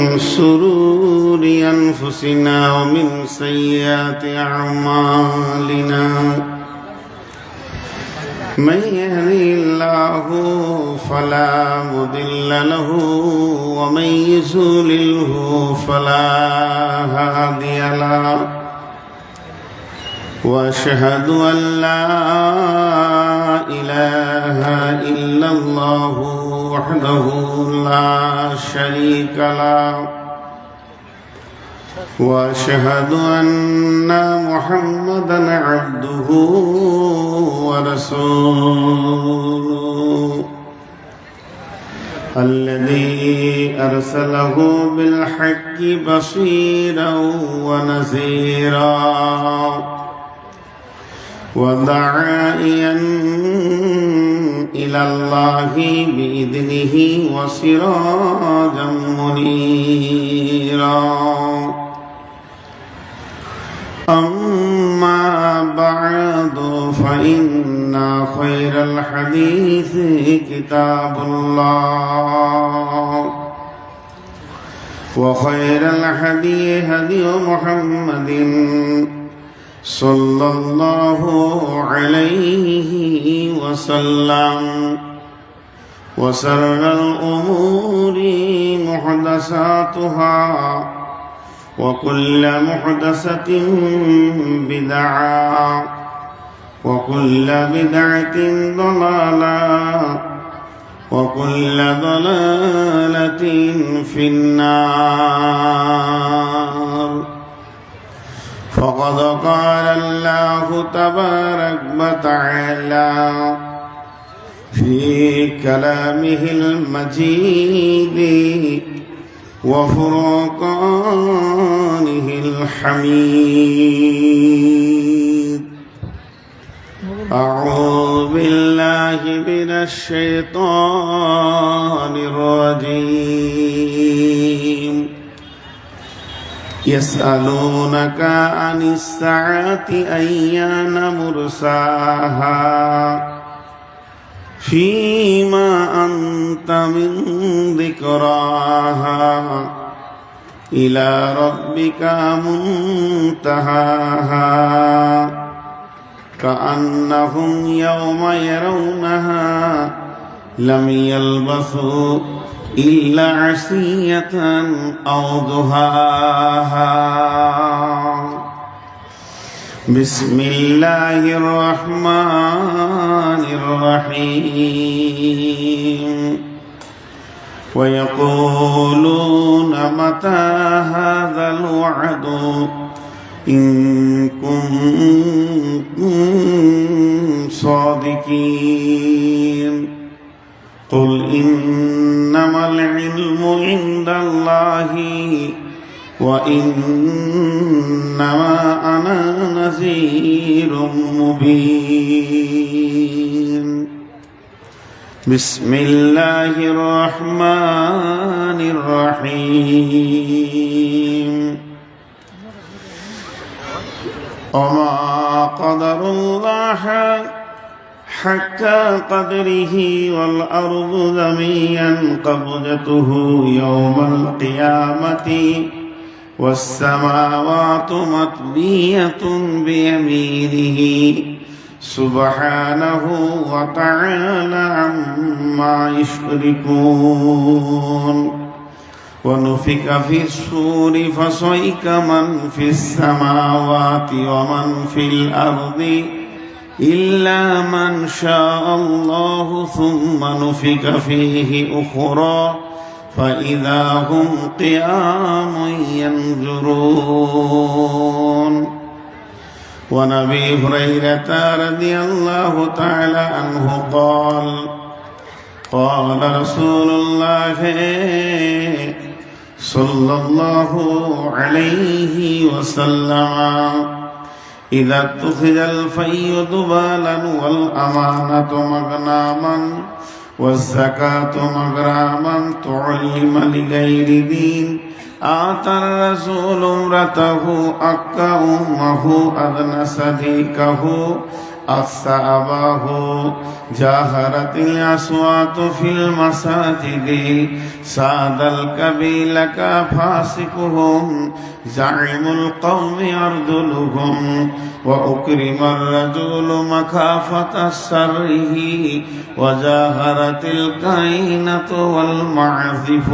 من شرور أنفسنا ومن سيئات أعمالنا من يهده الله فلا مضل له ومن يضلله فلا هادي له وأشهد أن لا إله إلا الله وحده لا شريك له وأشهد أن محمدا عبده ورسوله الذي أرسله بالحق بشيرا ونذيرا وداعيا إلى الله بإذنه وسراجا منيرا أما بعد فإن خير الحديث كتاب الله وخير الهدي هدي محمد صلى الله عليه وسلم وشر الأمور محدثاتها وكل محدثة بدعة وكل بدعة ضلالة وكل ضلالة في النار. فقد قال الله تبارك وتعالى في كلامه المجيد وفرقانه الحميد. أعوذ بالله من الشيطان الرجيم. يسألونك عن الساعة أيان مرساها فيما أنت من ذكراها إلى ربك منتهاها كأنهم يوم يرونها لم يلبثوا إلا عشية أو ضحاها. بسم الله الرحمن الرحيم. ويقولون متى هذا الوعد إن كنتم صادقين. قل إنما العلم عند الله وإنما أنا نذير مبين. بسم الله الرحمن الرحيم. وما قدر الله حق قدره والأرض جميعا قبضته يوم القيامة والسماوات مطوية بيمينه سبحانه وتعالى عما يشركون. ونفخ في الصور فصعق من في السماوات ومن في الأرض إلا من شاء الله ثم نفخ فيه أخرى فإذا هم قيام ينظرون. وعن أبي هريرة رضي الله تعالى عنه قال قال رسول الله صلى الله عليه وسلم إذا اتخذ الفي ضبالا والأمانة مغناما والزكاة مغراما تعلم لغير دين آتى الرسول امرته أكا أمه أذن صديقه أصابه جاهرت الأصوات في المساجد ساد القبيلة فاسقهم زعيم القوم أرذلهم وأكرم الرجل مخافة سره وجاهرت الكائنة والمعزف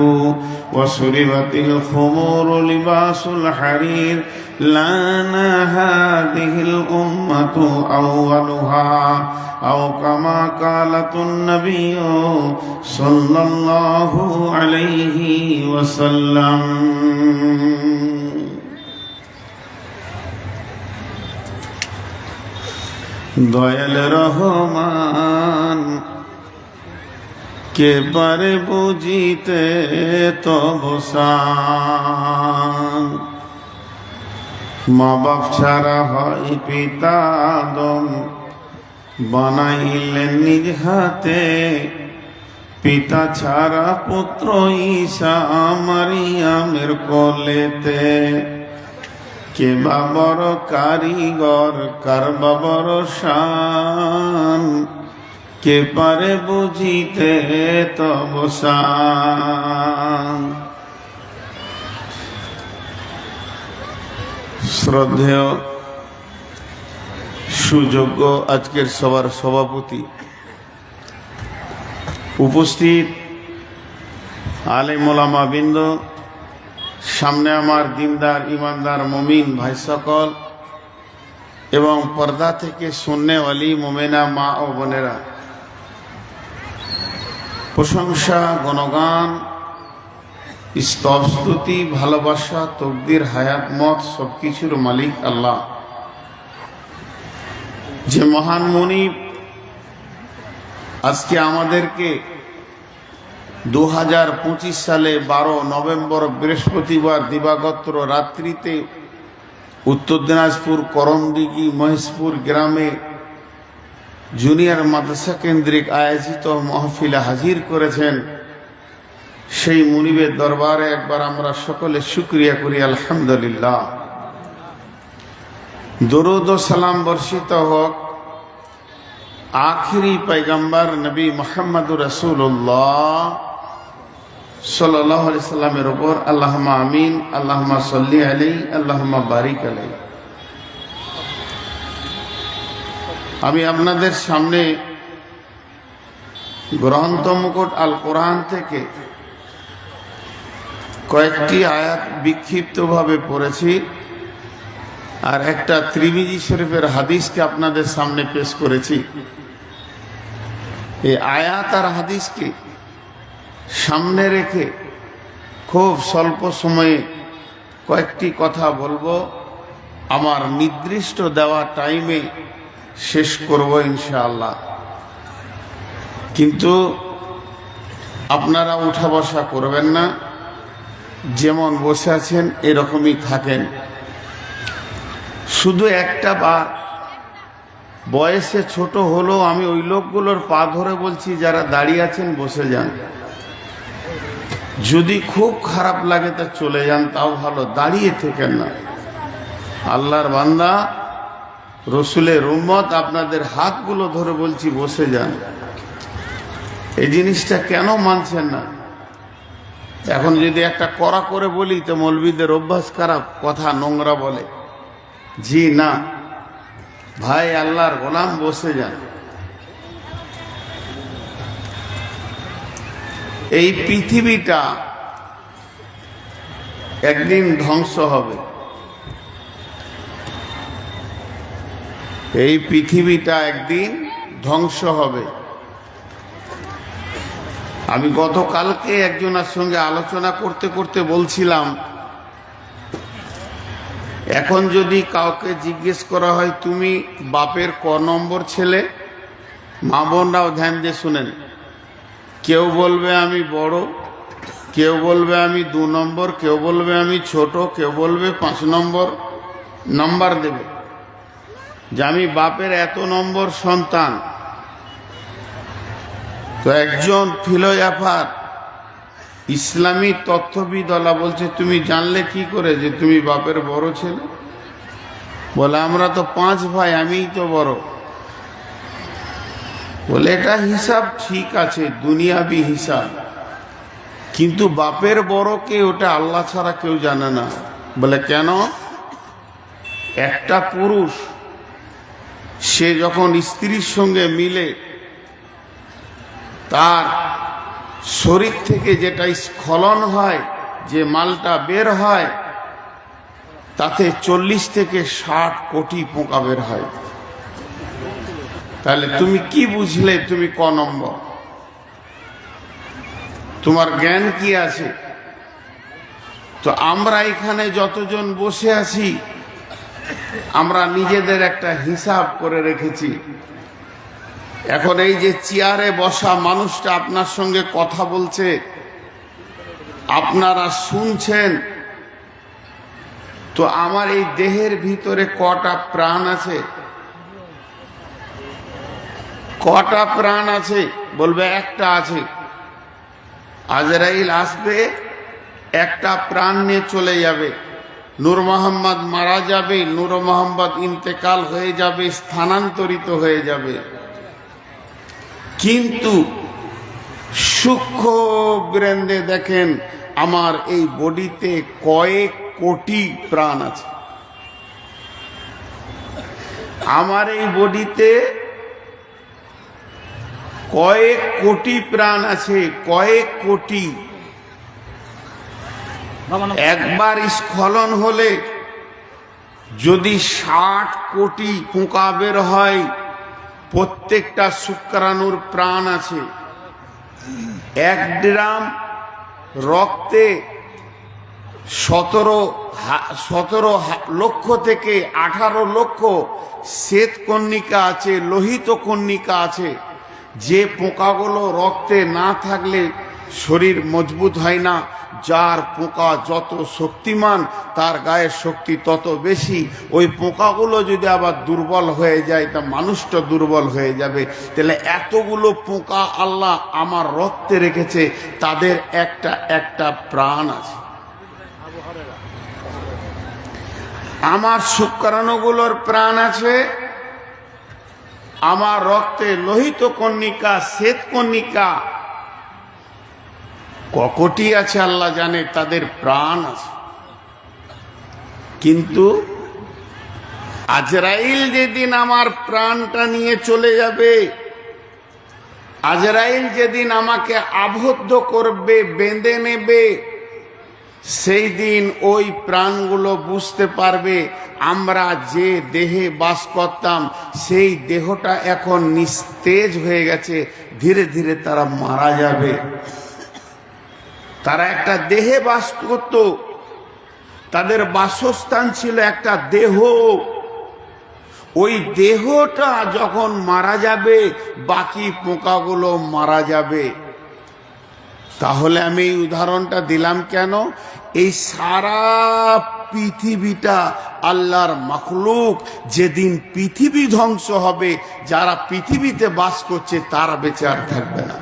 وسربت الخمور لباس الحرير لنا هذه الأمة أولها أو كما قالت النبي صلى الله عليه وسلم দয়াল রহমান কে পারে বুঝিতে তব শান মা বাপ ছাড়া হয় পিতা আদম বানাইলেন নিজ হাতে পিতা ছাড়া পুত্র ঈসা মারিয়ামের কোলেতে কে বা বড় কারিগর কার বা বড় শান কে পারে বুঝিতে তব শান। শ্রদ্ধেয় সুযোগ্য আজকের সবার সভাপতি, উপস্থিত আলেম ওলামা বৃন্দ, সামনে আমার দিনদার ইমানদার মুমিন ভাই সকল এবং পর্দা থেকে শুননেওয়ালি মুমিনা মা ও বোনেরা, প্রশংসা গুণগান স্তব স্তুতি ভালোবাসা তকদির হায়াত মত সবকিছুর মালিক আল্লাহ, যে মহান মুনিব আজকে আমাদেরকে 2025 সালে 12 নভেম্বর বৃহস্পতিবার দিবাগত রাত্রিতে উত্তর দিনাজপুর করমদিঘি মহেশপুর গ্রামে জুনিয়র মাদ্রাসা কেন্দ্রিক আয়োজিত মাহফিলে হাজির করেছেন। সেই মুনিবের দরবারে একবার আমরা সকলে শুকরিয়া করি আলহামদুলিল্লাহ। দরুদ ও সালাম বর্ষিত হোক আখিরি পয়গম্বর নবী মুহাম্মদুর রাসূলুল্লাহ সাল্লাল্লাহু আলাইহি সাল্লামের উপর। আল্লাহুম্মা আমিন, আল্লাহুম্মা সাল্লি আলাইহি, আল্লাহুম্মা বারিক আলাইহি। আমি আপনাদের সামনে গ্রন্থ মুকুট আল কোরআন থেকে কয়েকটি আয়াত বিক্ষিপ্তভাবে পড়েছি আর একটা ত্রিমিজি শরীফের হাদিসকে আপনাদের সামনে পেশ করেছি। এই আয়াত আর হাদিসকে সামনে রেখে খুব স্বল্প সময়ে কয়েকটি কথা বলবো, আমার নির্দিষ্ট দেওয়া টাইমে শেষ করব ইনশাআল্লাহ। কিন্তু আপনারা উঠা বসা করবেন না, যেমন বসে আছেন এরকমই থাকেন। শুধু একটা বার বয়সে ছোট হলেও আমি ওই লোকগুলোর পা ধরে বলছি, যারা দাঁড়িয়ে আছেন বসে যান। যদি খুব খারাপ লাগে তা চলে যান, তাও ভালো, দাঁড়িয়ে থেকেন না। আল্লাহর বান্দা রসুলের উম্মত, আপনাদের হাতগুলো ধরে বলছি বসে যান। এই জিনিসটা কেন মানছেন না? এখন যদি একটা কড়া করে বলি তো মৌলবীদের অভ্যাস খারাপ, কথা নোংরা বলে। জি না ভাই, আল্লাহর গোলাম বসে যান। এই পৃথিবীটা একদিন ধ্বংস হবে। এই পৃথিবীটা একদিন ধ্বংস হবে। আমি গতকালকে একজনের সঙ্গে আলোচনা করতে করতে বলছিলাম, এখন যদি কাউকে জিজ্ঞেস করা হয় তুমি বাপের ক নম্বর ছেলে, মা বোনরাও ধ্যান দিয়ে শুনেন, কেউ বলবে আমি বড়, কেউ বলবে আমি 2 নম্বর, কেউ বলবে আমি ছোট, কেউ বলবে 5 নম্বর। নাম্বার দেবে যে আমি বাপের এত নম্বর সন্তান। তো একজন ফিলোসফার ইসলামী তথ্যবিদলা বলছে তুমি জানলে কি করে যে তুমি বাপের বড় ছেলে? বলে আমরা তো 5 ভাই, আমিই তো বড়। বলে এটা হিসাব ঠিক আছে, দুনিয়াবি হিসাব, কিন্তু বাপের বড়কে ওটা আল্লাহ ছাড়া কেউ জানে না। বলে কেন? একটা পুরুষ সে যখন স্ত্রীর সঙ্গে মিলে তার শরীর থেকে যেটা স্খলন হয়, যে মালটা বের হয়, তাতে 40 থেকে 60 কোটি পোকা বের হয়। তাহলে তুমি কি বুঝলে? তুমি ক নম্বর? তোমার জ্ঞান কি আছে? তো আমরা এখানে যতজন বসে আছি, আমরা নিজেদের একটা হিসাব করে রেখেছি। এখন এই যে চেয়ারে বসা মানুষটা আপনার সঙ্গে কথা বলছে, আপনারা শুনছেন, তো আমার এই দেহের ভিতরে কটা প্রাণ আছে? কটা প্রাণ আছে? বলবে একটা আছে। আজরাইল আসবে, একটা প্রাণ নিয়ে চলে যাবে। নূর মোহাম্মদ মারা যাবে, নূর মোহাম্মদ ইন্তেকাল হয়ে যাবে, স্থানান্তরিত হয়ে যাবে। কিন্তু সূক্ষ্ম ব্রেন্দে দেখেন আমার এই বডিতে কয়েক কোটি প্রাণ আছে। আমার এই বডিতে কয়েক কোটি প্রাণ আছে, কয়েক কোটি। একবার স্খলন হলে যদি 60 কোটি পোকা বের হয়, প্রত্যেকটা শুক্রাণুর প্রাণ আছে। 1 গ্রাম রক্তে 17 লক্ষ থেকে 18 লক্ষ শ্বেত কণিকা আছে, লোহিত কণিকা আছে। যে পোকাগুলো রক্তে না থাকলে শরীর মজবুত হয় না। যার পোকা যত শক্তিমান, তার গায়ের শক্তি তত বেশি। ওই পোকাগুলো যদি আবার দুর্বল হয়ে যায়, তা মানুষটা দুর্বল হয়ে যাবে। তাহলে এতগুলো পোকা আল্লাহ আমার রক্তে রেখেছে, তাদের একটা একটা প্রাণ আছে। আমার শুক্রাণুগুলোর প্রাণ আছে। আমার রক্তে লোহিত কণিকা, শ্বেত কণিকা ককটি আছে আল্লাহ জানে, তাদের প্রাণ আছে। কিন্তু আজরাইল যেদিন আমার প্রাণটা নিয়ে চলে যাবে, আজরাইল যেদিন আমাকে আবদ্ধ করবে, বেঁধে নেবে, সেই দিন ওই প্রাণগুলো বুঝতে পারবে আমরা যে দেহে বাস করতাম, সেই দেহটা এখন নিস্তেজ হয়ে গেছে। ধীরে ধীরে তারা মারা যাবে। তারা একটা দেহে বাস করত, তাদের বাসস্থান ছিল একটা দেহ। ওই দেহটা যখন মারা যাবে, বাকি পোকাগুলো মারা যাবে। তাহলে আমি এই উদাহরণটা দিলাম কেন? এই সারা পৃথিবীটা আল্লাহর মাখলুক। যেদিন পৃথিবী ধ্বংস হবে, যারা পৃথিবীতে বাস করছে তারা বেঁচে আর থাকবে না।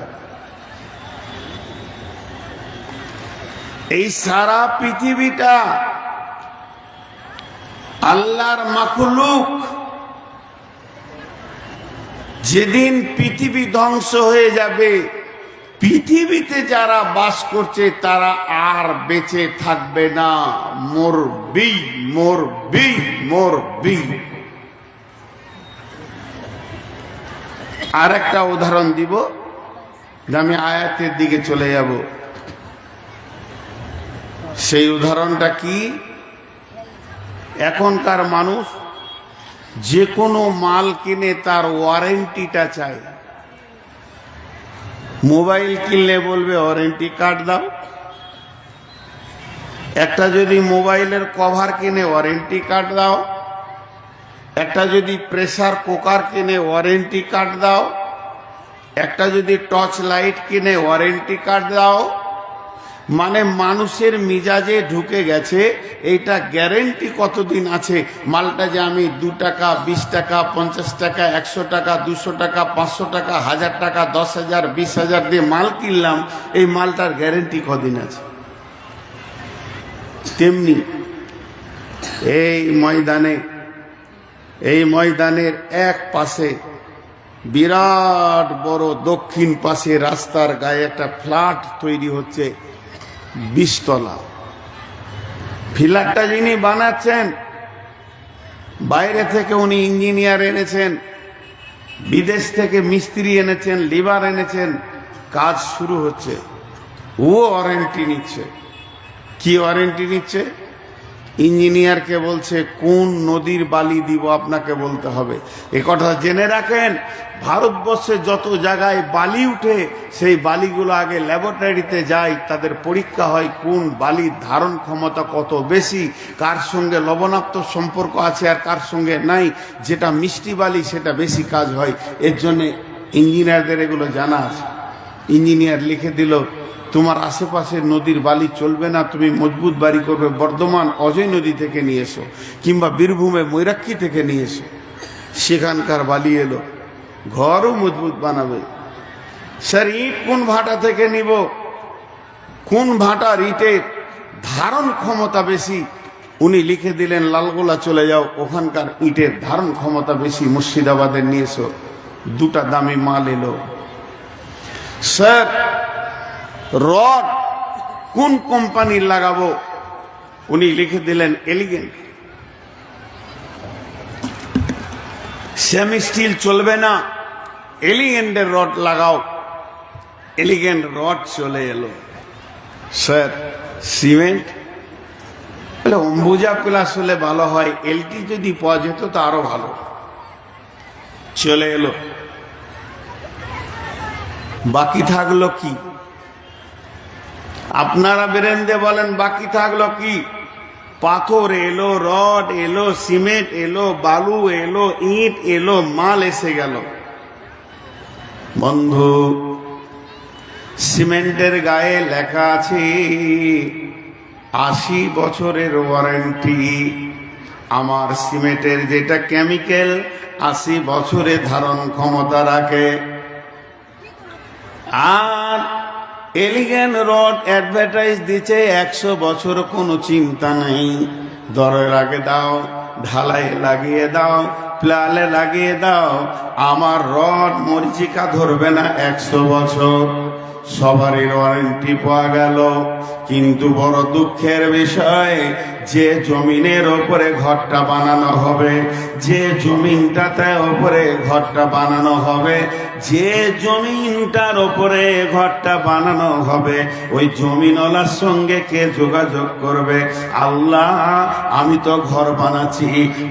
এই সারা পৃথিবীটা আল্লাহর মাখলুক। যেদিন পৃথিবী ধ্বংস হয়ে যাবে, পৃথিবীতে যারা বাস করছে তারা আর বেঁচে থাকবে না। মরবি, মরবি, মরবি। আর একটা উদাহরণ দিব, আমি আয়াতের দিকে চলে যাব। সেই উদাহরণটা কি? এখনকার মানুষ যে কোনো মাল কিনে তার ওয়ারেন্টিটা চায়। মোবাইল কিনলে বলবে ওয়ারেন্টি কার্ড দাও। একটা যদি মোবাইলের কভার কিনে ওয়ারেন্টি কার্ড দাও। একটা যদি প্রেসার কুকার কিনে ওয়ারেন্টি কার্ড দাও। একটা যদি টর্চ লাইট কিনে ওয়ারেন্টি কার্ড দাও। মানে মানুষের মিজাজে ঢুকে গেছে এইটা গ্যারেন্টি কতদিন আছে। মালটা যে আমি 2 টাকা, 20 টাকা, 50 টাকা, 100 টাকা, 200 টাকা, 500 টাকা, 1000 টাকা, 10,000, 20,000 দিয়ে মাল কিনলাম, এই মালটার গ্যারেন্টি কদিন আছে। তেমনি এই ময়দানের এক পাশে বিরাট বড় দক্ষিণ পাশে রাস্তার গায়ে একটা ফ্ল্যাট তৈরি হচ্ছে 20 তলা। ফ্ল্যাটটা যিনি বানাচ্ছেন বাইরে থেকে উনি ইঞ্জিনিয়ার এনেছেন, বিদেশ থেকে মিস্ত্রি এনেছেন, লিভার এনেছেন, কাজ শুরু হচ্ছে। ও ওয়ারেন্টি নিচ্ছে। কি ওয়ারেন্টি নিচ্ছে? ইঞ্জিনিয়ারকে বলছে কোন নদীর বালি দিব আপনাকে বলতে হবে। এ কথা জেনে রাখেন, ভারতবর্ষে যত জায়গায় বালি উঠে সেই বালিগুলো আগে ল্যাবরেটরিতে যায়, তাদের পরীক্ষা হয় কোন বালির ধারণ ক্ষমতা কত বেশি, কার সঙ্গে লবণাক্ত সম্পর্ক আছে আর কার সঙ্গে নাই। যেটা মিষ্টি বালি সেটা বেশি কাজ হয়। এর জন্যে ইঞ্জিনিয়ারদের এগুলো জানা আছে। ইঞ্জিনিয়ার লিখে দিল তোমার আশেপাশের নদীর বালি চলবে না, তুমি মজবুত বাড়ি করবে বর্ধমান অজয় নদী থেকে নিয়ে এসো, কিংবা বীরভূমে ময়ূরাক্ষী থেকে নিয়ে এসো। সেখানকার বালি এলো, ঘরও মজবুত বানাবে। স্যার ইট কোন ভাটা থেকে নিব? কোন ভাটার ইটের ধারণ ক্ষমতা বেশি? উনি লিখে দিলেন লালগোলা চলে যাও, ওখানকার ইটের ধারণ ক্ষমতা বেশি, মুর্শিদাবাদে নিয়ে এসো। দুটা দামি মাল এলো। স্যার রড কোন কোম্পানির লাগাবো? উনি লিখে দিলেন এলিগেন্ট। সেমি স্টিল চলবে না, এলিগেন্টের রড লাগাও। এলিগেন্ট রড চলে এলো। স্যার সিমেন্ট বলে অম্বুজা প্লাস হলে ভালো হয়, এলটি যদি পাওয়া যেত তো আরো ভালো। চলে এলো। বাকি থাকলো কি? আপনারা বেরেন্দে বলেন বাকি থাকলো কি? পাথর এলো, রড এলো, সিমেন্ট এলো, বালু এলো, ইট এলো, মাল এসে গেল। বন্ধু, সিমেন্টের গায়ে লেখা আছে 80 বছরের ওয়ারেন্টি। আমার সিমেন্টের যেটা কেমিক্যাল 80 বছরে ধারণ ক্ষমতা রাখে। আর এলিগেন্ট রড অ্যাডভার্টাইজ দিচ্ছে 100 বছর, কোনো চিন্তা নেই, দরে লাগে দাও, ঢালাই লাগিয়ে দাও, প্লালে লাগিয়ে দাও, আমার রড মরিচিকা ধরবে না 100 বছর। সবারই ওয়ারেন্টি পাওয়া গেল। কিন্তু বড় দুঃখের বিষয়, যে জমিনের ওপরে ঘরটা বানানো হবে, যে জমিনটাতে ওপরে ঘরটা বানানো হবে, যে জমিনটার ওপরে ঘরটা বানানো হবে, ওই জমিনওয়ালার সঙ্গে কে যোগাযোগ করবে? আল্লাহ, আমি তো ঘর বানাচ্ছি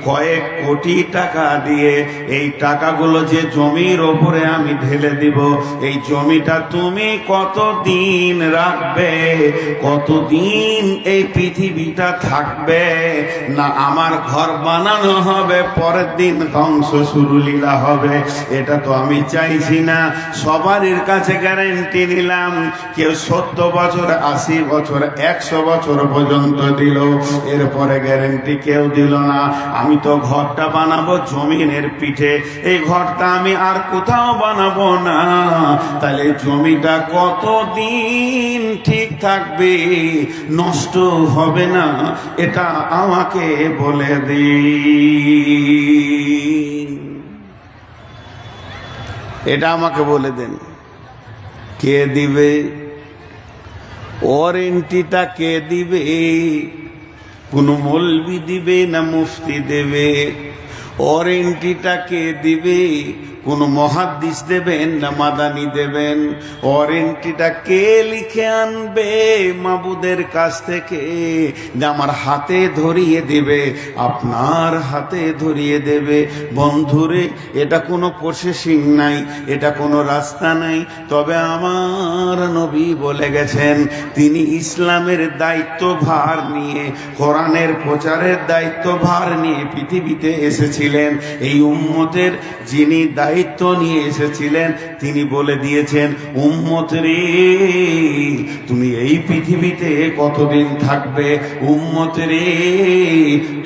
কয়েক কোটি টাকা দিয়ে, এই টাকাগুলো যে জমির ওপরে আমি ঢেলে দিব, এই জমিটা তুমি কতদিন রাখবে? কতদিন এই পৃথিবীটা থাকবে? না আমার ঘর বানানো হবে, পরের দিন ধ্বংস শুরু লীলা হবে। এটা তো আমি চাইছি না। সবারই কাছে গ্যারান্টি নিলাম, কেউ 70 বছর, 80 বছর, 100 বছর পর্যন্ত দিল, এরপরে গ্যারান্টি কেউ দিল না। আমি তো ঘরটা বানাবো জমিনের পিঠে, এই ঘরটা আমি আর কোথাও বানাবো না। তাহলে জমিটা কতদিন ঠিক থাকবে, নষ্ট হবে না, এটা আমাকে বলে দিন। এটা আমাকে বলে দেন, কে দিবে? ওয়ারেন্টিটা কে দিবে? কোন মৌলবি দিবে না মুফতি দেবে? ওয়ারেন্টিটা কে দিবে? কোন মুহাদ্দিস দেবেন না মাদানি দেবেন? ওয়ারেন্টিটা কে লিখে আনবে মাবুদের কাছ থেকে? যে আমার হাতে ধরিয়ে দেবে, আপনার হাতে ধরিয়ে দেবে। বন্ধুরে, এটা কোনো প্রসেসিং নাই, এটা কোনো রাস্তা নাই। তবে আমার নবী বলে গেছেন, তিনি ইসলামের দায়িত্বভার নিয়ে, কোরআনের প্রচারের দায়িত্বভার নিয়ে পৃথিবীতে এসেছিলেন। এই উম্মতের যিনি দায়িত্ব নিয়ে এসেছিলেন, তিনি বলে দিয়েছেন, উম্মত রে, তুমি এই পৃথিবীতে কতদিন থাকবে? উম্মত রে,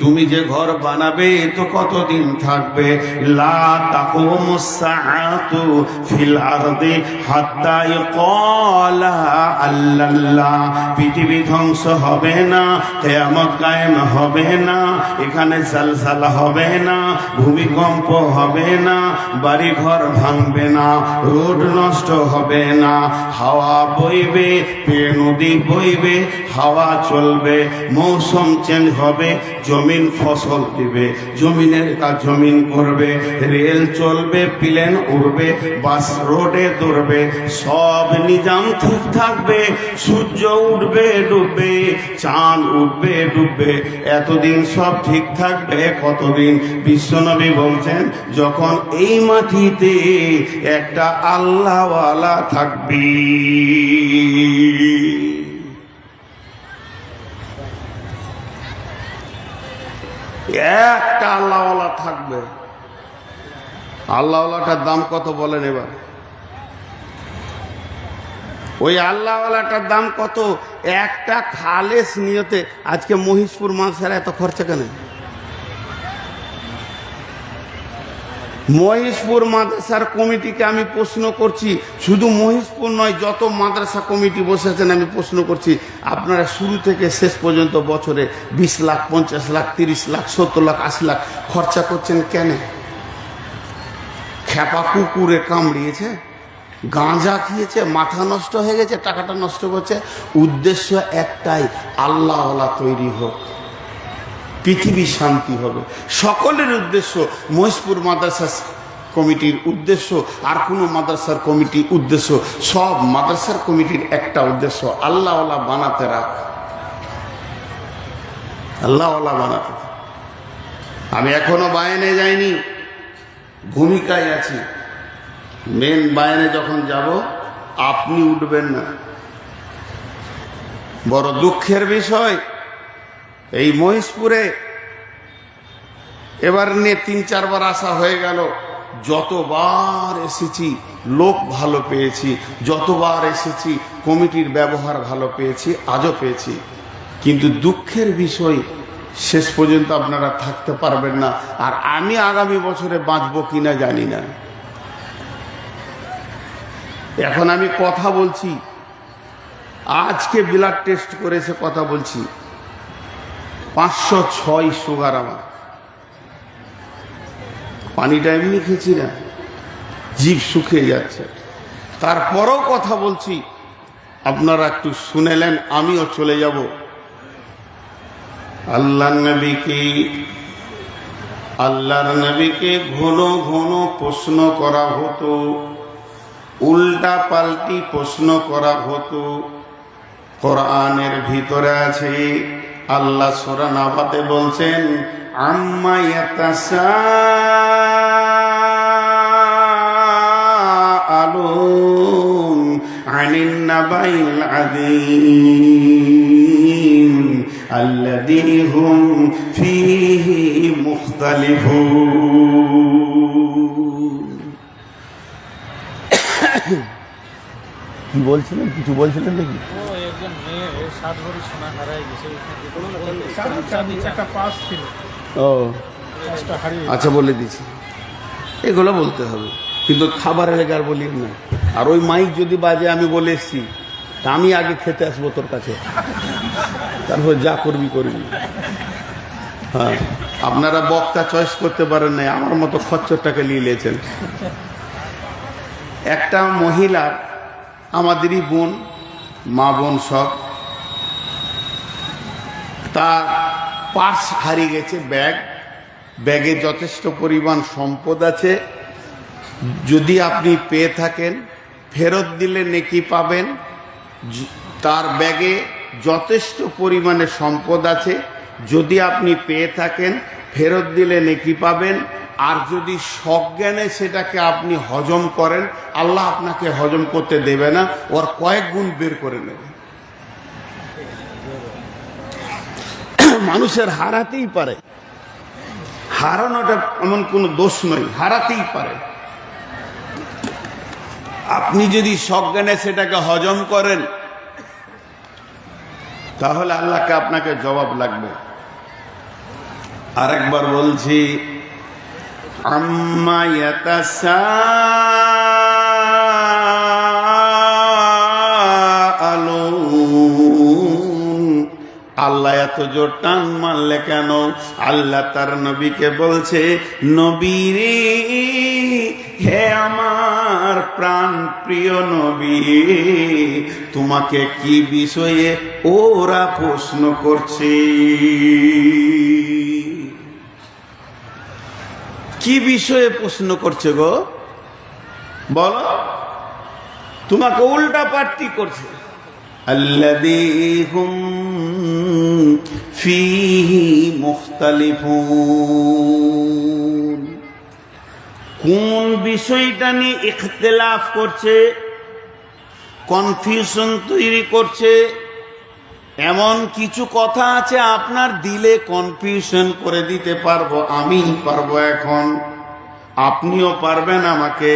তুমি যে ঘর বানাবে তো কতদিন থাকবে? লা তাকুমুস সাআতু ফিল আরদি হাত্তা ইয়াকালা আল্লাল্লাহ। পৃথিবী ধ্বংস হবে না, কিয়ামত কায়েম হবে না, এখানে জালজালা হবে না, ভূমিকম্প হবে না, বাড়ি ঘর ভাঙবে না, রোড নষ্ট হবে না, হাওয়া বইবে, নদী বইবে, হাওয়া চলবে, মৌসুম চেঞ্জ হবে, জমিন ফসল দিবে, জমিনের কাজ জমিন করবে, রেল চলবে, প্লেন উড়বে, বাস রোডে দৌড়বে, সব নিজাম ঠিক থাকবে, সূর্য উঠবে ডুববে, চাঁদ উঠবে ডুববে, এতদিন সব ঠিক থাকবে। কতদিন? বিশ্বনবী বলছেন যখন এই মাটিতে একটা আল্লাহওয়ালা থাকবে। একটা আল্লাহওয়ালা থাকবে। আল্লাহওয়ালাটার দাম কত বলেন এবার? ওই আল্লাহওয়ালাটার দাম কত? একটা খালেস নিয়তে। আজকে মহিষপুর মাদ্রাসার এত খরচা কেন? মহিষপুর মাদ্রাসার কমিটিকে আমি প্রশ্ন করছি, শুধু মহিষপুর নয়, যত মাদ্রাসা কমিটি বসেছেন আমি প্রশ্ন করছি, আপনারা শুরু থেকে শেষ পর্যন্ত বছরে 20 লাখ, 50 লাখ, 30 লাখ, 70 লাখ, 80 লাখ খরচা করছেন কেন? খেপা কুকুরে কামড়িয়েছে, গাঁজা খেয়েছে, মাথা নষ্ট হয়ে গেছে, টাকাটা নষ্ট করছে। উদ্দেশ্য একটাই, আল্লাহওয়ালা তৈরি হোক, পৃথিবী শান্তি হবে। সকলের উদ্দেশ্য, মহিষপুর মাদ্রাসা কমিটির উদ্দেশ্য আর কোনো মাদ্রাসার কমিটির উদ্দেশ্য, সব মাদ্রাসার কমিটির একটা উদ্দেশ্য, আল্লাহওয়ালা বানাতে রাখ, আল্লাহওয়ালা বানাতে। আমি এখনো বায়ানে যাইনি, ভূমিকায় আছি। মেন বায়ানে যখন যাব আপনি উঠবেন না। বড় দুঃখের বিষয়, এই মহিষপুরে এবার নিয়ে 3-4 বার আসা হয়ে গেল। যতবার এসেছি লোক ভালো পেয়েছি, যতবার এসেছি কমিটির ব্যবহার ভালো পেয়েছি, আজও পেয়েছি। কিন্তু দুঃখের বিষয়, শেষ পর্যন্ত আপনারা থাকতে পারবেন না। আর আমি আগামী বছরে বাঁচবো কিনা জানি না। এখন আমি কথা বলছি, আজকে ব্লাড টেস্ট করেছে, কথা বলছি, 506 সুগার আমার। পানিটা এমনি খেয়েছি না, জিভ শুকিয়ে যাচ্ছে। তারপরেও কথা বলছি, আপনারা একটু শুনেলেন, আমিও চলে যাব। আল্লাহর নবীকে ঘন ঘন প্রশ্ন করা হতো, উল্টা পাল্টি প্রশ্ন করা হতো। কোরআনের ভিতরে আছে, আল্লাহ সূরা নাবাতে বলছেন, আম্মা ইয়াতাসাআলুন আনিন নাবাইল আযীম আল্লাযী হুম ফীহি মুখতালিফুন। কি বলছিলেন? কিছু বলছিলেন নাকি? আচ্ছা, বলে দিচ্ছি, এগুলো বলতে হবে, কিন্তু খাবারের লেগার বলি না। আর ওই মাইক যদি বাজে, আমি বলে এসছি, তা আমি আগে খেতে আসবো তোর কাছে, তারপর যা করবি করবি। হ্যাঁ, আপনারা বক্তা চয়েস করতে পারেন নাই, আমার মতো খচ্চর টাকা নিয়ে নিয়েছেন। একটা মহিলা, আমাদেরই বোন, মা বোন সব, তার পার্স হারিয়ে গেছে, ব্যাগে যথেষ্ট পরিমাণ সম্পদ আছে। যদি আপনি পেয়ে থাকেন, ফেরত দিলে নেকি পাবেন। তার ব্যাগে যথেষ্ট পরিমাণে সম্পদ আছে, যদি আপনি পেয়ে থাকেন, ফেরত দিলে নেকি পাবেন। আর যদি সজ্ঞানে সেটাকে আপনি হজম করেন, আল্লাহ আপনাকে হজম করতে দেবে না, ওর কয়েক গুণ বের করে নেবে। মানুষের হারাতেই পারে, হারানোটা এমন কোনো দোষ নয়, হারাতেই পারে। আপনি যদি সজ্ঞানে সেটাকে হজম করেন, তাহলে আল্লাহকে আপনাকে জবাব লাগবে। আরেকবার বলছি, আম্মা ইয়াতাসাআলুন, আল্লাহ এত জোর টান মারলে কেন? আল্লাহ তার নবীকে বলছে, নবী রে, হে আমার প্রাণ প্রিয় নবী, তোমাকে কি বিষয়ে ওরা প্রশ্ন করছে? কি বিষয়ে প্রশ্ন করছে গো? বলো। তোমাকে উল্টা পাল্টি করছে। আল্লাযী হুম ফীহি মুখতালিফুন, কোন বিষয়টা নিয়ে ইখতিলাফ করছে, কনফিউশন তৈরি করছে। এমন কিছু কথা আছে আপনার দিলে কনফিউশন করে দিতে পারবো, আমি পারবো। এখন আপনিও পারবেন আমাকে।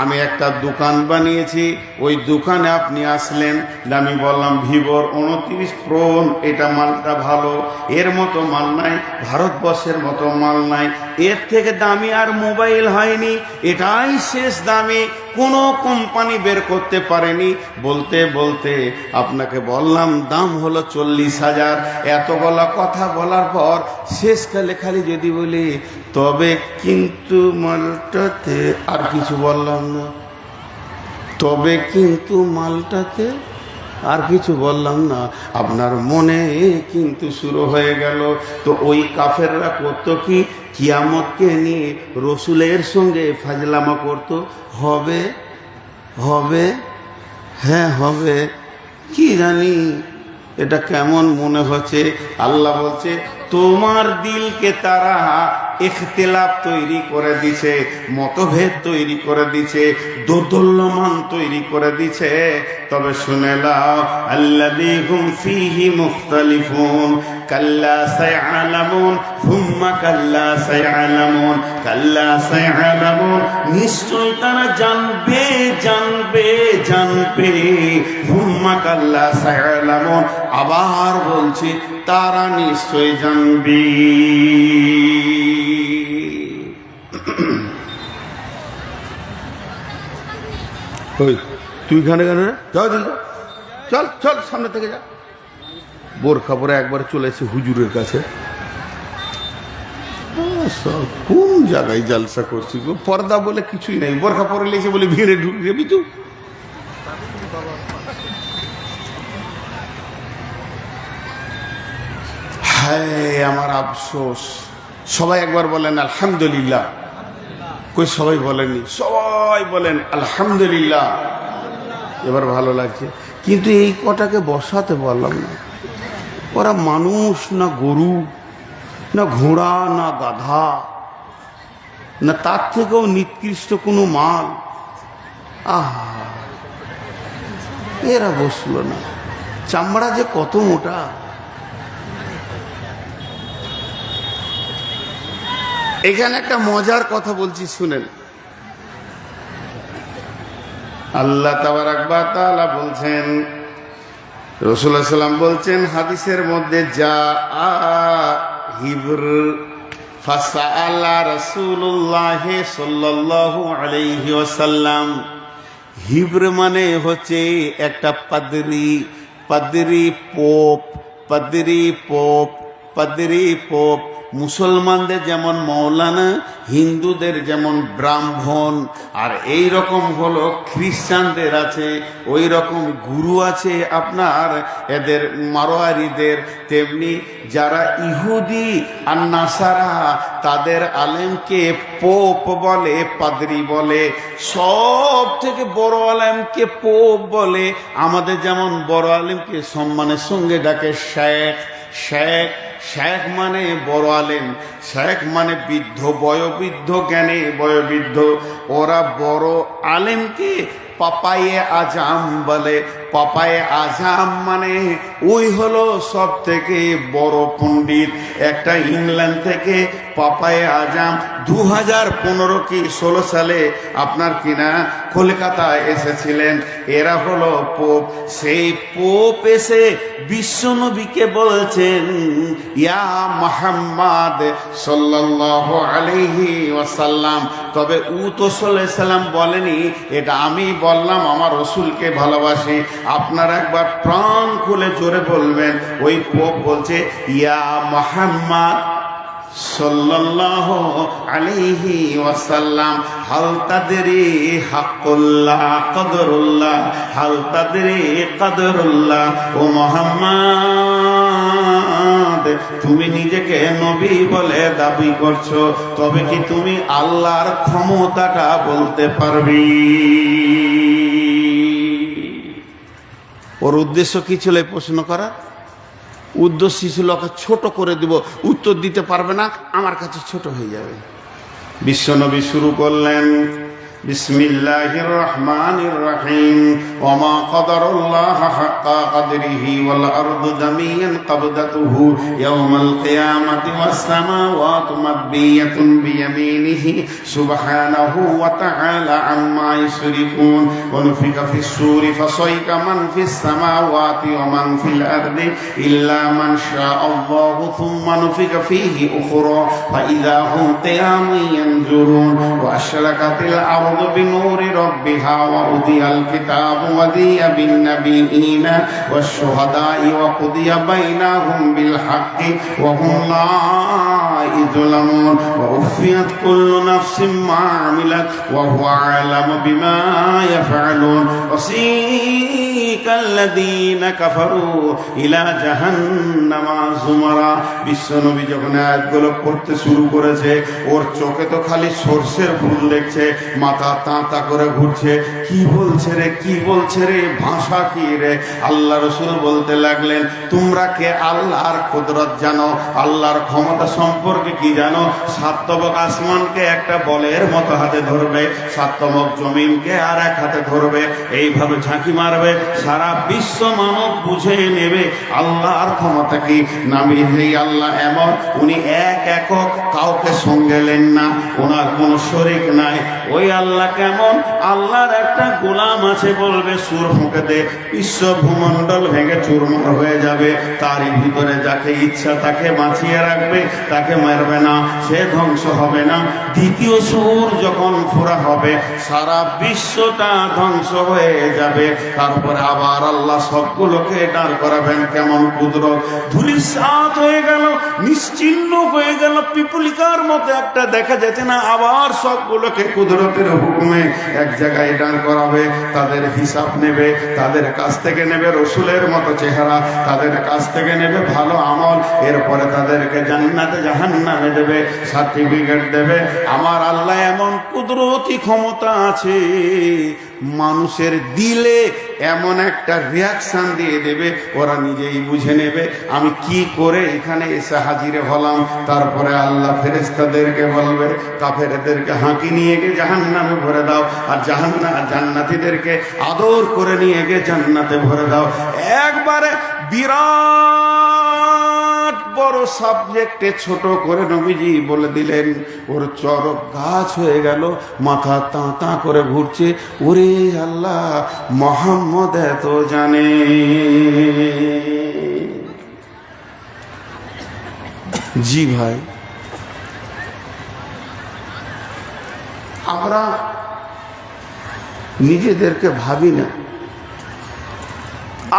আমি একটা দোকান বানিয়েছি, ওই দোকানে আপনি আসলেন, আমি বললাম ভিভোর 29 প্রো, এটা মালটা ভালো, এর মতো মাল নাই, ভারতবর্ষের মতো মাল নাই, এর থেকে দামি আর মোবাইল হয়নি, এটাই শেষ দামি, কোনো কোম্পানি বের করতে পারেনি। বলতে বলতে আপনাকে বললাম দাম হলো 40,000। এতগুলা কথা বলার পর শেষকালে খালি যদি বলি তবে কিন্তু মালটাতে, আর কিছু বললাম না, তবে কিন্তু মালটাতে আর কিছু বললাম না, আপনার মনে কিন্তু শুরু হয়ে গেল। তো ওই কাফেররা করতো কি, কিয়ামতকে নিয়ে রসুলের সঙ্গে ফাজলামা করতো। হবে হবে, হ্যাঁ হবে, কি জানি এটা কেমন মনে হচ্ছে। আল্লাহ বলছে তোমার দিলকে তারা ইখতিলাফ তৈরি করে দিছে, মতভেদ তৈরি করে দিছে, দোদুল্যমান তৈরি করে দিছে। তবে শুনে নাও, আল্লাযী হুম ফীহি মুখতালিফুন কাল্লা সায়ালামুন সুম্মা কাল্লা সায়ালামুন কাল্লা সায়ালামুন, নিশ্চয় তারা জানবে জানবে জানবে, সুম্মা কাল্লা সায়ালামুন, আবার বলছি তারা নিশ্চয় জানবে। ওই তুই খানে খানে যাও, চল চল সামনে থেকে যা। বোরখা পরে একবার চলে এসে হুজুরের কাছে, কোন জায়গায় জালসা করছি গো, পর্দা বলে কিছুই নাই, বোরখা পরে লেগেছে বলে ভিড়ে ঢুকে যাবি তুই। হায় আমার আফসোস। সবাই একবার বলেন আলহামদুলিল্লাহ। কই সবাই বলেননি, সবাই বলেন আলহামদুলিল্লাহ। এবার ভালো লাগছে, কিন্তু এই কটাকে বসাতে পারলাম না। ওরা মানুষ না গরু, না ঘোড়া, না গাধা, না তার থেকেও নিকৃষ্ট কোনো মাল। এরা বসলো না, চামড়া যে কত মোটা। এখানে একটা মজার কথা বলছি শুনেন। আল্লাহ তাবারাক ওয়া তাআলা বলছেন, রাসূলুল্লাহ সাল্লাল্লাহু আলাইহি ওয়াসাল্লাম বলছেন হাদিসের মধ্যে, যা হিবর ফাসাআলা রাসূলুল্লাহ সাল্লাল্লাহু আলাইহি ওয়াসাল্লাম। হিবর মানে হচ্ছে একটা পাদ্রী, পাদ্রী পোপ, পাদ্রী পোপ, পাদ্রী পোপ। মুসলমানদের যেমন মৌলানা, হিন্দুদের যেমন ব্রাহ্মণ, আর এই রকম হলো খ্রিস্টানদের আছে, ওই রকম গুরু আছে আপনার এদের মারোয়ারিদের। তেমনি যারা ইহুদি আর নাসারা, তাদের আলেমকে পোপ বলে, পাদ্রী বলে। সব থেকে বড় আলেমকে পোপ বলে। আমাদের যেমন বড় আলেমকে সম্মানের সঙ্গে ডাকে শেখ। শেখ, শেখ মানে বড় আলেম, শেখ মানে বৃদ্ধ, বয়োবৃদ্ধ, জ্ঞানে বয়োবৃদ্ধ। ওরা বড় আলেমকে পাপায়ে আজাম বলে। পাপায়ে আজাম মানে ওই হলো সব থেকে বড় পণ্ডিত। একটা ইংল্যান্ড থেকে পাপায়ে আজাম 2015 কি 16 সালে আপনার কিনা কলকাতায় এসেছিলেন। এরা হলো পোপ। সেই পোপ এসে বিশ্বনবীকে বলছেন, ইয়া মুহাম্মদ সাল্লাল্লাহু আলাইহি ওয়াসাল্লাম। তবে ও তো সাল্লাল্লাহু আলাইহি সাল্লাম বলেনি, এটা আমি বললাম, আমার রসুলকে ভালোবাসি। আপনারা একবার প্রাণ খুলে জোরে বলবেন। ওই পোপ বলছে, ইয়া মুহাম্মদ সাল্লাল্লাহু আলাইহি ওয়াসাল্লাম, হাল তাদরি হাক্কুল্লাহ কদরুল্লাহ, হাল তাদরি কদরুল্লাহ। ও মুহাম্মদ, তুমি নিজেকে নবী বলে দাবি করছো, তবে কি তুমি আল্লাহর ক্ষমতাটা বলতে পারবি? ওর উদ্দেশ্য কি ছিল এই প্রশ্ন করার? উদ্দেশ্য ছিল ওকে ছোট করে দিব, উত্তর দিতে পারবে না, আমার কাছে ছোট হয়ে যাবে। বিশ্বনবী শুরু করলেন, বিসমিল্লাহির রহমানির রহিম, ওমা কদরুল্লাহ হাক্কা কদরিহি ওয়াল আরদু জামিআন কবদাতুহু ইয়াওমাল কিয়ামাতি ওয়াস সামাওয়াতু মাদবিয়াতুন বিয়ামিনিহি সুবহানাহু ওয়া তাআলা আম্মা ইউশরিকুন। ওয়া নুফিকা ফিস সূরি ফাসাইকা মান ফিস সামাওয়াতি ওয়া মান ফিল আরদি ইল্লা মান শাআল্লাহু থুম্মা নুফিকা ফীহি উখরা ফাইযা হুম কিয়ামুন ইয়ানজুরুন ওয়া আশরাকাতিল بنور ربها وأوتي الكتاب وذي بالنبيين والشهداء وقضي بينهم بالحق وهم لا يظلمون ووفيت كل نفس ما عملت وهو أعلم بما يفعلون وسيق الذين كفروا إلى جهنم زمرا। বিশ্বনবী যখন আয়াতগুলো পড়তে শুরু করেছে, ওর চোখে তো খালি সরষের ফুল দেখছে, মাথা তাঁতা করে ঘুরছে। কি বলছে রে, কি বলছে রে, ভাষা কি রে? আল্লাহ রসুল বলতে লাগলেন, তোমরা কে আল্লাহর কুদরত জানো, আল্লাহর ক্ষমতা সম্পর্কে কি জানো? সাতবক আসমানকে একটা বলের মতো হাতে ধরবে, সাতবক জমিনকে আর এক হাতে ধরবে, এইভাবে ঝাঁকি মারবে, সারা বিশ্ব মানব বুঝে নেবে আল্লাহর ক্ষমতা কি। নামি এই আল্লাহ এমন, উনি এক একক, কাউকে সঙ্গে নেন না, ওনার কোনো শরীক নাই। ওই আল্লাহ কেমন? আল্লাহর একটা গোলাম আছে, বলবে সুর ফুঁকে দে, বিশ্ব ভূমণ্ডল ভেঙে চুরমার হয়ে যাবে। তারই ভিতরে যাকে ইচ্ছা তাকে বাঁচিয়ে রাখবে, তাকে মারবে না, সে ধ্বংস হবে না। দ্বিতীয় সুর যখন ফোরা হবে, সারা বিশ্বটা ধ্বংস হয়ে যাবে। তারপরে আবার আল্লাহ সবগুলোকে দাঁড় করাবেন। কেমন কুদরত! ধূলিসাৎ হয়ে গেল, নিশ্চিহ্ন হয়ে গেল, পিপুলিকার মতো একটা দেখা যাচ্ছে না, আবার সবগুলোকে কুদরতের হুকুমে এক জায়গায় দাঁড় করাবে। তাদের হিসাব নেবে, তাদের কাছ থেকে নেবে রসুলের মতো চেহারা, তাদের কাছ থেকে নেবে ভালো আমল, এরপরে তাদেরকে জান্নাতে জাহান্নামে দেবে, সার্টিফিকেট দেবে। আমার আল্লাহ এমন কুদরতি ক্ষমতা আছে, মানুষের দিলে এমন একটা রিয়াকশন দিয়ে দেবে, ওরা নিজেই বুঝে নেবে আমি কি করে এখানে এসে হাজিরে হলাম। তারপরে আল্লাহ ফেরেশতাদেরকে বলবে, কাফেরদেরকে হাঁকি নিয়ে গিয়ে জাহান্নামে ভরে দাও, আর জান্নাতীদেরকে আদর করে নিয়ে গিয়ে জান্নাতে ভরে দাও। একবারে বিরাট বড় সাবজেক্টে ছোট করে নবীজি বলে দিলেন। ওর চরক গাছ হয়ে গেল, মাথা তাঁতা করে ঘুরছে। ওরে আল্লাহ, মোহাম্মদ এত জানে। জি ভাই, আমরা নিজেদেরকে ভাবি না।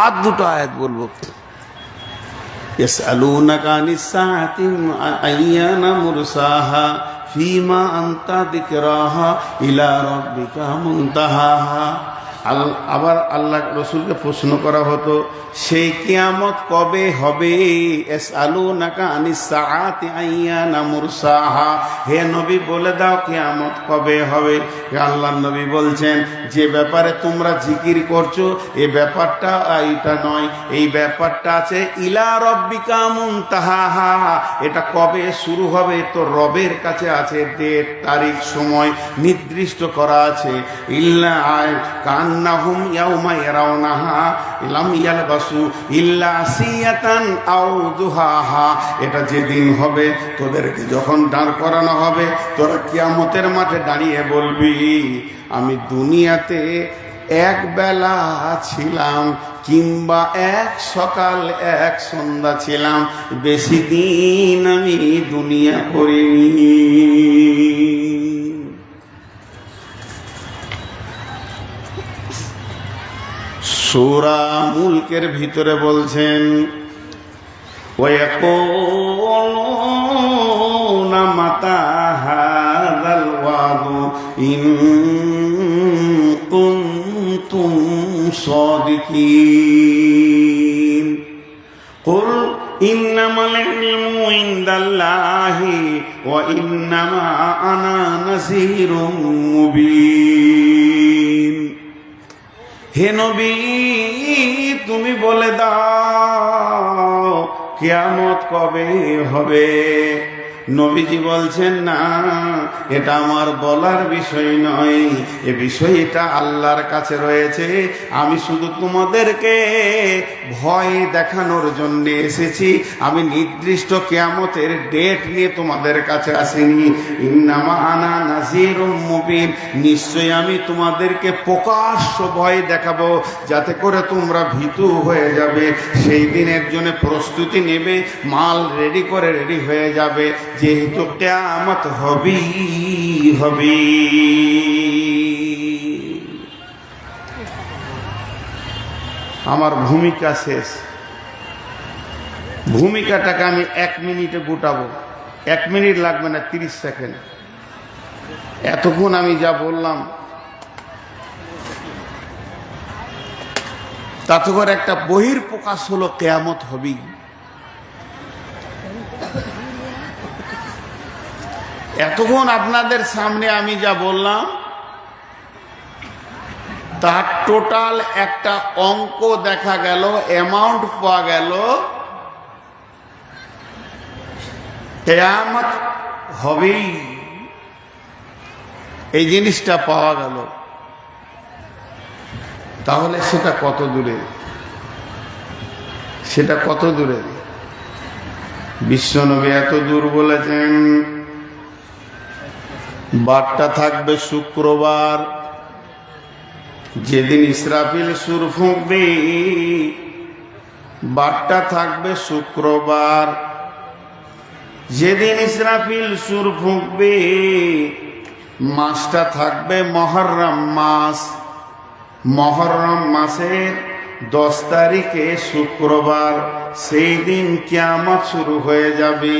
আর দুটো আয়াত বলবো। يسألونك عن الساعة أيان مرساها فيما أنت ذكراها إلى ربك منتهاها। আবার আল্লাহ রসুলকে প্রশ্ন করা হতো, সেই কিয়ামত কবে হবে? ইয়াসআলুনাকা আনিস সাআতি আইয়ানা মুরসাহা, হে নবী বলে দাও কিয়ামত কবে হবে। আল্লাহ নবী বলছেন, যে ব্যাপারে তোমরা জিকির করছো এই ব্যাপারটা এইটা নয়, এই ব্যাপারটা আছে ইলা রব্বিকা মুনতাহাহা, এটা কবে শুরু হবে তোর রবের কাছে আছে ডেট, তারিখ, সময় নির্দিষ্ট করা আছে। ইল্লা কান্নাহুম ইয়াউমা ইয়ারাউনাহা লাম ইয়ালবাসু ইল্লা আসিয়াতান আও দুহাহা, এটা যেদিন হবে তোদেরকে যখন দাঁড় করানো হবে, তোরা কিয়ামতের মাঠে দাঁড়িয়ে বলবি, আমি দুনিয়াতে এক বেলা ছিলাম, কিংবা এক সকাল এক সন্ধ্যা ছিলাম, বেশি দিন আমি দুনিয়া করিনি। সূরা মুলকের ভিতরে বলছেন, ওয়ায়াকুলুন صادقين قل إنما العلم عند الله وإنما أنا نذير مبين হে নবী তুমি বলে দাও কিয়ামত কবে হবে। নবীজি বলছেন না, এটা আমার বলার বিষয় নয়, এ বিষয়টা আল্লাহর কাছে রয়েছে। আমি শুধু তোমাদেরকে ভয় দেখানোর জন্য এসেছি, আমি নির্দিষ্ট কিয়ামতের ডেট নিয়ে তোমাদের কাছে আসিনি। ইন্নামা আনা নাযীরুম মুবিন, নিশ্চয়ই আমি তোমাদেরকে প্রকাশ্য ভয় দেখাবো, যাতে করে তোমরা ভীতু হয়ে যাবে। সেই দিনের জন্য প্রস্তুতি নেবে, মাল রেডি করে রেডি হয়ে যাবে, যেহেতু কিয়ামত হবে। আমার ভূমিকা শেষ। ভূমিকাটাকে আমি 1 মিনিটে গোটাবো। 1 মিনিট লাগবে না, 30 সেকেন্ড। এতক্ষণ আমি যা বললাম তাতে করে একটা বহির প্রকাশ হলো কিয়ামত হবেই। এতক্ষণ আপনাদের সামনে আমি যা বললাম তার টোটাল একটা অঙ্ক দেখা গেল, অ্যামাউন্ট পাওয়া গেল, কিয়ামত হবেই, এই জিনিসটা পাওয়া গেল। তাহলে সেটা কত দূরে, সেটা কত দূরে? বিশ্বনবী এত দূর বলেছেন, বারটা থাকবে শুক্রবার, যেদিন ইসরাফিল সুর ফুঁকবে, বারটা থাকবে শুক্রবার। যেদিন ইসরাফিল সুর ফুঁকবে, মাসটা থাকবে মুহররম মাস। মুহররম মাসের 10 তারিখে শুক্রবার, সেই দিন কিয়ামত শুরু হয়ে যাবে।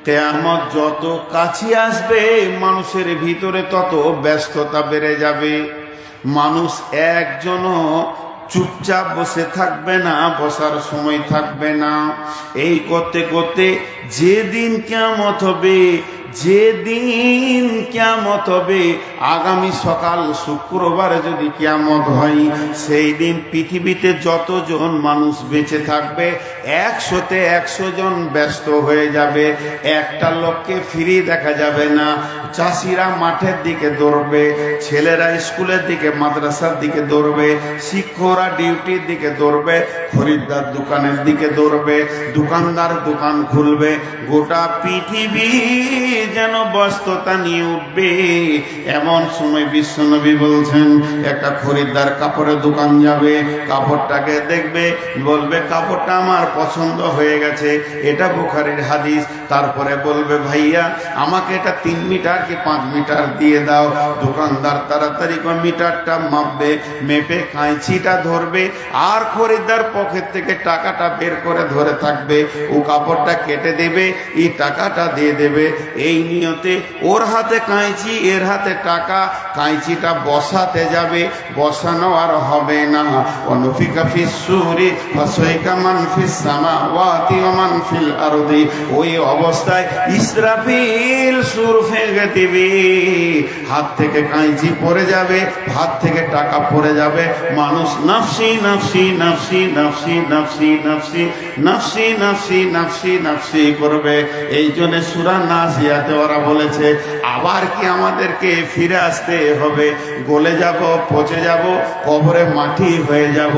কিয়ামত যত কাছে আসবে, মানুষের ভিতরে তত ব্যস্ততা বেড়ে যাবে। মানুষ একজনও চুপচাপ বসে থাকবে না, বসার সময় থাকবে না। এই করতে করতে যেদিন কিয়ামত হবে, যেদিন কিয়ামত হবে, আগামী সকাল শুক্রবারে যদি কিয়ামত হয়, সেই দিন পৃথিবীতে যতজন মানুষ বেঁচে থাকবে 100তে 100 জন ব্যস্ত হয়ে যাবে। একটা লোককে ফিরে দেখা যাবে না। চাষিরা মাঠের দিকে দৌড়বে, ছেলেরা স্কুলের দিকে মাদ্রাসার দিকে দৌড়বে, শিক্ষকরা ডিউটির দিকে দৌড়বে, খরিদ্দার দোকানের দিকে দৌড়বে, দোকানদার দোকান খুলবে। গোটা পৃথিবী যেন ব্যস্ততা নিয়ে উঠবে। এমন সময় বিশ্বনবী বলছেন, একটা খরিদ্দার কাপড়ের দোকান যাবে, কাপড়টাকে দেখবে, বলবে কাপড়টা আমার পছন্দ হয়ে গেছে, এটা বুখারীর হাদিস। তারপরে বলবে ভাইয়া আমাকে এটা 3 মিটার কি 5 মিটার দিয়ে দাও। দোকানদার তাড়াতাড়ি করে মিটারটা মাপবে, মেপে কাঁচিটা ধরবে, আর খরিদ্দার পকেট থেকে টাকাটা বের করে ধরে থাকবে। ও কাপড়টা কেটে দেবে, এই টাকাটা দিয়ে দেবে। এই নিয়তে ওর হাতে কাঁচি, এর হাতে টাকা, কাঁচিটা বসাতে যাবে, বসানো আর হবে না। অনুফিকা ফিস সূরি ফাসাইকা মান ফিস সামাওয়াতি ওয়া মান ফিল আরদি। ওই অবস্থায় ইসরাফিল সুর ফেঁকে দিবে, হাত থেকে কাঁচি পড়ে যাবে, হাত থেকে টাকা পড়ে যাবে। মানুষ নাফসি নাফসি নাফসি নাফসি নাফসি নাফসি নাফসি নাফসি নাফসি নাফসি করবে। এই জন্য সূরা নাজিয়াতে ওরা বলেছে, আবার কি আমাদেরকে ফিরে আসতে হবে? গলে যাব, পচে যাব, কবরে মাটি হয়ে যাব,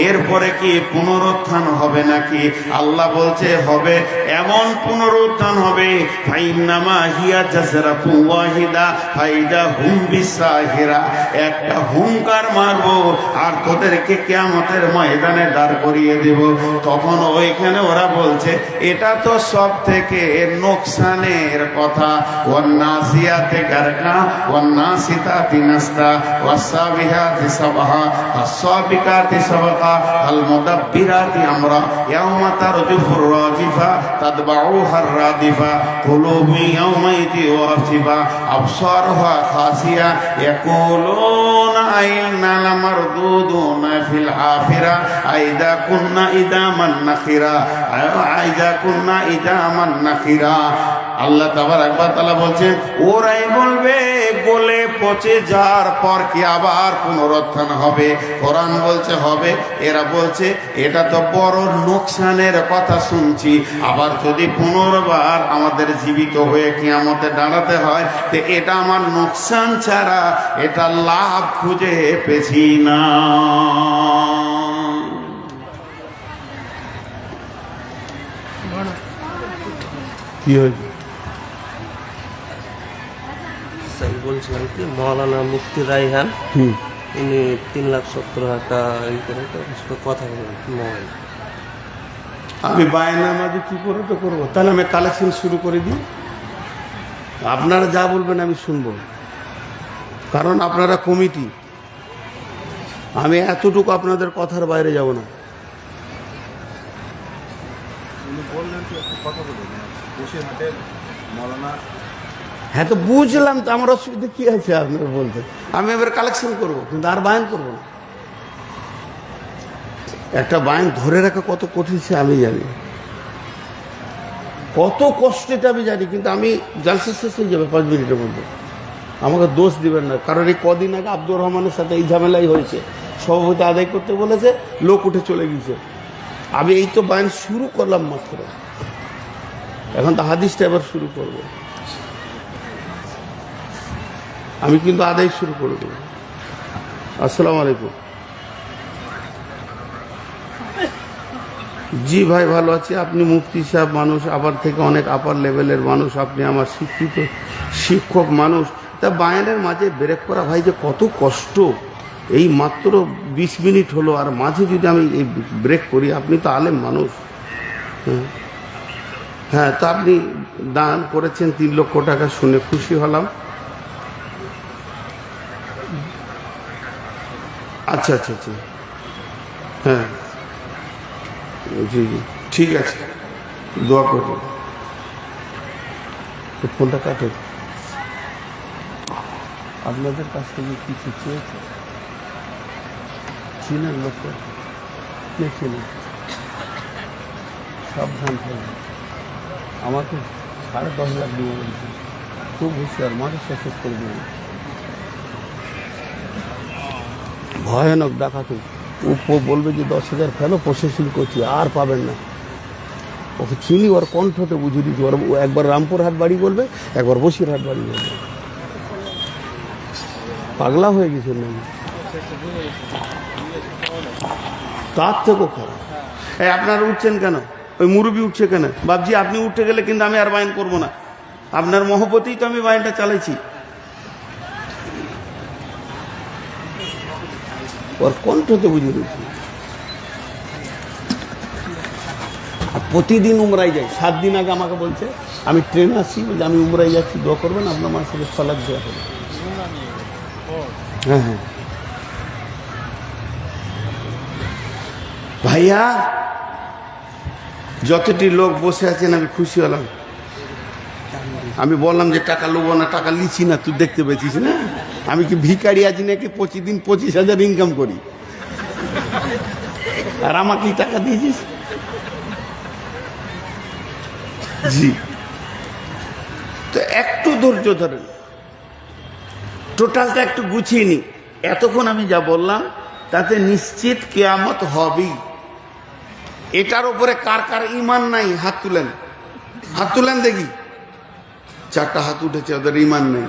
এরপরে কি পুনরুত্থান হবে নাকি? আল্লাহ বলছে হবে। এমন পুনরুত্থান হবে, ফাইন্নামা হিয়া জাসরাতুন ওয়াহিদা ফাইদা হুম বিসাহিরা। একটা হুঙ্কার মারবো আর তোদেরকে কিয়ামতের ময়দানে দাঁড় করিয়ে দেব। তখন ওইখানে ওরা বলছে, এটা তো সব থেকে নোকসানের কথা। ওয়ান্নাসিয়াতে গারকা ওয়ান্নাসিতাতি নাসতা ওয়াসাবিহাতি সাবহা ওয়াসাবিকাতি সাবকা আল মুদাব্বিরাতি আমরা ইয়াওমা তারজুফুর রাজিফা তাতবাউহার রাদিফা কুলুবু ইয়াওমাইতি ওয়াজিফা আবসারুহা খাসিয়া ইয়াকুলুনা কুন্না আইন্না লামারদুদুনা ফিল আখিরা আইদা কুন্না ইদামান নাখিরা আইদা কুন্না ইদামান নাখিরা। আল্লাহ তাবারক ওয়া তাআলা বলছেন ওরাই বলবে বলে পচে যাওয়ার পর কি আবার পুনরুত্থান হবে? কোরআন বলছে হবে, এরা বলছে এটা তো বড় নোকসানের কথা শুনছি। আবার যদি পুনর্বার আমাদের জীবিত হয়ে কিয়ামতে দাঁড়াতে হয় তো এটা আমার নোকসান ছাড়া এটা লাভ খুঁজে পেছি না। কি হয়েছে? বলছিলাম কি মৌলানা মুফতি রায়হান উনি 3,70,000 কথা বলেন। আমি বায়নামাজি কি করে তো করবো? তাহলে আমি কালেকশন শুরু করে দিই। আপনারা যা বলবেন আমি শুনবো, কারণ আপনারা কমিটি। আমি এতটুকু আপনাদের কথার বাইরে যাব না। হ্যাঁ তো বুঝলাম, তো আমার অসুবিধা কি আছে আপনার বলতে? আমি এবার কালেকশন করব, কিন্তু আর বায়ান করব না। একটা বায়ান ধরে রাখা কত কঠিন সে আমি জানি, কত কষ্ট এটা আমি জানি, কিন্তু আমি জালসা শেষ হয়ে যাবে 5 মিনিটের মধ্যে। আমাকে দোষ দিবেন না, কারণ এই কদিন আগে আব্দুর রহমানের সাথে এই ঝামেলাই হয়েছে। সভাপতি আদায় করতে বলেছে, লোক উঠে চলে গেছে। আমি এই তো বায়ান শুরু করলাম মাত্র, এখন তো হাদিসটা এবার শুরু করব। আমি কিন্তু আদায় শুরু করে দেব। আসসালামু আলাইকুম। জি ভাই, ভালো আছি। আপনি মুফতি সাহেব মানুষ, আবার থেকে অনেক আপার লেভেলের মানুষ, আপনি আমার শিক্ষিত শিক্ষক মানুষ। তা বায়ানের মাঝে ব্রেক করা ভাই যে কত কষ্ট। এই মাত্র 20 মিনিট হলো, আর মাঝে যদি আমি এই ব্রেক করি, আপনি তো আলেম মানুষ। হ্যাঁ, তা আপনি দান করেছেন 3 লক্ষ টাকা, শুনে খুশি হলাম। আচ্ছা আচ্ছা আচ্ছা, হ্যাঁ জি জি, ঠিক আছে, দোয়া করুন। ফোনটা কাটে। আপনাদের কাছ থেকে কিছু চেয়েছে? চিনেন লোক? কে চিনেন? সাবধান থাকবে। আমাকে 10.5 লাখ দিব বলছে, খুব হুঁশিয়ার, মাঠে শেষ করে দেবে। ভয়ানক ডাকাতি। ও বলবে যে 10,000 ফেলো, প্রসেসিং করছি, আর পাবেন না। ওকে চিনি, ওর কণ্ঠতে বুঝিয়ে দিচ্ছি। ওর একবার রামপুরহাট বাড়ি বলবে, একবার বসিরহাট বাড়ি বলবে। পাগলা হয়ে গেছে নাকি? তার থেকেও খারাপ। এই আপনারা উঠছেন কেন? ওই মুরব্বী উঠছে কেন? বাবজি আপনি উঠে গেলে কিন্তু আমি আর বায়ান করবো না। আপনার মহব্বতেই তো আমি বায়ানটা চালাইছি। ওর কণ্ঠতে বুঝিয়ে দিচ্ছি। প্রতিদিন উমরাই যাই। 7 দিন আগে আমাকে বলছে, আমি ট্রেনে আসছি, বলছে আমি উমরাই যাচ্ছি, দোয়া করবেন, আপনার মার সাথে 6 লাখ দেওয়া হবে। হ্যাঁ হ্যাঁ ভাইয়া, যতটি লোক বসে আছেন আমি খুশি হলাম। আমি বললাম যে টাকা লোবো না, টাকা লিছি না, তুই দেখতে পেয়েছিস না আমি কি ভিখারি আছি নাকি? প্রতিদিন 25,000 ইনকাম করি, আর আমাকে টাকা দিয়েছিস? জি, তো একটু ধৈর্য ধরেন, টোটালটা একটু গুছিয়ে নি। এতক্ষণ আমি যা বললাম তাতে নিশ্চিত কিয়ামত হবেই। এটার উপরে কার কার ইমান নাই? হাত তুলেন, হাত তুলেন দেখি। 4টা হাত উঠেছে, ওদের ইমান নেই।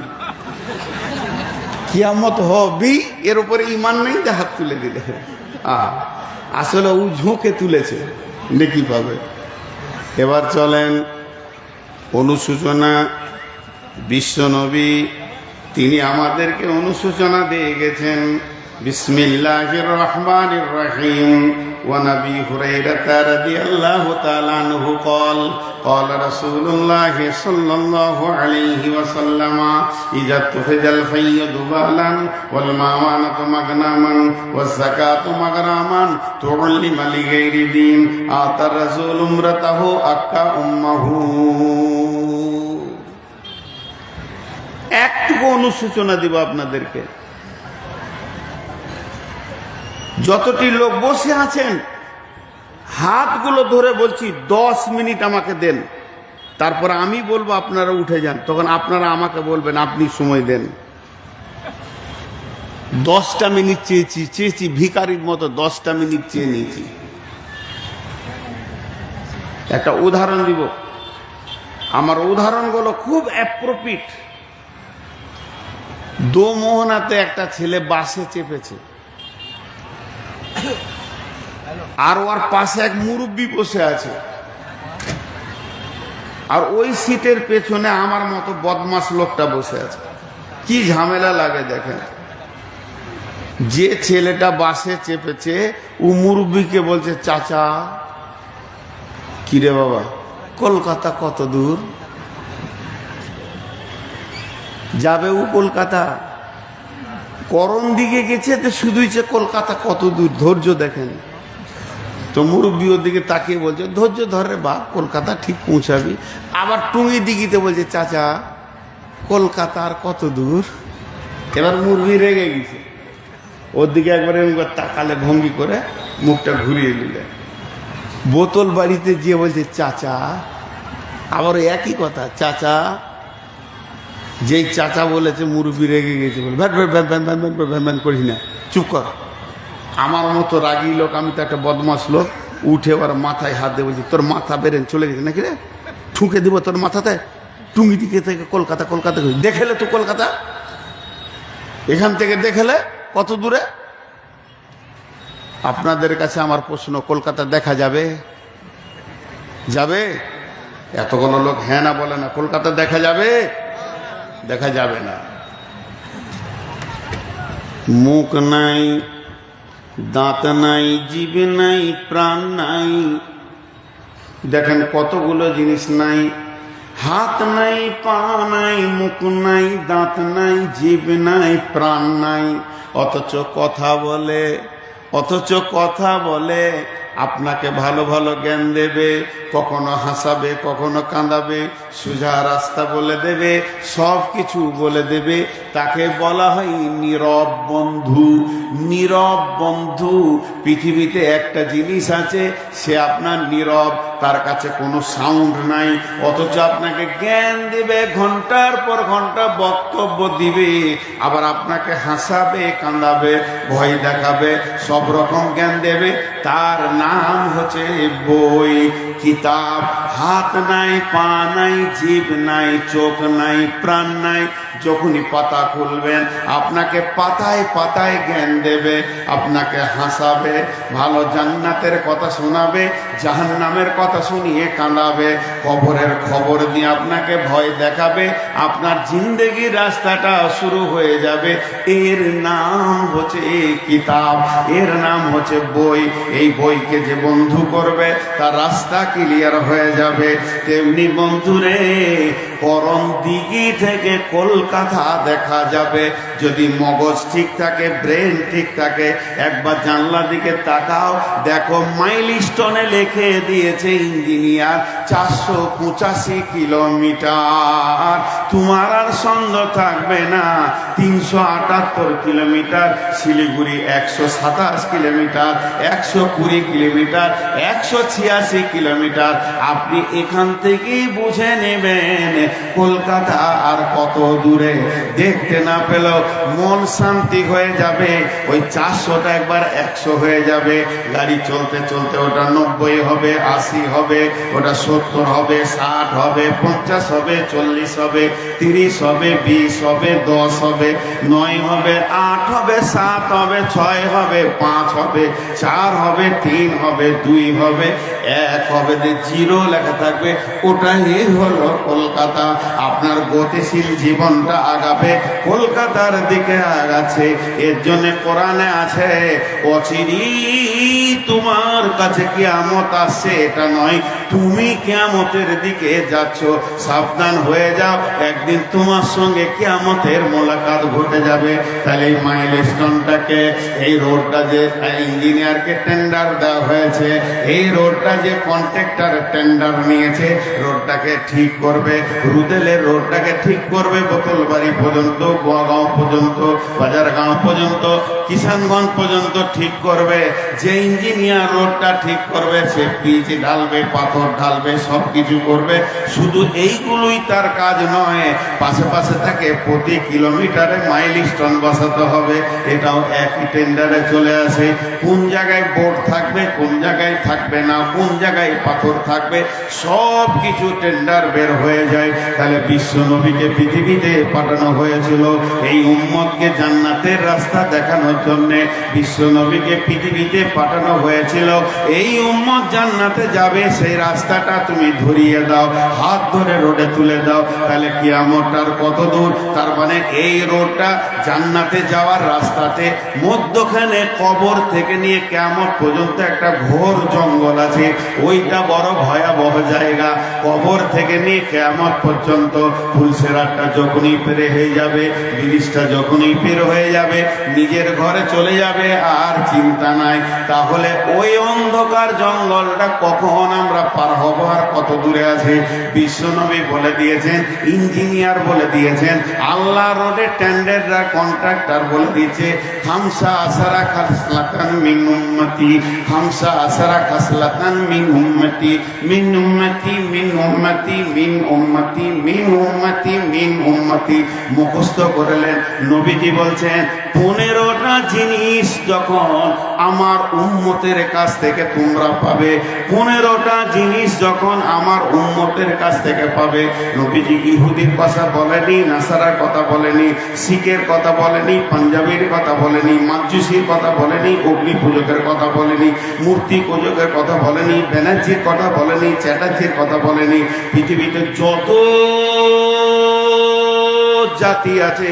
কিয়ামত হবেই, এর উপরে ইমান নেই, হাত তুলে দিলে। আসলে ও ঝোঁকে তুলেছে, নেকি পাবে। এবার চলেন অনুশোচনা। বিশ্বনবী তিনি আমাদেরকে অনুশোচনা দিয়ে গেছেন। বিসমিল্লাহির রহমানির রহিম। وَنَبِي هُرَيْرَةَ رَضِيَ اللَّهُ تَعَالَى عَنْهُ قَالَ قَالَ رسول الله صلى الله عليه وسلم إذا اتخذ الفيض بالا والمعونة مغنما والزكاة مغراما تعلم لغير دين آتى الرسول امرته أكا أمه। একটু অনুশোচনা দিব আপনাদেরকে। যতটি লোক বসে আছেন হাতগুলো ধরে বলছি 10 মিনিট আমাকে দেন, তারপর আমি বলবো আপনারা উঠে যান, তখন আপনারা আমাকে বলবেন আপনি সময় দেন। 10টা মিনিট চেয়েছি ভিখারির মতো 10টা মিনিট চেয়ে নিয়েছি। একটা উদাহরণ দিব, আমার উদাহরণগুলো খুব অ্যাপ্রোপ্রিয়েট। দোমোহনাতে একটা ছেলে বাসে চেপেছে, আর ওর পাশে এক মুরব্বি বসে আছে, আর ওই সিটের পেছনে আমার মতো বদমাস লোকটা বসে আছে। কি ঝামেলা লাগে দেখেন। যে ছেলেটা বাসে চেপেছে ও মুরব্বিকে বলছে, চাচা কিরে বাবা কলকাতা কত দূর যাবে? ও কলকাতা করণ দিকে গেছে, তো শুধুই যে কলকাতা কত দূর, ধৈর্য দেখেন। তো মুরব্বী ওর দিকে তাকিয়ে বলছে, ধৈর্য ধরে বা কলকাতা ঠিক পৌঁছাবি। আবার টুঙ্গি দিঘিতে বলছে, চাচা কলকাতা আর কত দূর? এবার মুরব্বী রেগে গেছে, ওর দিকে একবার তাকালে ভঙ্গি করে মুখটা ঘুরিয়ে নিলে। বোতল বাড়িতে গিয়ে বলছে, চাচা, আবার একই কথা, চাচা। যেই চাচা বলেছে মুরব্বী রেগে গেছে, বলে van van van van van van van করিস না, চুপ কর। আমার মতো রাগী লোক, আমি তো একটা বদমাস লোক, উঠে ওর মাথায় হাত দিয়ে বলছি, তোর মাথা বেরেন চলে গেছে নাকি রে? ঠুকে দিব তোর মাথাতে। টুঙ্গি দিকে থেকে কলকাতা, কলকাতা দেখেলে তো কলকাতা, এখান থেকে দেখেলে কত দূরে? আপনাদের কাছে আমার প্রশ্ন, কলকাতা দেখা যাবে? যাবে? এতগুলো লোক হ্যাঁ না বলে না। কলকাতা দেখা যাবে? দেখা যাবে না। মুখ নাই, দাঁত নাই, জিভ নাই, প্রাণ নাই, দেখেন কতগুলো জিনিস নাই। হাত নাই, পা নাই, মুখ নাই, দাঁত নাই, জিভ নাই, প্রাণ নাই, অথচ কথা বলে আপনাকে ভালো ভালো জ্ঞান দেবে, কখনো হাসাবে, কখনো কাঁদাবে, সোজা রাস্তা বলে দেবে, সব কিছু বলে দেবে। তাকে বলা হয় নীরব বন্ধু। নীরব বন্ধু, পৃথিবীতে একটা জিনিস আছে, সে আপনার নীরব, তার কাছে কোনো সাউন্ড নাই, অথচ আপনাকে জ্ঞান দেবে, ঘন্টার পর ঘন্টা বক্তব্য দিবে, আবার আপনাকে হাসাবে, কাঁদাবে, ভয় দেখাবে, সব রকম জ্ঞান দেবে। তার নাম হচ্ছে বই, কিতাব। হাত নাই, পা নাই, জিভ নাই, চোখ নাই, প্রাণ নাই, যখনই পাতা খুলবেন আপনাকে পাতায় পাতায় জ্ঞান দেবে, আপনাকে হাসাবে, ভালো জান্নাতের কথা শোনাবে, জাহান্নামের কথা শুনিয়ে কাঁদাবে, কবরের খবর দিয়ে আপনাকে ভয় দেখাবে, আপনার জিন্দেগির রাস্তাটা শুরু হয়ে যাবে। এর নাম হচ্ছে কিতাব, এর নাম হচ্ছে বই। এই বইকে যে বন্ধু করবে তার রাস্তা ক্লিয়ার হয়ে যাবে। তেমনি বন্ধুরে, করণ দিঘি থেকে কলকাতা দেখা যাবে যদি মগজ ঠিক থাকে, ব্রেন ঠিক থাকে। একবার জানলা দিকে তাকাও, দেখো মাইলস্টোনে লিখে দিয়েছে ইঞ্জিনিয়ার 485 কিলোমিটার। তোমার আর সন্দেহ থাকবে না, 378 kilometre. Siliguri 127 kilometre, 120 kilometre, 186 kilometre. আপনি এখান থেকেই বুঝে নেবেন কলকাতা আর কত দূরে। দেখতে না পেলেও মন শান্তি হয়ে যাবে। ওই 400টা একবার 100 হয়ে যাবে। গাড়ি চলতে চলতে ওটা 90 হবে, 80 হবে, ওটা 70 হবে, 60 হবে, 50 হবে, 40 হবে, 30 হবে, 20 হবে, 10 হবে, 9 হবে, 8 হবে, 7 হবে, 6 হবে, 5 হবে, 4 হবে, 3 হবে, 2 হবে, 1 হবে, 0 লেখা থাকবে। ওটাই হলো কলকাতা। আপনার গতিশীল জীবনটা আগাবে, কলকাতার দিকে আগাচ্ছে। এর জন্য কোরআনে আছে, অচিরি তোমার কাছে কিয়ামত আসছে, এটা নয় তুমি কিয়ামতের দিকে যাচ্ছ। সাবধান হয়ে যাও, একদিন তোমার সঙ্গে কিয়ামতের মোলাকাত ঘটে যাবে। তাহলে এই মাইলস্টোনটাকে, এই রোডটা যে ইঞ্জিনিয়ারকে টেন্ডার দেওয়া হয়েছে, এই রোডটা যে কন্ট্রাক্টর টেন্ডার নিয়েছে, রোডটাকে ঠিক করবে, রুদেলের রোডটাকে ঠিক করবে, বোতলবাড়ি পর্যন্ত, গোয়াগাঁও পর্যন্ত, বাজারগাঁও পর্যন্ত। কিষানগঞ্জ পর্যন্ত ঠিক করবে, যে ইঞ্জিনিয়ার রোডটা ঠিক করবে, সে পিচ ঢালবে, পাথর ঢালবে, সব কিছু করবে। শুধু এইগুলোই তার কাজ নয়, পাশে পাশে থাকে প্রতি কিলোমিটারে মাইলস্টোন বসাতে হবে, এটাও একই টেন্ডারে চলে আসে। কোন জায়গায় বোর্ড থাকবে, কোন জায়গায় থাকবে না, কোন জায়গায় পাথর থাকবে, সব কিছু টেন্ডার বের হয়ে যায়। তাহলে বিশ্ব নবীকে পৃথিবীতে পাঠানো হয়েছিল এই উম্মতকে জান্নাতের রাস্তা দেখানোর জন্যে। বিশ্ব নবীকে পৃথিবীতে পাঠানো হয়েছিল এই উম্মত জান্নাতে যাবে, সেই রাস্তাটা তুমি ধরিয়ে দাও, হাত ধরে রোডে তুলে দাও। তাহলে কিয়ামতটার কত দূর? তার মানে এই রোডটা জান্নাতে যাওয়ার রাস্তাতে মধ্যখানে কবর থেকে নিয়ে কিয়ামত পর্যন্ত একটা ঘোর জঙ্গল আছে, ওইটা বড় ভয়াবহ জায়গা। কবর থেকে নিয়ে কিয়ামত পর্যন্ত ফুলসেরাতটা যখনই পেরে হয়ে যাবে, ব্রিজটা যখনই পের হয়ে যাবে, নিজের ঘরে চলে যাবে, আর চিন্তা নাই। তাহলে ওই অন্ধকার জঙ্গলটা কখন আমরা পার হব, আর কত দূরে আছে? বিশ্বনবী বলে দিয়েছেন, ইঞ্জিনিয়ার বলে দিয়েছেন, আল্লাহ রোডে টেন্ডাররা কন্ট্রাক্টর বলে দিয়েছে, খামসা আসারা খাসলাতান মিন উম্মতি, খামসা আসারা খাসলাতান মিন উম্মতি, মিন উম্মতি, মিন উম্মতি, মিন উম্মতি, মিন উম্মতি, মিন উম্মতি মুখস্থ করলেন। নবীজি বলছেন 15টা জিনিস যখন আমার উম্মতের কাছ থেকে তোমরা পাবে, 15টা জিনিস যখন আমার উম্মতের কাছ থেকে পাবে। নবীজি ইহুদির কথা বলেনি, নাসারার কথা বলেনি, শিখের কথা বলেনি, পাঞ্জাবির কথা বলেনি, মাজুসির কথা বলেনি, অগ্নি পূজকের কথা বলেনি, মূর্তি পূজকের কথা বলেনি, ব্যানার্জির কথা বলেনি, চ্যাটার্জির কথা বলেনি। পৃথিবীতে যত জাতি আছে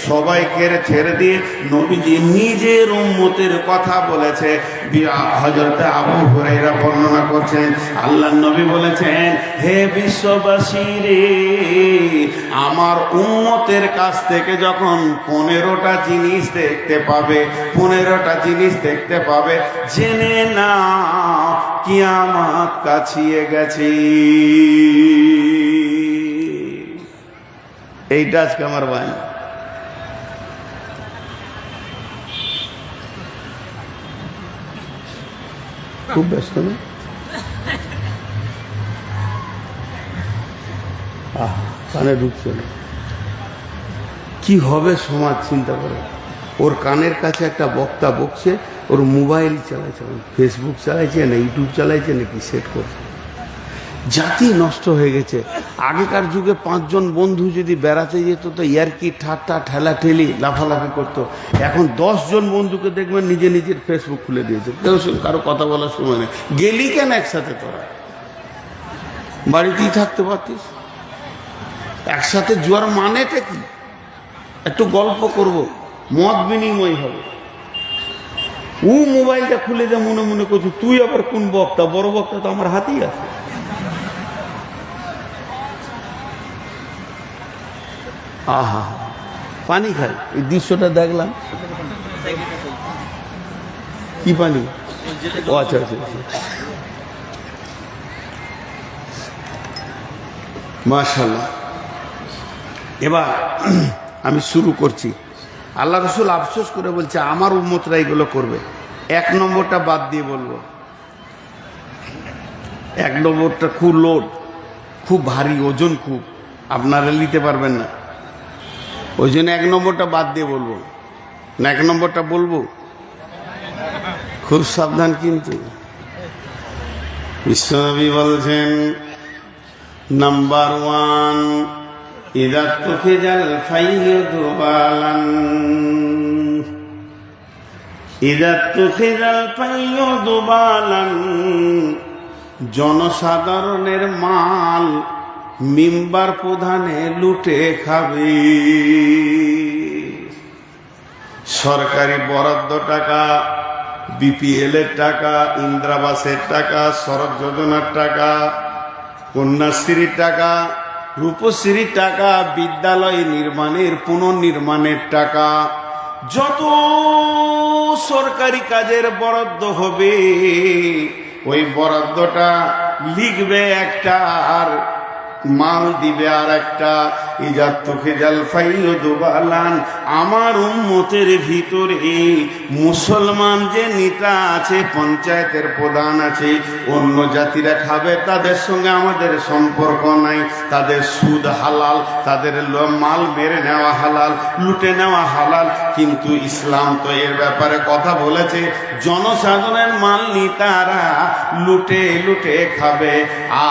সবাইকে ছেড়ে দিয়ে নবীজি নিজের উম্মতের কথা বলেছে। হযরত আবু হুরায়রা বর্ণনা করছেন, আল্লাহর নবী বলেছেন, হে বিশ্ববাসী রে, আমার উম্মতের কাছ থেকে যখন 15টা জিনিস দেখতে পাবে, 15টা জিনিস দেখতে পাবে, জেনে না কিয়ামত কাছিয়ে গেছে। এইটা আজকে আমার ভাই। খুব ব্যস্ত না? কানে ঢুকছে না। কি হবে সমাজ, চিন্তা করে। ওর কানের কাছে একটা বক্তা বকছে, ওর মোবাইল চালাইছে, ফেসবুক চালাইছে না ইউটিউব চালাইছে নাকি সেট করছে। জাতি নষ্ট হয়ে গেছে। আগেকার যুগে 5 জন বন্ধু যদি বেড়াতে যেত তো ইয়ারকি ঠাট্টা ঠেলাঠেলি লাফালাফি করতো। এখন 10 জন বন্ধুকে দেখবেন নিজে নিজের ফেসবুক খুলে দিয়েছে, কেউ কারো কথা বলার সময় নেই। গেলি কেন একসাথে? তোরা বাড়িতেই থাকতে পারতিস। একসাথে যাওয়ার মানেটা কি? একটু গল্প করব, মত বিনিময় হবে। ও মোবাইলটা খুলে যা মনে মনে করছো, তুই আবার কোন বক্তা? বড় বক্তা তো আমার হাতেই আছে। আহা, পানি খাই। এই দৃশ্যটা দেখলাম। কি পানি? ও আচ্ছা আচ্ছা, মাশাআল্লাহ। এবার আমি শুরু করছি। আল্লাহ রসুল আফসোস করে বলছে, আমার উম্মতরা এগুলো করবে। 1 নম্বরটা বাদ দিয়ে বলবো। 1 নম্বরটা খুব লোড, খুব ভারী, ওজন খুব, আপনারা নিতে পারবেন না। ওই জন্য 1 নম্বরটা বাদ দিয়ে বলবো না। 1 নম্বরটা বলবো, খুব সাবধান। কিন্তু বিশ্বনবী বলছেন, নাম্বার 1, ইযা তুখিজাল ফাইয়ুদু বালান, ইযা তুখিজাল ফাইয়ুদু বালান, জনসাধারণের মাল মিম্বার প্রধানে লুটে খাবে। সরকারি বরাদ্দ টাকা, বিপিএল এর টাকা, ইন্দিরাবাসের টাকা, সড়ক যোজনার টাকা, কন্যাশ্রীর টাকা, রূপশ্রীর টাকা, বিদ্যালয় নির্মাণের পুনর্নির্মাণের টাকা, যত সরকারি কাজের বরাদ্দ হবে ওই বরাদ্দটা লিখবে একটা আর মাল দিবে আর একটা। ইজা তুখিজাল ফাইয়ুদু বালান, আমার উম্মতের ভিতরে মুসলমান যে নেতা আছে, পঞ্চায়েতের প্রধান আছে, অন্য জাতিরা খাবে, তাদের সঙ্গে আমাদের সম্পর্ক নাই। তাদের সুদ হালাল, তাদের মাল মেরে নেওয়া হালাল, লুটে নেওয়া হালাল। কিন্তু ইসলাম তো এর ব্যাপারে কথা বলেছে, জনসাধারণের মাল নেতারা লুটে লুটে খাবে।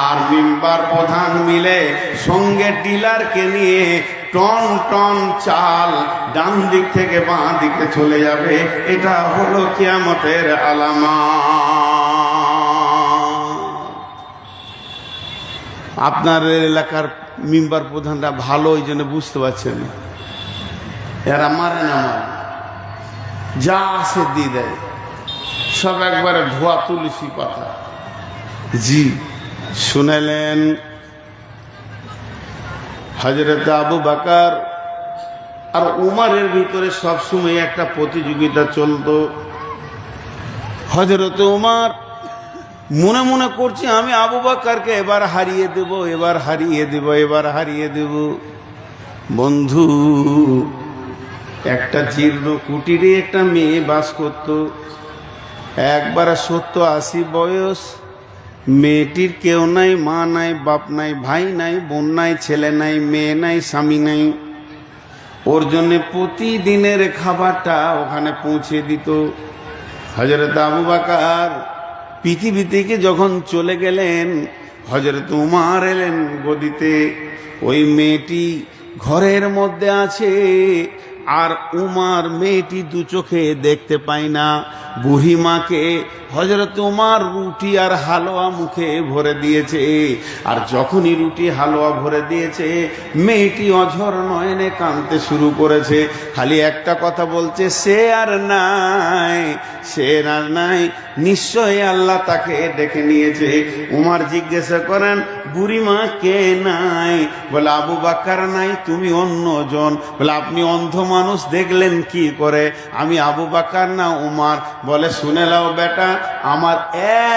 আর মেম্বার প্রধান মিলে সঙ্গে ডিলারকে নিয়ে টন টন চাল ডান দিক থেকে বাঁ দিকে চলে যাবে। এটা হলো কিয়ামতের আলামত। আপনার এলাকার মেম্বার প্রধানরা ভালো, ওই জন্য বুঝতে পারছেন, এরা মারে না, মারে যা আসে দিয়ে দেয়, সব একবারে ধোয়া তুলসী পাতা। জি শুনেলেন, হযরত আবু বকর আর উমরের ভিতরে সবসময় একটা প্রতিযোগিতা চলতো। হযরত উমর মনে মনে করছে, আমি আবু বকরকে এবার হারিয়ে দেব, এবার হারিয়ে দেব, এবার হারিয়ে দেব। বন্ধু, একটা জীর্ণ কুটিরে একটা মেয়ে বাস করত। একবার 70-80 বয়স, মেয়েটির কেউ নাই, মা নাই, বাপ নাই, ভাই নাই, বোন নাই, ছেলে নাই, মেয়ে নাই, স্বামী নাই। ওর জন্য প্রতিদিনের খাবারটা ওখানে পৌঁছে দিত। হযরত আবু বকর পৃথিবী থেকে যখন চলে গেলেন, হযরত উমর এলেন গদিতে। ওই মেয়েটি ঘরের মধ্যে আছে, আর উমর মেয়েটি দু চোখে দেখতে পায় না। বুড়ি মাকে হযরত উমর রুটি আর হালুয়া মুখে ভরে দিয়েছে। আর যখনই রুটি হালুয়া ভরে দিয়েছে, মেয়েটি অঝর নয়নে কাঁদতে শুরু করেছে। খালি একটা কথা বলছে, সে আর নাই, সে আর নাই, নিশ্চয়ই আল্লাহ তাকে ডেকে নিয়েছে। উমর জিজ্ঞাসা করেন, বুড়িমা কে নাই? বলে আবু বকর নাই, তুমি অন্যজন। বলে আপনি অন্ধ মানুষ দেখলেন কি করে? আমি আবু বকর না উমর। বলে শুনে নাও বেটা, আমার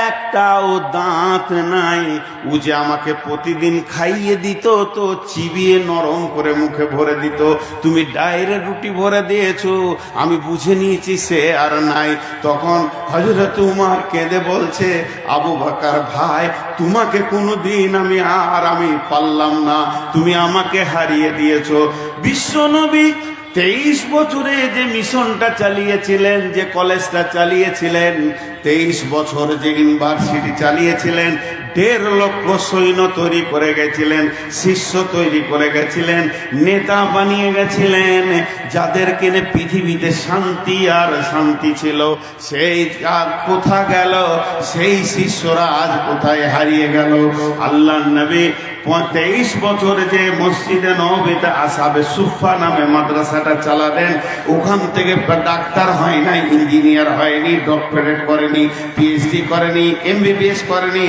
একটাও দাঁত নাই। ও যে আমাকে প্রতিদিন খাইয়ে দিত, তো চিবিয়ে নরম করে মুখে ভরে দিত। তুমি ডাইরেক্ট রুটি ভরে দিয়েছো, আমি বুঝে নিয়েছি সে আর নাই। তখন হযরত উমর কেঁদে বলছে, আবু বকর ভাই, তোমাকে কোনোদিন আমি পারলাম না, তুমি আমাকে হারিয়ে দিয়েছো। বিশ্বনবী 23 বছরে যে মিশনটা চালিয়েছিলেন, যে কলেজটা চালিয়েছিলেন, 23 বছর যে ইউনিভার্সিটি চালিয়েছিলেন, 1.5 লক্ষ সৈন্য তৈরি করে গেছিলেন, শিষ্য তৈরি করে গেছিলেন, নেতা বানিয়ে গেছিলেন, যাদেরকে পৃথিবীতে শান্তি আর শান্তি ছিল। সেই কোথা গেল? সেই শিষ্যরা আজ কোথায় হারিয়ে গেল? আল্লাহর নবী 23 বছর যে মসজিদে নববীতে আসহাবে সুফফা নামে মাদ্রাসাটা চালালেন, ওখান থেকে ডাক্তার হয় নাই, ইঞ্জিনিয়ার হয়নি, ডক্টরেট করেনি, পিএইচডি করেনি, এমবিবিএস করেনি,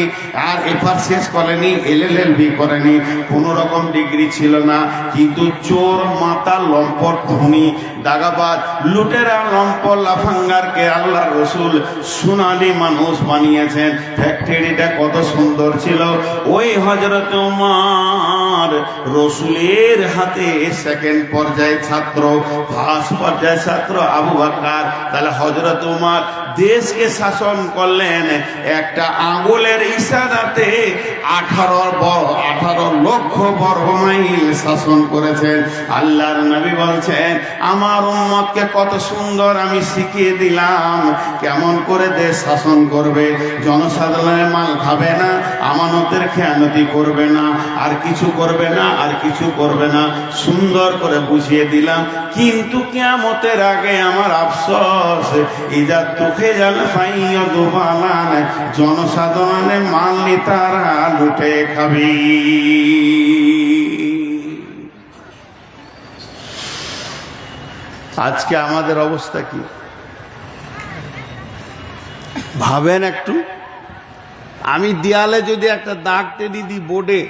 আর এফআরসিএস করেনি, এলএলবি করেনি, কোনো রকম ডিগ্রি ছিল না। কিন্তু চোর, মাতা, লম্পট, খুনি, দাগাবাজ, লুটেরা, লম্পট, লাফাঙ্গারকে আল্লাহ রসুল সোনালী মানুষ বানিয়েছেন। ফ্যাক্টরিটা কত সুন্দর ছিল! ওই হযরত উমর রসুলের হাতে সেকেন্ড পর্যায়ে ছাত্র, ফার্স্ট পর্যায়ে ছাত্র আবু বকর। তাহলে হযরত উমর দেশকে শাসন করলেন একটা আঙ্গুলের ইশারাতে। 18 লক্ষ বর্গ মাইল শাসন করেছেন। আল্লাহর নবী বলছেন, আমার উম্মতকে কত সুন্দর আমি শিখিয়ে দিলাম কেমন করে দেশ শাসন করবে। জনসাধারণের মাল খাবে না, আমানতের খেয়ানতি করবে না, আর কিছু করবে না, আর কিছু করবে না, সুন্দর করে বুঝিয়ে দিলাম। কিন্তু কিয়ামতের আগে আমার আফসোস, ইজা তুখিজাল ফাইয়ুদু বালান, জনসাধারণের মাল নেতারা লুটে খাবি। আজকে আমাদের অবস্থা কি ভাবেন একটু। আমি দেয়ালে যদি একটা দাগ টেনে দিই বোর্ডে,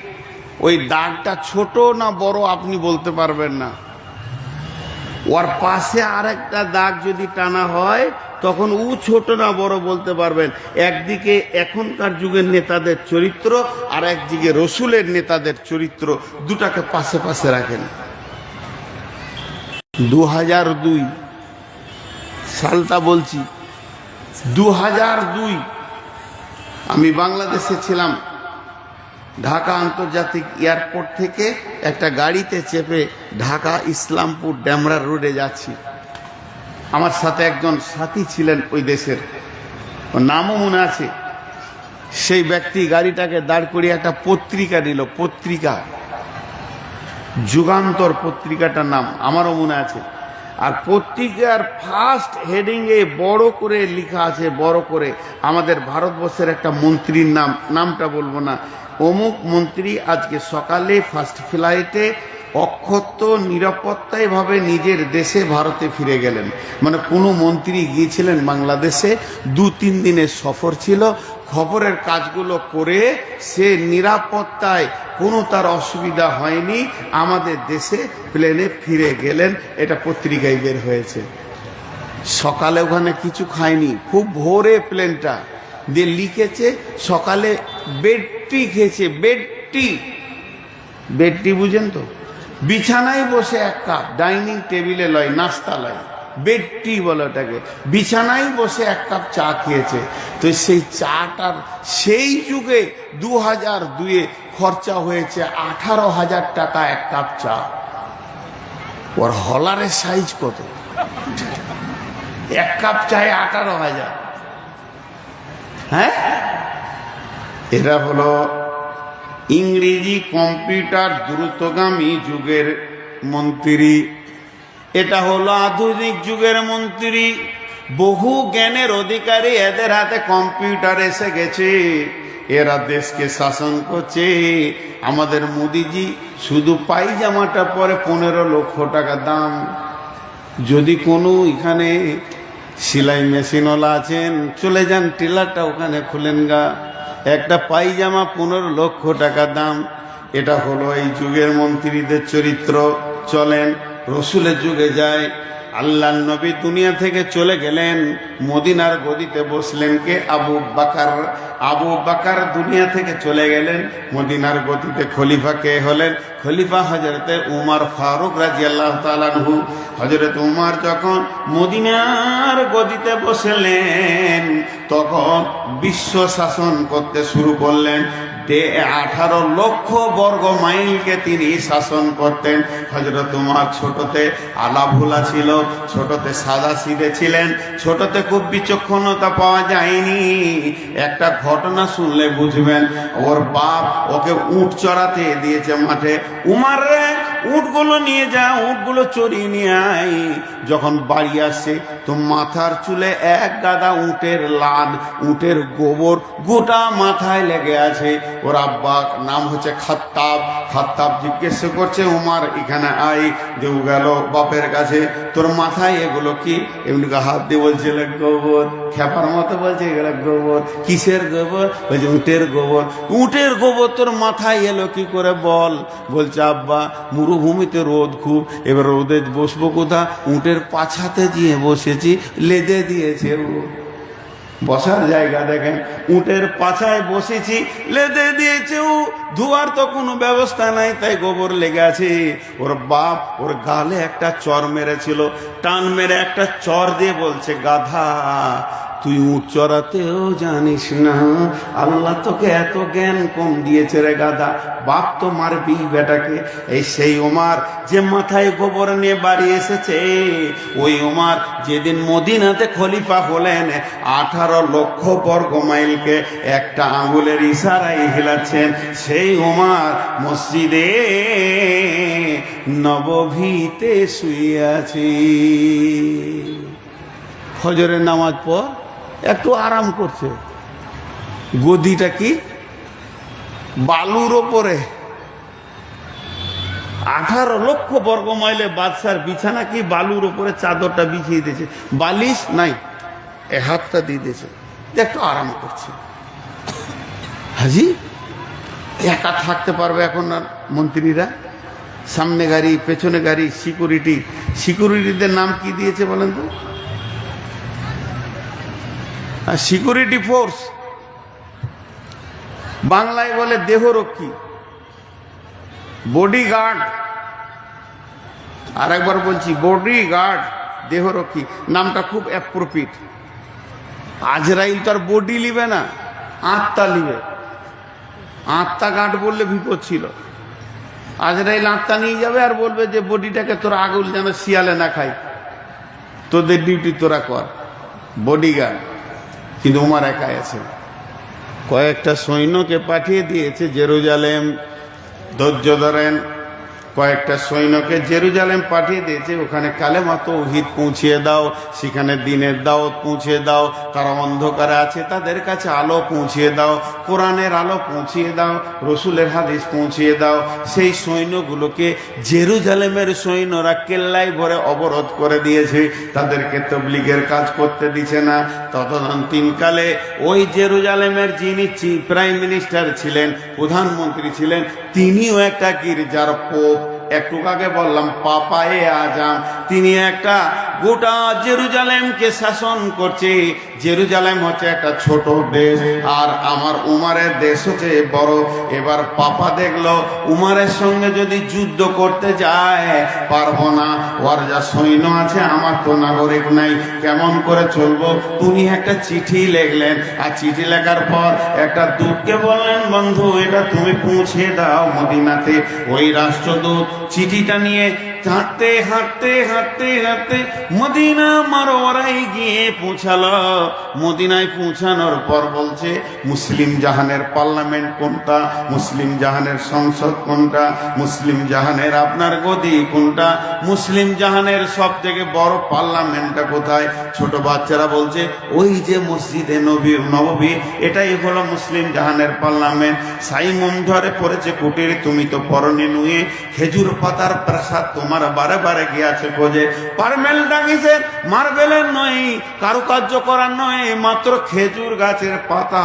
ওই দাগটা ছোট না বড় আপনি বলতে পারবেন না। ওর পাশে আর একটা দাগ যদি টানা হয়, তখন ও ছোট না বড় বলতে পারবেন। একদিকে এখনকার যুগের নেতাদের চরিত্র, আর একদিকে রসুলের নেতাদের চরিত্র, দুটাকে পাশে পাশে রাখেন। 2002 সালটা বলছি, 2002 আমি বাংলাদেশে ছিলাম। ঢাকা আন্তর্জাতিক এয়ারপোর্ট থেকে একটা গাড়িতে চেপে ঢাকা ইসলামপুর ড্যামরা রোডে যাচ্ছি। আমার সাথে একজন সাথী ছিলেন ওই দেশের, ওর নামও মনে আছে। সেই ব্যক্তি গাড়িটাকে দাঁড় করিয়ে একটা পত্রিকা নিল, পত্রিকা যুগান্তর পত্রিকাটার নাম আমারও মনে আছে। আর পত্রিকার ফার্স্ট হেডিংয়ে বড় করে লেখা আছে, বড় করে, আমাদের ভারতবর্ষের একটা মন্ত্রীর নাম, নামটা বলবো না, অমুক মন্ত্রী আজকে সকালে ফার্স্ট ফ্লাইটে অক্ষত নিরাপত্তায় ভাবে নিজের দেশে ভারতে ফিরে গেলেন। মানে কোনো মন্ত্রী গিয়েছিলেন বাংলাদেশে, 2-3 দিনের সফর ছিল, খবরের কাজগুলো করে সে নিরাপত্তায় কোনো তার অসুবিধা হয়নি, আমাদের দেশে প্লেনে ফিরে গেলেন। এটা পত্রিকায় বের হয়েছে। সকালে ওখানে কিছু খায়নি, খুব ভোরে প্লেনটা দিয়ে লিখেছে সকালে বেডটি খেয়েছে। বেডটি বুঝেন তো, বিছানায় বসে এক কাপ, ডাইনিং টেবিলে লয়, নাস্তা লয়, বেডটি বলে ওটাকে, বিছানায় বসে এক কাপ চা খেয়েছে। তো সেই চাটার সেই যুগে 2002 খরচা হয়েছে 18,000 টাকা এক কাপ চা। ওর হলারের সাইজ কত, এক কাপ চায় 18,000। হ্যাঁ, এরা হলো ইংরেজি কম্পিউটার দ্রুতগামী যুগের মন্ত্রী, এটা হলো আধুনিক যুগের মন্ত্রী, বহু জ্ঞানের অধিকারী, এদের হাতে কম্পিউটার এসে গেছে, এরা দেশকে শাসন করছে। আমাদের মোদিজি শুধু পায়জামাটা পরে 15 লক্ষ টাকা দাম। যদি কোনো এখানে সেলাই মেশিনওয়ালা আছেন, চলে যান টেলারটা ওখানে খুলেন গা, একটা পায়জামা 15 লক্ষ টাকা দাম। এটা হলো এই যুগের মন্ত্রীদের চরিত্র। চলেন রসুলের যুগে যায়। আল্লাহ নবী দুনিয়া থেকে চলে গেলেন, মদিনার গদিতে বসলেন কে? আবু বাকার। আবু বাকার দুনিয়া থেকে চলে গেলেন, মদিনার গদিতে খলিফা কে হলেন? খলিফা হযরতে উমর ফারুক রাদিয়াল্লাহু তাআলা আনহু। হযরত উমর যখন মদিনার গদিতে বসলেন, তখন বিশ্ব শাসন করতে শুরু করলেন। 18 লক্ষ বর্গ মাইলকে তিনি শাসন করতেন। হযরত উমর ছোটতে আলাভোলা ছিল, ছোটতে সাদা সিধে ছিলেন, ছোটতে খুব বিচক্ষণতা পাওয়া যায়নি। একটা ঘটনা শুনলে বুঝবেন, ওর বাপ ওকে উট চড়াতে দিয়েছে মাঠে। উমর রে, উটগুলো নিয়ে যা, উটগুলো চড়িয়ে নিয়ে আয়। যখন বাড়ি আসছে তো মাথার চুলে এক গাদা উটের লাদ, উটের গোবর গোটা মাথায় লেগে আছে। ওর আব্বা নাম হচ্ছে খাত্তাব। খাত্তাব জিজ্ঞেস করছে, উমর এখানে আয়। দেউ গেল বাপের কাছে, তোর মাথায় এগুলো কি? এমনি হাত দিয়ে বলছে গোবর, খেপার মতো বলছে এগুলো গোবর। কিসের গোবর? বলছে উটের গোবর। উটের গোবর তোর মাথায় এলো কি করে বল? বলছে আব্বা মরুভূমিতে রোদ খুব, এবার রোদে বসবো কোথা? উটের পাছাতে দিয়ে বসেছি, লেদে দিয়েছে ও বসার জায়গা, দেখেন উটের পাছায় বসেছি, লেদে দিয়েছে ও। ধোয়ার তো কোনো ব্যবস্থা নাই, তাই গোবর লেগে আছে। ওর বাপ ওর গালে একটা চর মেরেছিল, টান মেরে একটা চর দিয়ে বলছে, গাধা তুই উট চড়াতেও জানিস না, আল্লাহ তোকে এত জ্ঞান কম দিয়েছে রে গাধা, বাপ তো মারবি বেটাকে। এই সেই ওমর যে মাথায় গোবর নিয়ে বাড়ি এসেছে, ওই ওমর যেদিন মদিনাতে খলিফা হলেন, 18 লক্ষ বর্গ মাইলকে একটা আঙুলের ইশারায় হিলাচ্ছেন। সেই ওমর মসজিদে নববীতে শুয়ে আছে, ফজরের নামাজ পর একটু আরাম করছে। গদিটা কি? বালুর ওপরে। 18 লক্ষ বর্গ মাইলে বাদশার বিছানা কি? বালুর ওপরে চাদরটা বিছিয়ে দিয়েছে, বালিশ নাই, এ হাতটা দিয়ে দিয়েছে, একটু আরাম করছে। হাজি একা থাকতে পারবে এখন আর মন্ত্রীরা? সামনে গাড়ি, পেছনে গাড়ি, সিকিউরিটিদের নাম কি দিয়েছে বলেন তো? আর সিকিউরিটি ফোর্স, বাংলায় বলে দেহরক্ষী, বডিগার্ড। আর একবার বলছি, বডিগার্ড, দেহরক্ষী নামটা খুব অ্যাপ্রোপ্রিয়েট। আজরাইল তার বডি লিবে না, আত্মা লিবে। আত্মা গার্ড বললে বিপদ ছিল। আজরাইল আত্মা নিয়ে যাবে আর বলবে যে বডিটাকে তোরা আগুল যেন শিয়ালে না খাই, তোদের ডিউটি তোরা কর, বডিগার্ড। কিন্তু উমার একাই আছে, কয়েকটা সৈন্যকে পাঠিয়ে দিয়েছে জেরুজালেম। ধৈর্য ধরেন, কয়েকটা সৈন্যকে জেরুজালেম পাঠিয়ে দিয়েছে, ওখানে কালেমা তাওহীদ পৌঁছিয়ে দাও, সেখানে দ্বীনের দাওয়াত পৌঁছিয়ে দাও। তারা অন্ধকারে আছে, তাদের কাছে আলো পৌঁছিয়ে দাও, কোরআনের আলো পৌঁছিয়ে দাও, রসুলের হাদিস পৌঁছিয়ে দাও। সেই সৈন্যগুলোকে জেরুজালেমের সৈন্যরা কেল্লায় ভরে অবরোধ করে দিয়েছে, তাদেরকে তবলিগের কাজ করতে দিচ্ছে না। তদনন্তকালে ওই জেরুজালেমের যিনি প্রাইম মিনিস্টার ছিলেন, প্রধানমন্ত্রী ছিলেন, তিনিও একটা গির্জার পোপ। একটু আগে বললাম পাপায়ে আজাম, তিনি একটা গোটা জেরুজালেমকে শাসন করছে। জেরুজালেম হচ্ছে একটা ছোট দেশ, আর আমার উমারের দেশ হচ্ছে বড়। এবার পাপা দেখলো উমারের সঙ্গে যদি যুদ্ধ করতে যায় পারবো না, ওর যা সৈন্য আছে, আমার তো নাগরিক নাই, কেমন করে চলবো? তিনি একটা চিঠি লিখলেন, আর চিঠি লেখার পর একটা দূতকে বললেন, বন্ধু এটা তুমি পৌঁছে দাও মদিনাতে। ওই রাষ্ট্রদূত চিঠিটা নিয়ে হাঁটতে হাঁটতে হাঁটতে হাঁটতে মদিনা মারওয়ারায় গিয়ে পৌঁছালো। মদিনায় পৌঁছানোর পর বলছে, মুসলিম জাহানের পার্লামেন্ট কোনটা, মুসলিম জাহানের সংসদ কোনটা, মুসলিম জাহানের আপনার গদি কোনটা, মুসলিম জাহানের সব থেকে বড় পার্লামেন্টটা কোথায়? ছোট বাচ্চারা বলছে ওই যে মসজিদে নববী, এটাই হলো মুসলিম জাহানের পার্লামেন্ট। সাইমুম ধরে পড়েছে কুটির, তুমি তো পরনে নুয়ে, খেজুর পাতার প্রাসাদ তোমার বারে বারে গিয়েছে খোঁজে। পারমেল ডাকিছে, মার্বেলের নয়, কারুকার্য করার নয়, মাত্র খেজুর গাছের পাতা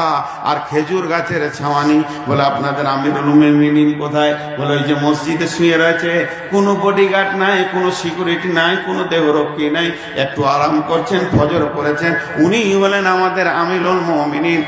আর খেজুর গাছের ছাওয়ানি। বলে আপনাদের আমিরুল মুমিনিন কোথায়? বলে ওই যে মসজিদে শুয়ে রয়েছে, কোনো বডিগার্ড নাই, কোনো সিকিউরিটি নাই, কোনো দেহরক্ষী নাই, একটু আরাম করছেন, ফজর পড়েছেন। উনি বলেন আমাদের আমিরুল মুমিনিন,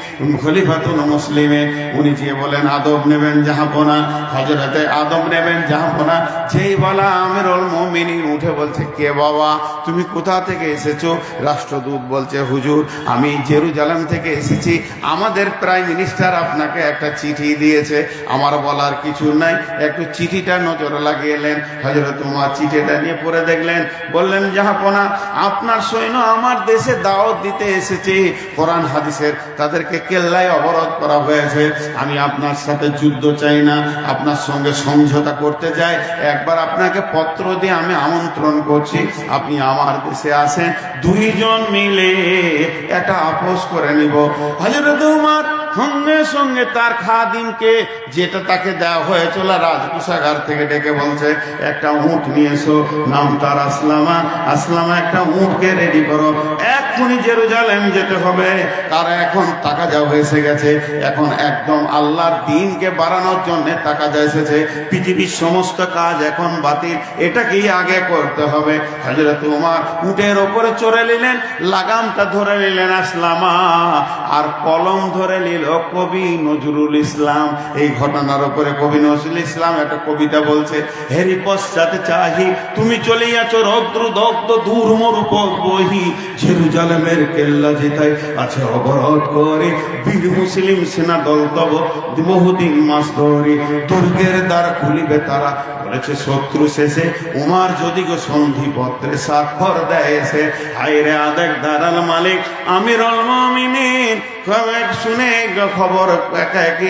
খলিফাতুল মুসলিমিন। উনি যে বলেন আদব নেবেন জাহাপনা, হযরতে আদম নেবেন জাহাপনা। যেই বলা আমিরুল মুমিনিন উঠে বলছে, কে বাবা, তুমি কোথা থেকে এসেছো? রাষ্ট্রদূত বলছে, হুজুর আমি জেরুজালেম থেকে এসেছি, আমাদের প্রাইম মিনিস্টার আপনাকে একটা চিঠি দিয়েছে। আমার বলার কিছু নাই, একটু চিঠিটা নজর লাগিয়েলেন। হযরত উমর চিঠিটা নিয়ে পড়ে দেখলেন, বললেন জাহাপনা, আপনার সৈন্য আমার দেশে দাওয়াত দিতে এসেছে কোরআন হাদিসের, তাদেরকে কেল্লায় অবরোধ করা হয়েছে। আমি আপনার সাথে যুদ্ধ চাই না, আপনার সঙ্গে সমঝোতা করতে চাই। একবার আপনাকে পত্র দিয়ে আমি আমন্ত্রণ করছি, আপনি আমার দেশে আসেন, দুইজন মিলে একটা আপোষ করে নিব। হযরত উমর সঙ্গে সঙ্গে তার খাদিমকে, যেটা তাকে দেওয়া হয়েছিল রাজকোষাগার থেকে, ডেকে বলছে, একটা উট নিয়ে এসো, নাম তার আসলামা। আসলামা একটা উটকে রেডি করো, এক্ষুনি জেরুজালেম যেতে হবে। তারা এখন তাকাজা এসে গেছে, এখন একদম আল্লাহর দ্বীনকে বাড়ানোর জন্য তাকাজা এসেছে। পৃথিবীর সমস্ত কাজ এখন বাতিল, এটাকেই আগে করতে হবে। হযরত উমর উটের ওপরে চড়ে নিলেন, লাগামটা ধরে নিলেন আসলামা, আর কলম ধরে নিল কবি নজরুল ইসলাম। এই ঘটনার উপরে কবি নজরুল ইসলাম একটা কবিতা বলছে, হেরি পশ্চাতে চাহি তুমি চলে আছো রৌদ্র দগ্ধ দূর মরুপথ বহি, জেরুজালেমের কেল্লা যেটাই আছে অবরোধ করে, বীর মুসলিম সেনা দল তব বহুদিন মাস ধরে, দুর্গের দ্বার খুলিবে তারা, বলেছে শত্রু শেষে। উমার যদি গো সন্ধিপত্রে স্বাক্ষর দেয় এসে, হায়রে আদেক দারাল মালিক আমিরুল মুমিনিন। শুনে খবর একাকি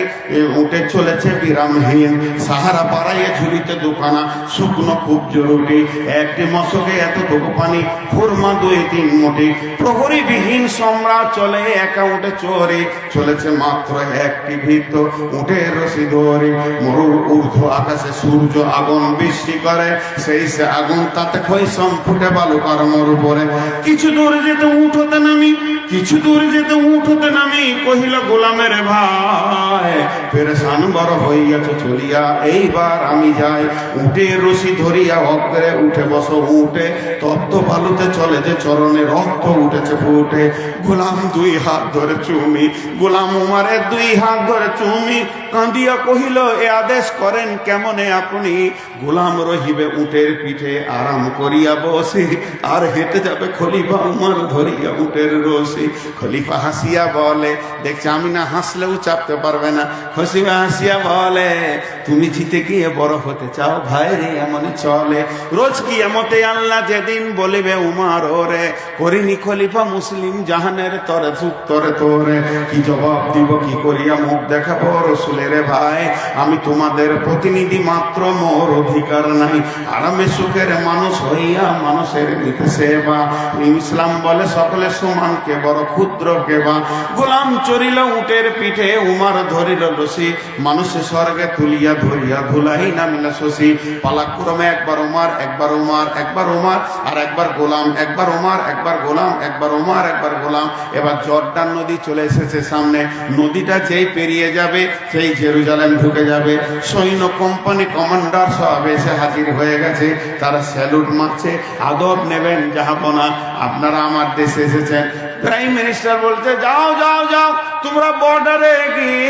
উঠে চলেছে বিরামহীন, সাহারা পাড়াইয়ে ঝুলিতে দুখানা শুকনো খুব জরুরি, একটি মশকে এতটুকু পানি, খুরমা 2-3 মুঠি। প্রহরীবিহীন সম্রাট চলে একা উঠে চোরে, চলেছে মাত্র একটি ভীত উঠে রশি ধরে। মরুর ঊর্ধ্ব আকাশে সূর্য আগুন বৃষ্টি করে, সেই সে আগুন তাতে খৈসম ফুটে বালুকার মরু পরে। কিছু দূরে যেতে উঠ হতে নামি, কিছু দূরে যেতে উঠ হতে নামি, স্বামী কহিল গোলামের ভাই পেরেশান বড় হইয়াছ চলিয়া, এইবার আমি যাই। উঠে রশি ধরিয়া অগ্রে উঠে বসো উঠে, তপ্ত বালুতে চলে যে চরণে রক্ত উঠেছে ফুটে। গোলাম দুই হাত ধরে চুমি, গোলাম উমারের দুই হাত ধরে চুমি, কাঁদিয়া কহিল এ আদেশ করেন কেমনে আপনি? গোলাম রহিবে উটের পিঠে আরাম করিয়া বসে, আর হেঁটে যাবে খলিফা উমার ধরিয়া উটের রশি। খলিফা হাসিয়া বলে, দেখছে আমি না হাসলেও চাপতে পারবে না। খলিফা হাসিয়া বলে, তুমি জিতে গিয়ে বড় হতে চাও ভাই রে, এমন চলে। রোজ কি এমতে আল্লাহ যেদিন বলিবে উমার ওরে, করিনি খলিফা মুসলিম জাহানের তরে উত্তরে তোরে। কি জবাব দিব, কি করিয়া মুখ দেখাবো রসুলের ভাই? আমি তোমাদের প্রতিনিধি মাত্র, মোর অধিকার নাই। আরামে সুখের মানুষ হইয়া মানুষের নিতে সেবা। ইসলাম বলে সকলে সমান, কে বড় ক্ষুদ্র কে বা। গোলাম চড়িল উটের পিঠে, উমার ধরিল রশি, মানুষে স্বর্গে তুলিয়া ধরিয়া ধুলাই নামিলা শশী। পালাক্রমে একবার উমার, একবার উমার, একবার উমার, আর একবার গোলাম, একবার উমার, একবার গোলাম, একবার উমার, একবার গোলাম। এবার জর্দান নদী চলে এসেছে সামনে। নদীটা যেই পেরিয়ে যাবে সেই জেরুজালেম ঢুকে যাবে। সৈন্য কোম্পানি কমান্ডার সব এসে হাজির হয়ে গেছে, তারা স্যালুট মারছে। আদব নেবেন জাহাপনা, আপনারা আমার দেশে এসেছেন। প্রাইম মিনিস্টার বলছে যাও যাও যাও, তোমরা বর্ডারে গিয়ে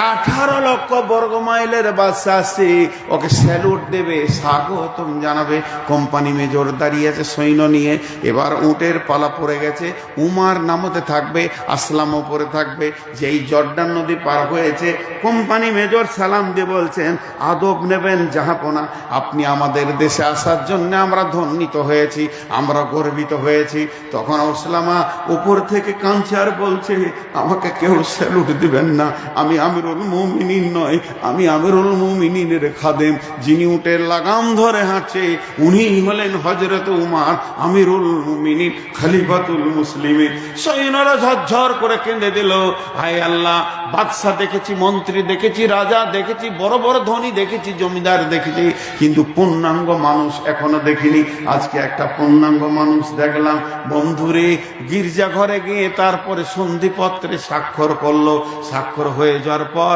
18 লক্ষ বর্গ মাইলের বাদশা আসছে, ওকে স্যালুট দেবে, স্বাগতম জানাবে। কোম্পানি মেজর দাঁড়িয়ে আছে সৈন্য নিয়ে। এবার উটের পালা পড়ে গেছে, উমার নামতে থাকবে, আসলাম ওপরে থাকবে। যেই জর্ডান নদী পার হয়েছে, কোম্পানি মেজর সালাম দিয়ে বলছেন আদব নেবেন জাহাপনা, আপনি আমাদের দেশে আসার জন্য আমরা ধন্যিত হয়েছি, আমরা গর্বিত হয়েছি। তখন ওসলামা উপর থেকে কাঁদছে আর বলছে আমাকে কেউ স্যালুট দিবেন না, আমি আমিরুল মুমিনিন নয়, আমি আমিরুল মুমিনিনের খাদেম। যিনি উটের লাগাম ধরে হাঁটছে উনি হলেন হযরত উমার, আমিরুল মুমিনিন, খলিফাতুল মুসলিমিন। সৈন্যরা ঝরঝর করে কেঁদে দিল, হায় আল্লাহ, বাদশা দেখেছি, মন্ত্রী দেখেছি, রাজা দেখেছি, বড় বড় ধনী দেখেছি, জমিদার দেখেছি, কিন্তু পূর্ণাঙ্গ মানুষ এখনো দেখিনি। আজকে একটা পূর্ণাঙ্গ মানুষ দেখলাম। বন্ধুরে, গির্জা ঘরে গিয়ে তারপরে সন্ধিপত্রে স্বাক্ষর করলো। স্বাক্ষর হয়ে যাওয়ার পর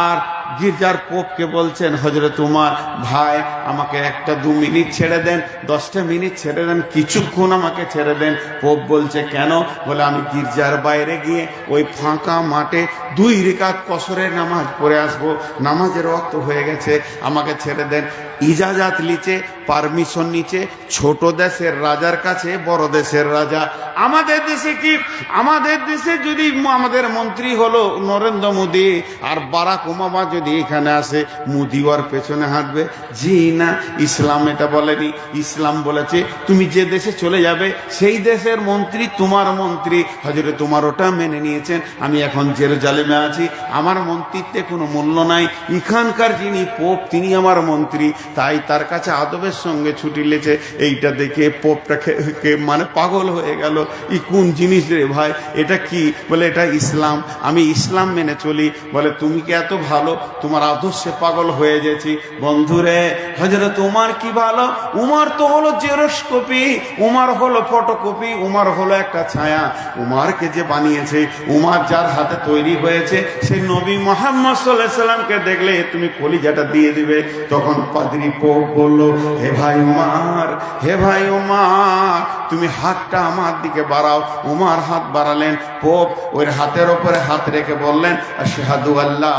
আর গির্জার পোপকে বলছেন হযরত উমার ভাই, আমাকে 1-2 মিনিট ছেড়ে দেন, 10টা মিনিট ছেড়ে দেন, কিছুক্ষণ আমাকে ছেড়ে দেন। পোপ বলছে কেন? বলে আমি গির্জার বাইরে গিয়ে ওই ফাঁকা মাঠে 2 রাকাত কসরের নামাজ পড়ে আসবো, নামাজের ওয়াক্ত হয়ে গেছে, আমাকে ছেড়ে দেন। ইজাজাত নিচে, পারমিশন নিচে, ছোট দেশের রাজার কাছে বড় দেশের রাজা। আমাদের দেশে কি, আমাদের দেশে যদি আমাদের মন্ত্রী হলো নরেন্দ্র মোদী আর বারাক ওবামা যদি এখানে আসে, মোদী ওর পেছনে হাঁটবে? জি না, ইসলাম এটা বলেনি। ইসলাম বলেছে তুমি যে দেশে চলে যাবে সেই দেশের মন্ত্রী তোমার মন্ত্রী। হযরত তোমার ওটা মেনে নিয়েছেন। আমি এখন জেরুজালেমে আছি, আমার মন্ত্রিত্বে কোনো মূল্য নাই, এখানকার যিনি পোপ তিনি আমার মন্ত্রী, তাই তার কাছে আদবের সঙ্গে ছুটি লেছে। এইটা দেখে পোপটাকে মানে পাগল হয়ে গেল, ই কোন জিনিস রে ভাই, এটা কি? বলে এটা ইসলাম, আমি ইসলাম মেনে চলি। বলে তুমি কি এত ভালো, তোমার আদর্শে পাগল হয়ে গেছি। বন্ধুরে, হযরত উমার কি ভালো, উমার তো হলো জেরক্স কপি, উমার হলো ফটোকপি, উমার হলো একটা ছায়া। উমারকে যে বানিয়েছে, উমার যার হাতে তৈরি হয়েছে, সেই নবী মুহাম্মদ সাল্লাল্লাহু আলাইহি সাল্লামকে দেখলে তুমি কলিজাটা দিয়ে দিবে। তখন পাদ্রী পোপ বলল, হে ভাই উমার, হে ভাই উমার, তুমি হাতটা আমার দিকে বাড়াও। উমার হাত বাড়ালেন, পোপ ওই হাতের উপরে হাত রেখে বললেন আশহাদু আল্লা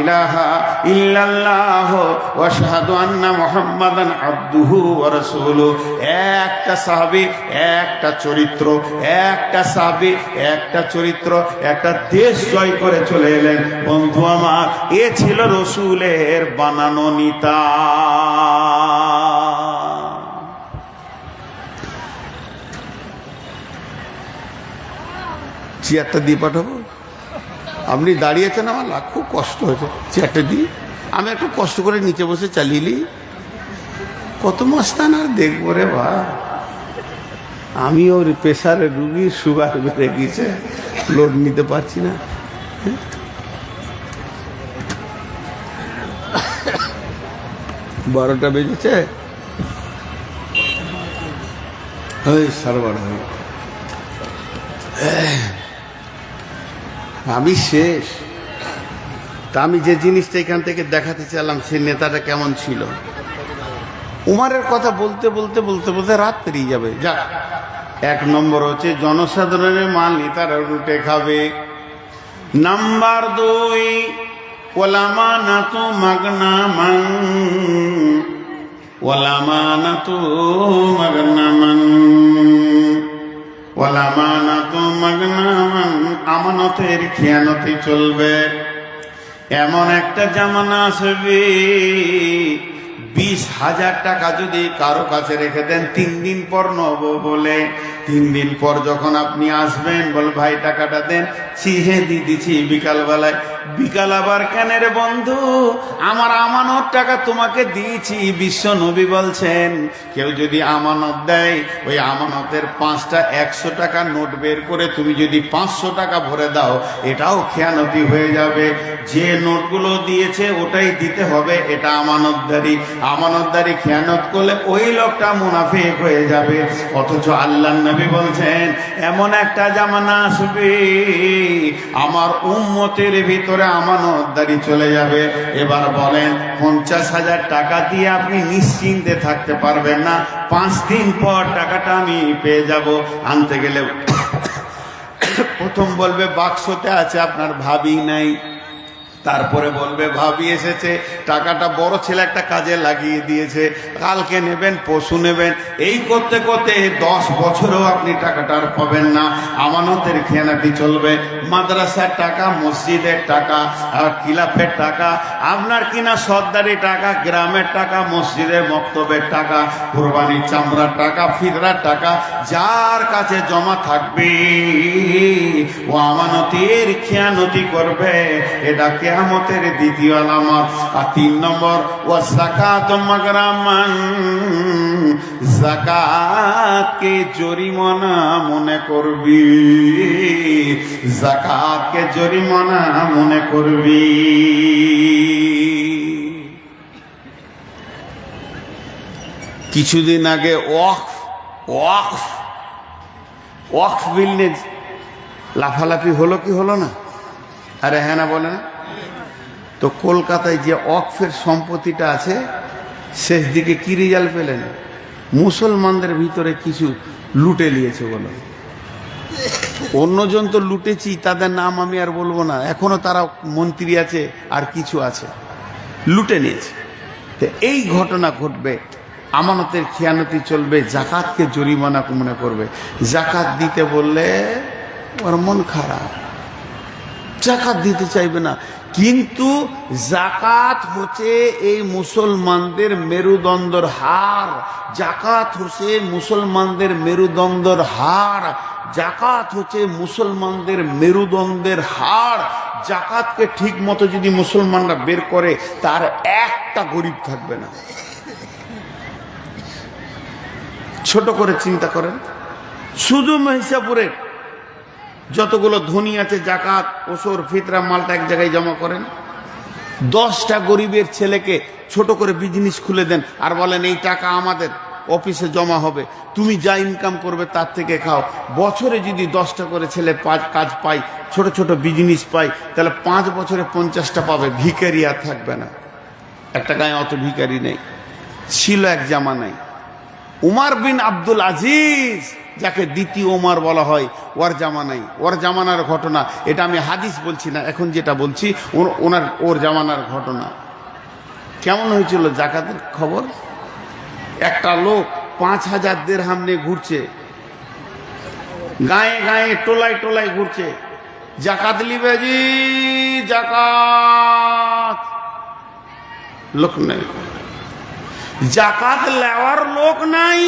ইলাহা ইল্লাল্লাহ ওয়া আশহাদু আন্না মুহাম্মাদান আবদুহু ওয়া রাসূলুহু। একটা সাহাবী, একটা চরিত্র, একটা সাহাবী, একটা চরিত্র, একটা দেশ জয় করে চলে এলেন। বন্ধু আমার, এ ছিল রসুলের বানানো নিতা। চেয়ারটা দিয়ে পাঠাবো? আপনি দাঁড়িয়েছেন, আমার খুব কষ্ট হয়েছে, চেয়ারটা দিয়ে আমি একটু কষ্ট করে নিচে বসে চালিয়ে কত মাস্তান আর দেখবো রে ভাই। আমি ওর প্রেশারের রুগী, সুগার বেড়ে গিয়েছে, লোড নিতে পারছি না। 12টা বেজেছে, সাড়ে 12 হয়ে। আমি শেষ। তা আমি যে জিনিসটা এখান থেকে দেখাতে চাইলাম সেই নেতাটা কেমন ছিল। উমারের কথা বলতে বলতে বলতে বলতে রাত পেরিয়ে যাবে। যাক, 1 নম্বর হচ্ছে জনসাধারণের মাল নেতারা লুটে খাবে। নাম্বার 2, ওয়ালামানাতু মাগনামান, ওয়ালামানাতু মাগনামান, ওয়ালামানাতু মাগনামান, আমানতের খেয়ানতি চলবে। এমন একটা জামানা আসবে 20,000 টাকা যদি কারো কাছে রেখে দেন 3 দিন পর নেবো বলে, 3 দিন পর যখন আপনি আসবেন বল ভাই টাকাটা দেন, ছিহে দিয়ে দিচ্ছি বিকালবেলায়। বিকাল আবার কেন রে বন্ধু, আমার আমানত টাকা তোমাকে দিয়েছি। বিশ্ব নবী বলছেন কেউ যদি আমানত দেয়, ওই আমানতের 5টা 100 টাকা নোট বের করে তুমি যদি 500 টাকা ভরে দাও, এটাও খেয়ানতি হয়ে যাবে। যে নোটগুলো দিয়েছে ওটাই দিতে হবে, এটা আমানতদারি। আমানতদারি খেয়ানত করলে ওই লোকটা মুনাফিক হয়ে যাবে। অথচ আল্লাহর নবী বলছেন এমন একটা জামানা আসবে আমার উম্মতের ভিতরে আমানতদারি চলে যাবে। এবার বলেন 50,000 টাকা দিয়ে আপনি নিশ্চিন্তে থাকতে পারবেন না, 5 দিন পর টাকাটা আমি পেয়ে যাব। আনতে গেলে প্রথম বলবে বাক্সতে আছে, আপনার ভাবি নাই। তারপরে বলবে ভাবি এসেছে, টাকাটা বড় ছেলে একটা কাজে লাগিয়ে দিয়েছে, কালকে নেবেন, পরশু নেবেন। এই করতে করতে 10 বছরেও আপনি টাকাটা আর পাবেন না। আমানতের খেয়ানাতি চলবে। মাদ্রাসার টাকা, মসজিদের টাকা, আর কিলাফের টাকা, আপনার কিনা সর্দারি টাকা, গ্রামের টাকা, মসজিদের মক্তবের টাকা, কোরবানির চামড়ার টাকা, ফিতরার টাকা, যার কাছে জমা থাকবে ও আমানতের খেয়ানতি করবে। এটা কিয়ামতের দ্বিতীয় আলামত। আর 3 নম্বর, ওয়া যাকাত মাগরামান, যাকাতকে জরিমানা মনে করবি, যাকাতকে জরিমানা মনে করবি। কিছুদিন আগে ওয়াকফ বিল নিয়ে লাফালাফি হলো কি হলো না? আরে হ্যাঁ না বলে না? তো কলকাতায় যে ওয়াকফের সম্পত্তিটা আছে, শেষ দিকে কি রেজাল্ট পেলেন? মুসলমানদের ভিতরে কিছু লুটে নিয়েছে বলো। অন্যজন তো লুটেছি, তাদের নাম আমি আর বলবো না, এখনো তারা মন্ত্রী আছে আর কিছু আছে, লুটে নিয়েছে। তো এই ঘটনা ঘটবে, আমানতের খেয়ানতি চলবে, জাকাতকে জরিমানা মনে করবে। জাকাত দিতে বললে ওর মন খারাপ, জাকাত দিতে চাইবে না। কিন্তু জাকাত হচ্ছে এই মুসলমানদের মেরুদণ্ডের হাড়, জাকাত হচ্ছে মুসলমানদের মেরুদণ্ডের হাড়, জাকাত হচ্ছে মুসলমানদের মেরুদণ্ডের হাড়। জাকাতকে ঠিক মতো যদি মুসলমানরা বের করে, তার একটা গরিব থাকবে না। ছোট করে চিন্তা করেন, শুধু মহিষাপুরে যতগুলো ধনী আছে, জাকাত, ওসর, ফিতরা, মালটা এক জায়গায় জমা করেন। 10টা গরিবের ছেলেকে ছোট করে বিজনেস খুলে দেন আর বলেন এই টাকা আমাদের অফিসে জমা হবে, তুমি যা ইনকাম করবে তার থেকে খাও। বছরে যদি 10টা করে ছেলে কাজ পায়, ছোট ছোট বিজনেস পায়, তাহলে 5 বছরে 50টা পাবে। ভিখারি আর থাকবে না। একটা গায়ে অত ভিখারি নেই, ছিল এক জামানায়। উমার বিন আব্দুল আজিজ, যাকে দ্বিতীয় ওমর বলা হয়, ওর জামানায়, ওর জামানার ঘটনা। এটা আমি হাদিস বলছি না, এখন যেটা বলছি ওর জামানার ঘটনা। কেমন হয়েছিল জাকাতের খবর? একটা লোক 5,000 দিরহাম নিয়ে ঘুরছে, গায়ে গায়ে টোলায় টোলায় ঘুরছে, জাকাত লিবে জি, জাকাত। লোক নেই, জাকাত লেওয়ার লোক নাই।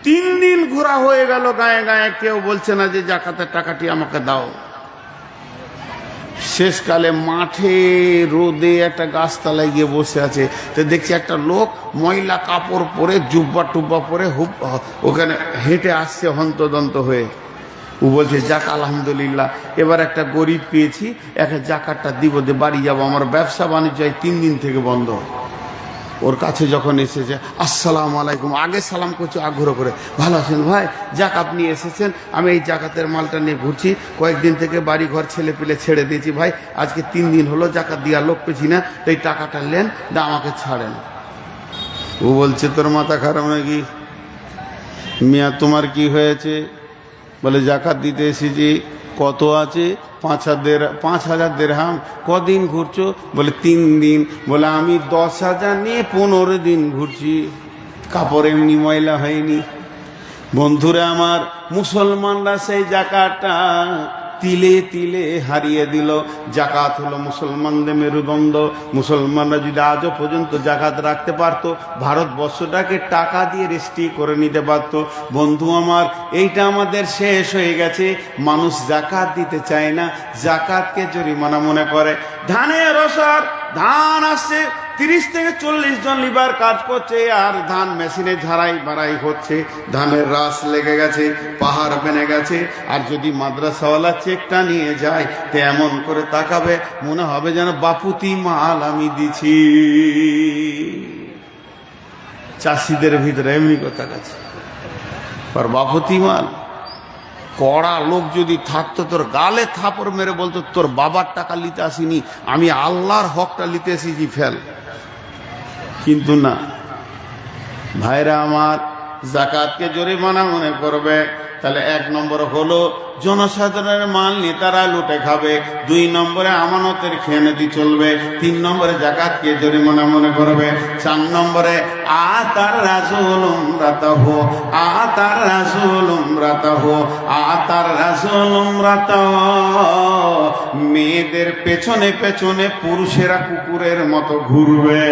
3 দিন ঘোরা হয়ে গেল গায়ে গায়ে, কেউ বলছে না যে জাকাতের টাকাটি আমাকে দাও। শেষকালে মাঠে রোদে একটা গাছতলায় গিয়ে বসে আছে, তো দেখছি একটা লোক ময়লা কাপড় পরে, জুব্বা টুব্বা পরে ওখানে হেঁটে আসছে হন্তদন্ত হয়ে। ও বলছে যাক আলহামদুলিল্লাহ, এবার একটা গরিব পেয়েছি, একটা জাকাতটা দিব, বাড়ি যাবো, আমার ব্যবসা বাণিজ্য 3 দিন থেকে বন্ধ। ওর কাছে যখন এসেছে, আসসালামু আলাইকুম, আগে সালাম করছে আগ্রহ করে, ভালো আছেন ভাই, যাক আপনি এসেছেন, আমি এই জাকাতের মালটা নিয়ে ঘুরছি, কয়েকদিন থেকে বাড়ি ঘর ছেলে পেলে ছেড়ে দিয়েছি ভাই, আজকে 3 দিন হলো জাকাত দেওয়ার লোক পেছি না, তো এই টাকাটা নেন, না আমাকে ছাড়েন। ও বলছে তোর মাথা খারাপ নাকি মিয়া, তোমার কি হয়েছে? বলে জাকাত দিতে এসেছি। কত আছে? 5,000 দিরহাম। কদিন ঘুরছো? বলে 3 দিন। বলে আমি 10,000 নিয়ে 15 দিন ঘুরছি, কাপড় এমনি ময়লা হয়নি। বন্ধুরা আমার, মুসলমানরা সেই জাকাতটা তিলে তিলে হারিয়ে দিল। জাকাত হলো মুসলমানদের মেরুদণ্ড। মুসলমানরা যদি আজও পর্যন্ত জাকাত রাখতে পারত, ভারতবর্ষটাকে টাকা দিয়ে রেজিস্ট্রি করে নিতে পারত। বন্ধু আমার, এইটা আমাদের শেষ হয়ে গেছে। মানুষ জাকাত দিতে চায় না, জাকাতকে জরিমানা মনে করে। ধানের রসর, ধান আসছে, 30 থেকে 40 জন লিবার কাজ করছে, আর ধান মেশিনে ঝাড়াই বাড়াই হচ্ছে, ধানের রাস লেগে গেছে, পাহাড় বেনে গেছে। আর যদি মাদ্রাসাওয়ালা চেকটা নিয়ে যায়, তো এমন করে তাকাবে, মনে হবে যেন বাপুতি মাল আমি দিছি। চাষিদের ভিতরে এমনি কথা গেছে, আর বাপুতি মাল। কড়া লোক যদি থাকতো, তোর গালে থাপড় মেরে বলতো, তোর বাবার টাকা নিতে আসিনি, আমি আল্লাহর হকটা নিতে এসেছি, ফেল। কিন্তু না, ভাইরা আমার, জাকাতকে জরিমানা মনে করবে। তাহলে 1 নম্বর হলো জনসাধারণের মাল নেতারা লুটে খাবে। 2 নম্বরে আমানতের খেয়ানতি চলবে। 3 নম্বরে জাকাতকে জরিমানা মনে করবে। 4 নম্বরে আতার রাসূল উমরাতাহু, আতার রাসূল উমরাতাহু, আতার রাসূল উমরাতাহু। মেয়েদের পেছনে পেছনে পুরুষেরা কুকুরের মতো ঘুরবে।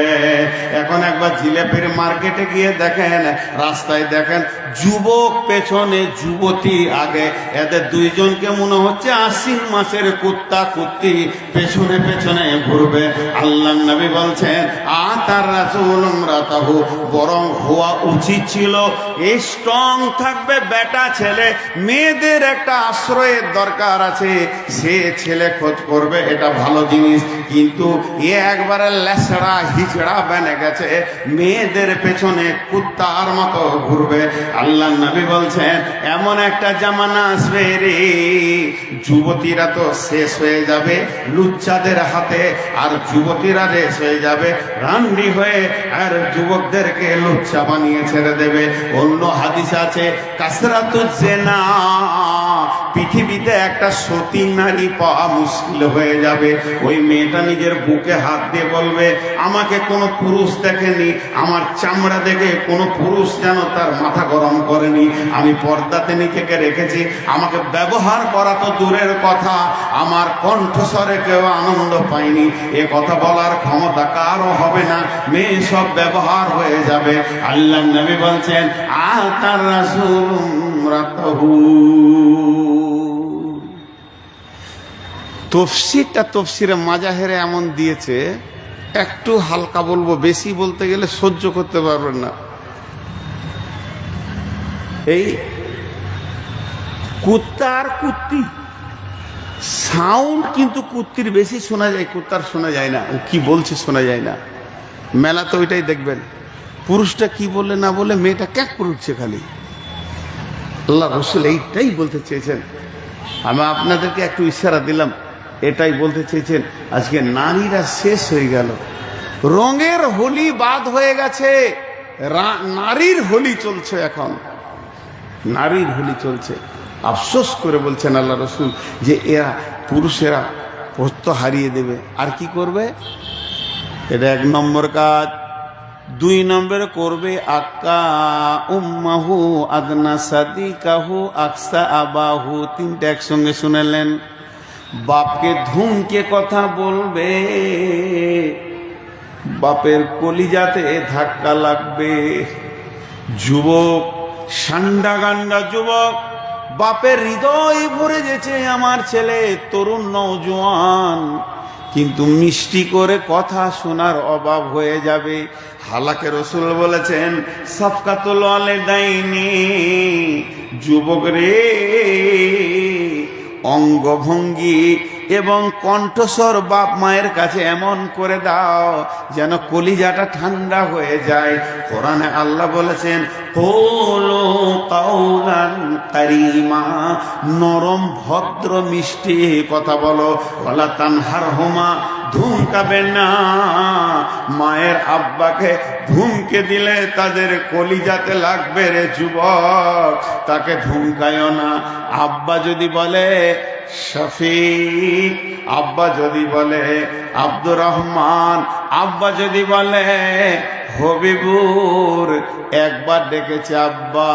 এখন একবার জিলাপির মার্কেটে গিয়ে দেখেন, রাস্তায় দেখেন, যুবক পেছনে যুবতী আগে, এদের 2 জনকে মনে হচ্ছে আশ্বিন মাসের কুত্তা কুত্তি পেছনে পেছনে ঘুরবে। আল্লাহর নবী বলছেন আতার রাসূল উমরাতাহু, বরং হওয়া উচিত ছিল স্ট্রং থাকবে বেটা ছেলে, মেয়েদের একটা আশ্রয়ের দরকার আছে, সে ছেলে খোঁজ করবে, এটা ভালো জিনিস। কিন্তু এ একবারে লেসড়া হিচড়া বেনে গেছে, মেয়েদের পেছনে কুত্তার মতো ঘুরবে। আল্লাহর নবী বলছেন এমন একটা জামানা আসবে রে, যুবতীরা তো শেষ হয়ে যাবে লুচ্চাদের হাতে, আর যুবতীরা শেষ হয়ে যাবে রান্ডি হয়ে, আর যুবকদেরকে লুচ্চা বানিয়ে ছেড়ে দেবে। অন্য হাদিস আছে কাসরাতুজ জিনা, পৃথিবীতে একটা সতী নারী পাওয়া মুশকিল হয়ে যাবে। ওই মেয়েটা নিজের বুকে হাত দিয়ে বলবে, আমাকে কোনো পুরুষ দেখেনি, আমার চামড়া দেখে কোনো পুরুষ যেন তার মাথা গরম করেনি, আমি পর্দাতে নিজেকে রেখেছি, আমাকে ব্যবহার করা তো দূরের কথা, আমার কণ্ঠস্বরে কেউ আনন্দ পায়নি। এ কথা বলার ক্ষমতা কারও হবে না, মেয়ে সব ব্যবহার হয়ে যাবে। আল্লাহর নবী বলছেন আতার রাসূল উমরাতাহু। তফসিরে মাজাহেরে এমন দিয়েছে, একটু হালকা বলবো, বেশি বলতে গেলে সহ্য করতে পারবেন না। এই কুত্তা আর কুত্তি সাউন্ড কিন্তু কুত্তির বেশি শোনা যায়, কুত্তার শোনা যায় না, ও কি বলছে শোনা যায় না। মেলা তো ওইটাই দেখবেন, পুরুষটা কি বলে না বলে মেয়েটা ক্যাক করে উঠছে খালি। আল্লাহ রসুল এইটাই বলতে চেয়েছেন। আমি আপনাদেরকে একটু ইশারা দিলাম, এটাই বলতে চেয়েছেন। আজকে নারীরা শেষ হয়ে গেল, রঙের হোলি বাদ হয়ে গেছে, নারীর হোলি চলছে। এখন নারীর হোলি চলছে। আফসোস করে বলছেন আল্লাহ রসুল যে এরা পুরুষেরা প্রত্য হারিয়ে দেবে। আর কি করবে? এটা 1 নম্বর কাজ। 2 নম্বরে করবে আক্কা উম্মাহু আদনা সাদিকাহু আকসা আবাহু। 3টা একসঙ্গে শুনেলেন। বাপকে ধুমকে কথা বলবে, বাপের কলিজাতে ধাক্কা লাগবে। যুবক, সান্ডা গান্ডা যুবক, বাপের হৃদয় ভরে গেছে আমার ছেলে তরুণ নওজোয়ান, কিন্তু মিষ্টি করে কথা শোনার অভাব হয়ে যাবে। হালাকে রসুল বলেছেন সাফকাতুল ওয়ালিদাইনি, যুবক রে, অঙ্গভঙ্গি এবং কণ্ঠস্বর বাপ মায়ের কাছে এমন করে দাও যেন কলিজাটা ঠান্ডা হয়ে যায়। কোরআনে আল্লাহ বলেছেন কুলু কাওলান কারীমা, নরম ভদ্র মিষ্টি কথা বলো। ওয়ালা তানহারহুমা, ধুমকাবে না। মায়ের আব্বাকে ধুমকে দিলে তাদের কলিজাতে লাগবে রে যুবক, তাকে ধুমকায়ও না। আব্বা যদি বলে শফিক, আব্বা যদি বলে আব্দুর রহমান, আব্বা যদি বলে হবিবুর, একবার ডেকেছে আব্বা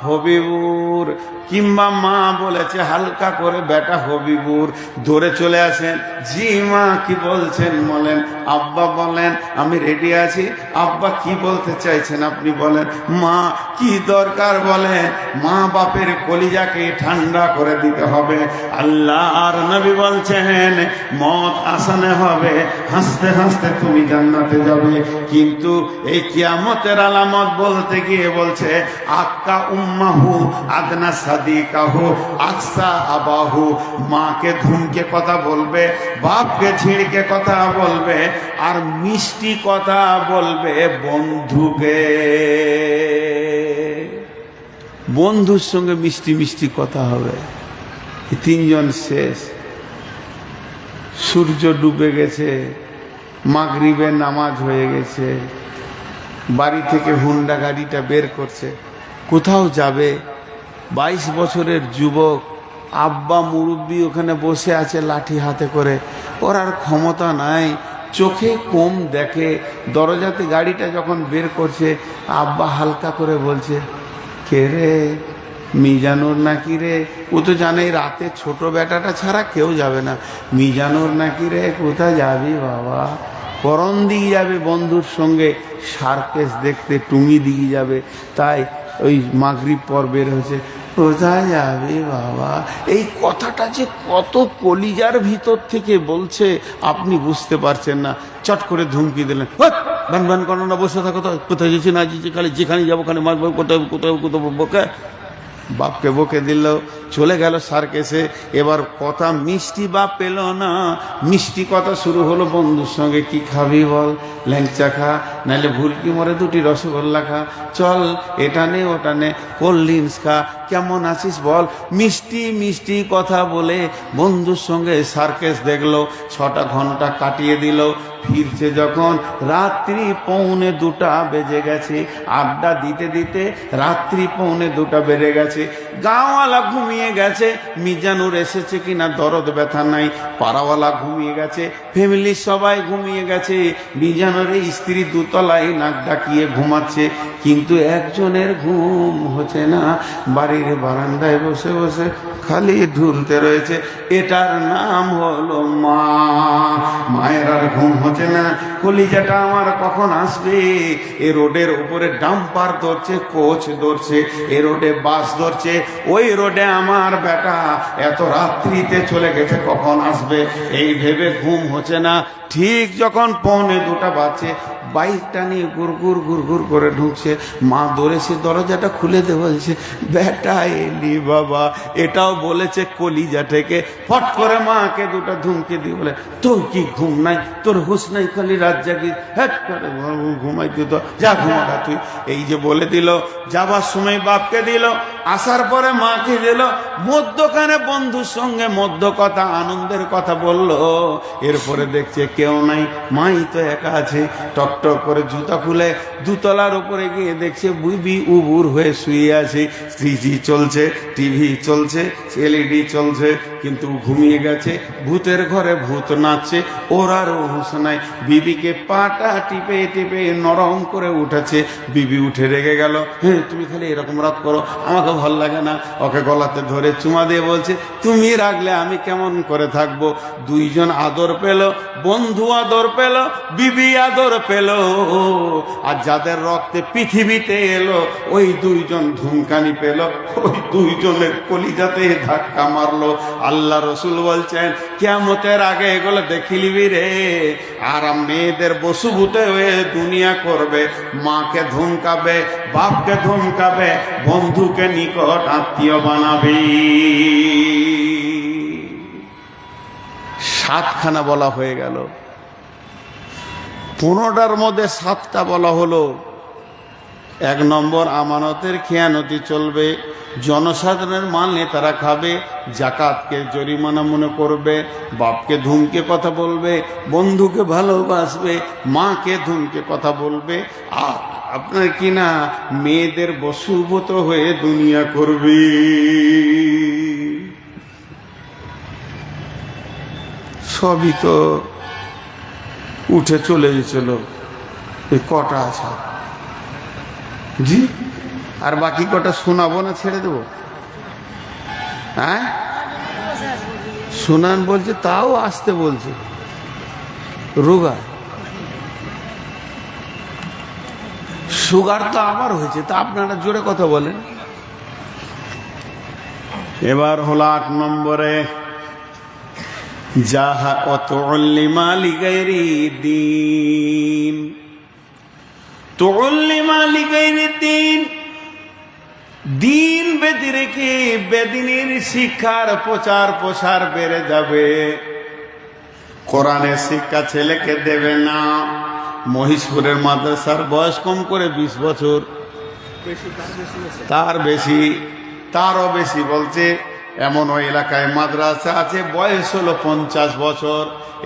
হবিবুর, কিংবা মা বলেছে হালকা করে বেটা হবিবুর, দৌড়ে চলে আসেন, জি মা কি বলছেন বলেন। আব্বা বলেন আমি রেডি আছি। আব্বা কি বলতে চাইছেন আপনি বলেন। মা কি দরকার বলেন। মা বাপের কলিজাকে ঠান্ডা করে দিতে হবে। আল্লাহ আর নবী বলছেন মত আসানে হবে, হাসতে হাসতে তুমি জান্নাতে যাবে। কিন্তু এই কিয়ামতের আলামত বলতে গিয়ে বলছে আক্কা উম্মাহু আদনা সাদিকাহু আকসা আবাহু, মাকে ধুমকে কথা বলবে, বাপকে ছিড়কে কথা বলবে, আর মিষ্টি কথা বলবে বন্ধুকে। বন্ধুর সঙ্গে মিষ্টি মিষ্টি কথা হবে। তিনজন শেষ। সূর্য ডুবে গেছে, মাগরিবের নামাজ হয়ে গেছে, বাড়ি থেকে হুন্ডা গাড়িটা বের করছে, কোথাও যাবে। 22 বছরের যুবক, আব্বা মুরব্বী ওখানে বসে আছে লাঠি হাতে করে, ওর আর ক্ষমতা নাই, চোখে কম দেখে। দরজাতে গাড়িটা যখন বের করছে, আব্বা হালকা করে বলছে কে রে, মিজানুর নাকি রে? ও তো জানে রাতে ছোট বেটাটা ছাড়া কেউ যাবে না। মিজানুর নাকি রে? কোথায় যাবি বাবা? করণ দিকে যাবে বন্ধুর সঙ্গে সার্কেস দেখতে, টুঙ্গি দিকে যাবে। তাই ওই মাগরিব পর বের হয়েছে, কোথায় যাবি বাবা? এই কথাটা যে কত কলিজার ভিতর থেকে বলছে আপনি বুঝতে পারছেন না। চট করে ধুমকি দিলেন, বান বান করো না, বসে থাকো তো, কোথায় যেছি না যেছি, খালি যেখানে যাবো ওখানে মারবো, কোথায় কোথায় কোথাও বকে। বাপকে বকে দিল, চলে গেল সার্কেসে। এবার কথা মিষ্টি বাপ পেল না, মিষ্টি কথা শুরু হলো বন্ধুর সঙ্গে। কি খাবি বল? ল্যাংচা খা, নাহলে ভুলকি মরে 2টি রসগোল্লা খা, চল এটা নে ওটা নে, কোল্ড ড্রিঙ্কস খা, কেমন আছিস বল। মিষ্টি মিষ্টি কথা বলে বন্ধুর সঙ্গে সার্কেস দেখলো। 6টা ঘন্টা কাটিয়ে দিল। ফিরছে যখন রাত্রি 1:45 বেজে গেছে। আড্ডা দিতে দিতে রাত্রি 1:45 বেড়ে গেছে। গাঁওয়ালা ঘুমিয়ে গেছে, মিজানুর এসেছে কিনা দরদ ব্যথা নাই। পাড়াওয়ালা ঘুমিয়ে গেছে, ফ্যামিলির সবাই ঘুমিয়ে গেছে। মিজানুর স্ত্রী 2 তলায় নাক ডাকিয়ে ঘুমাচ্ছে, কিন্তু একজনের ঘুম হচ্ছে না। বাড়ির বারান্দায় বসে বসে খালি ঢুলতে রয়েছে। এটার নাম হলো মা। মায়ের আর ঘুম হচ্ছে না, কলিজাটা আমার কখন আসবে। এ রোডের উপরে ডাম্পার ধরছে, কোচ ধরছে, এ রোডে বাস ধরছে, ওই রোডে আমার বেটা এত রাত্রিতে চলে গেছে, কখন আসবে এই ভেবে ঘুম হচ্ছে না। ঠিক যখন 1:45 বাজছে, বাইকটা নিয়ে গুড়গুড় গুড়গুড় করে ঢুকছে। মা দৌড়েছে, দরজাটা খুলে দে বলছে, বেটা এলি বাবা। এটাও বলেছে কলিজা থেকে। ফট করে মাকে 2টা ধুমকে দিয়ে বলে, তোর কি ঘুম নাই? তোর হুঁশ নাই? খালি রাত জাগি, হ্যাঁ করে ঘুমাই তুই তো, যা ঘুমাটা তুই। এই যে বলে দিল। যাবার সময় বাপকে দিল, আসার পরে মাকে দিল। মধ্যখানে বন্ধুর সঙ্গে মধ্য কথা, আনন্দের কথা বললো। এরপরে দেখছে কেউ নাই, মাই তো একা আছে। টকটক করে জুতা খুলে 2 তলার উপরে গিয়ে দেখছে বুবি উবুর হয়ে শুয়ে আছে। সিজি চলছে, টিভি চলছে, এলইডি চলছে, কিন্তু ঘুমিয়ে গেছে। ভূতের ঘরে ভূত নাচছে, ওর আর হুঁশ নাই। বিবিকে পাটা টিপে টিপে নরম করে উঠেছে। বিবি উঠে রেগে গেল, হ্যাঁ তুমি খালি এরকম রাত করো, আমাকে ভাল লাগে না। ওকে গলাতে ধরে চুমা দিয়ে বলছে, তুমি রাখলে আমি কেমন করে থাকবো। 2 জন আদর পেল, বন্ধু আদর পেল, বিবি আদর পেল। আর যাদের রক্তে পৃথিবীতে এলো, ওই 2 জন ধুমকানি পেল, ওই 2 জনের কলিজাতে ধাক্কা মারলো। আল্লাহ রসুল বলছেন কিয়ামতের আগে এগুলো দেখিলিবি রে। আর মেয়েদের বসুভূতে হয়ে দুনিয়া করবে, মাকে ধমকাবে, বাপকে ধমকাবে, বন্ধুকে নিকট আত্মীয় বানাবি। 7খানা বলা হয়ে গেল। 15টার মধ্যে 7টা বলা হলো। 1 নম্বর, আমানতের খেয়ানতি চলবে, জনসাধারণের মাল নেতারা খাবে, জাকাতকে জরিমানা মনে করবে, বাপকে ধুমকে কথা বলবে, বন্ধুকে ভালোবাসবে, মাকে ধুমকে কথা বলবে, আর আপনার কি না মেয়েদের বশীভূত হয়ে দুনিয়া করবে। সবই তো উঠে চলে গেছিল। এই কটা আছে জি, আর বাকি কটা শোনাবো না ছেড়ে দেবো? হ্যাঁ শোনান বলছে, তাও আসতে বলছে। রোগা সুগার তো আবার হয়েছে, তা আপনারা জোরে কথা বলেন। এবার হলো 8 নম্বরে, যাহা অতুল্লিমা লিগাইরি দিন, তুল্লিমা লিগাইরি দিন, দিন বেঁধে রেখে বেদিনের শিক্ষার প্রচার প্রসার বেড়ে যাবে। কোরআনের শিক্ষা ছেলেকে দেবে না। মহিষপুরের মাদ্রাসার বয়স কম করে 20 বছর, তার বেশি, তারও বেশি বলছে। এমন ওই এলাকায় মাদ্রাসা আছে বয়স হলো 50 বছর,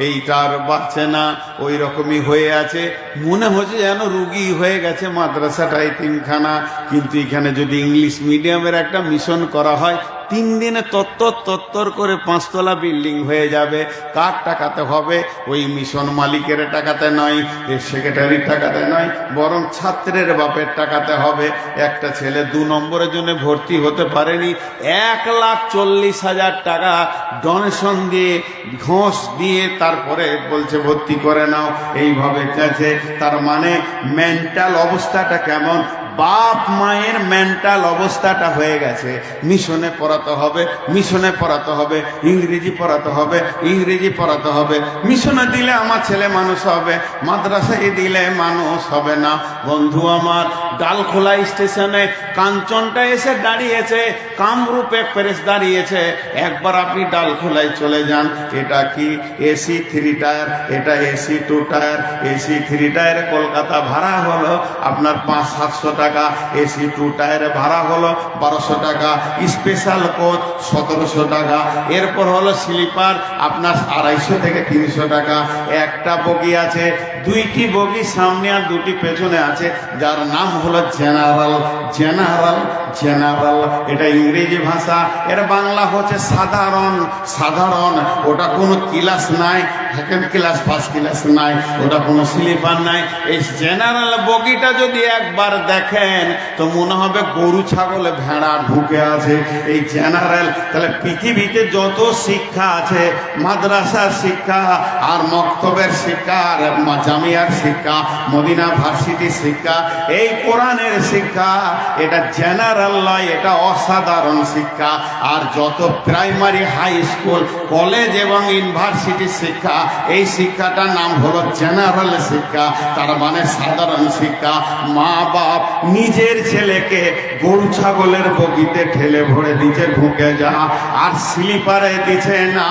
এইটার বাড়ছে না, ওই রকমই হয়ে আছে। মনে হচ্ছে যেন রুগী হয়ে গেছে মাদ্রাসাটাই 3খানা। কিন্তু এখানে যদি ইংলিশ মিডিয়ামের একটা মিশন করা হয়, 3 দিনে তত্তর করে 5 তলা বিল্ডিং হয়ে যাবে। কার টাকাতে হবে? ওই মিশন মালিকের টাকাতে নয়, এর সেক্রেটারির টাকাতে নয়, বরং ছাত্রের বাপের টাকাতে হবে। একটা ছেলে 2 নম্বরের জন্য ভর্তি হতে পারেনি, 1,40,000 টাকা ডোনেশন দিয়ে, ঘোষ দিয়ে তারপরে বলছে ভর্তি করে নাও। এইভাবে গেছে। তার মানে মেন্টাল অবস্থাটা কেমন? বাপ মায়ের মেন্টাল অবস্থাটা হয়ে গেছে। মিশনে পড়াতে হবে, মিশনে পড়াতে হবে, ইংরেজি পড়াতে হবে, ইংরেজি পড়াতে হবে। মিশনে দিলে আমার ছেলে মানুষ হবে, মাদ্রাসায় দিলে মানুষ হবে না। বন্ধু আমার, ডালখোলা স্টেশনে কাঞ্চনটা এসে দাঁড়িয়েছে, কামরূপ এক্সপ্রেস দাঁড়িয়েছে। একবার আপনি ডালখোলায় চলে যান। এটা কি AC 3 টায়ার, এটা AC 2 টায়ার। AC 3 টায়ারে কলকাতা ভাড়া হলো আপনার 500-700 টাকা, AC 2 টায়ারে ভাড়া হলো 1200 টাকা, স্পেশাল কোচ 1700 টাকা। এরপর হলো স্লিপার আপনার 250 থেকে 300 টাকা। একটা বগি আছে, 2টি বগি সামনে আর 2টি পেছনে আছে, যার নাম হলো জেনারেল। জেনারেল জেনারেল এটা ইংরেজি ভাষা, এর বাংলা হচ্ছে সাধারণ। সাধারণ ওটা কোনো ক্লাস নাই, সেকেন্ড ক্লাস ফার্স্ট ক্লাস নাই, ওটা কোনো স্লিপার নাই। এই জেনারেল বগিটা যদি একবার দেখেন তো মনে হবে গরু ছাগলে ভেড়া ঢুকে আছে। এই জেনারেল। তাহলে পৃথিবীতে যত শিক্ষা আছে, মাদ্রাসার শিক্ষা আর মক্তবের শিক্ষা আর জামিয়ার শিক্ষা, মদিনা ভার্সিটির শিক্ষা, এই কোরআনের শিক্ষা, এটা জেনারেল নয়, এটা অসাধারণ শিক্ষা। আর যত প্রাইমারি, হাই স্কুল, কলেজ এবং ইউনিভার্সিটির শিক্ষা, এই শিক্ষাটার নাম হলো জেনারেল শিক্ষা, তার মানে সাধারণ শিক্ষা। মা বাপ নিজের ছেলেকে গরু ছাগলের বগিতে ঠেলে ভরে দিচ্ছে, ঢুকে যা, আর স্লিপারে দিচ্ছে না।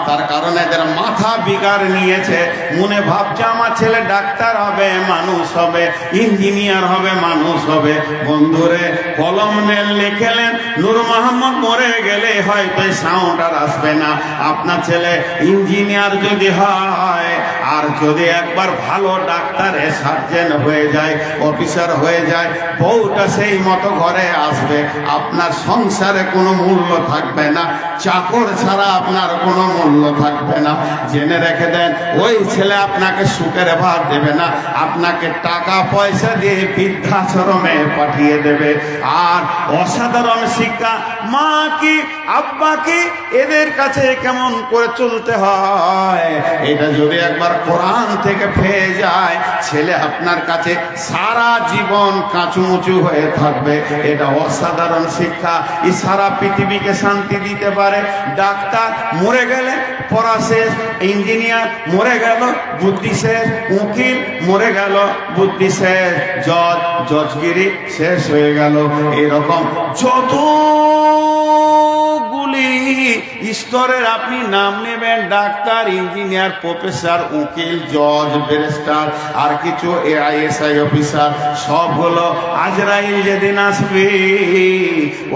তার কারণে এদের মাথা বিগার নিয়েছে। মনে ভাবছে আমার ছেলে ডাক্তার হবে, মানুষ হবে, ইঞ্জিনিয়ার হবে, মানুষ হবে। বন্ধুরে, কলম নেল লিখেলেন, নূর মোহাম্মদ মরে গেলে হয়তো সাউন্ড আর আসবে না। আপনার ছেলে ইঞ্জিনিয়ার যদি হয়, আর যদি একবার ভালো ডাক্তারে সার্জেন হয়ে যায়, অফিসার হয়ে যায়, বউটা সেই মতো ঘরে আসবে। আপনার সংসারে কোনো মূল্য থাকবে না, চাকর ছাড়া আপনার কোনো মূল্য থাকবে না। জেনে রেখে দেন, ওই ছেলে আপনাকে সুখের ভাত দেবে না, আপনাকে টাকা পয়সা দিয়ে বৃদ্ধাশ্রমে পাঠিয়ে দেবে। আর অসাধারণ শিক্ষা, মা কি আব্বা কি এদের কাছে কেমন করে চলতে হয়, এটা যদি একবার কোরআন থেকে পেয়ে যায়, ছেলে আপনার কাছে সারা জীবন কাঁচুমুচু হয়ে থাকবে। এটা অসাধারণ শিক্ষা। এই সারা পৃথিবীকে শান্তি দিতে পারে। ডাক্তার মরে গেলে পড়া শেষ, ইঞ্জিনিয়ার মরে গেল বুদ্ধি শেষ, উকিল মরে গেল বুদ্ধি শেষ, জজ জজগিরি শেষ হয়ে গেল। এরকম যতগুলি যতগুলি স্তরের আপনি নাম নেবেন, ডাক্তার, ইঞ্জিনিয়ার, প্রফেসর, উকিল, জজ, ব্যারিস্টার, আর কিছু AISI অফিসার, সবগুলো আজরাইল যেদিন আসবে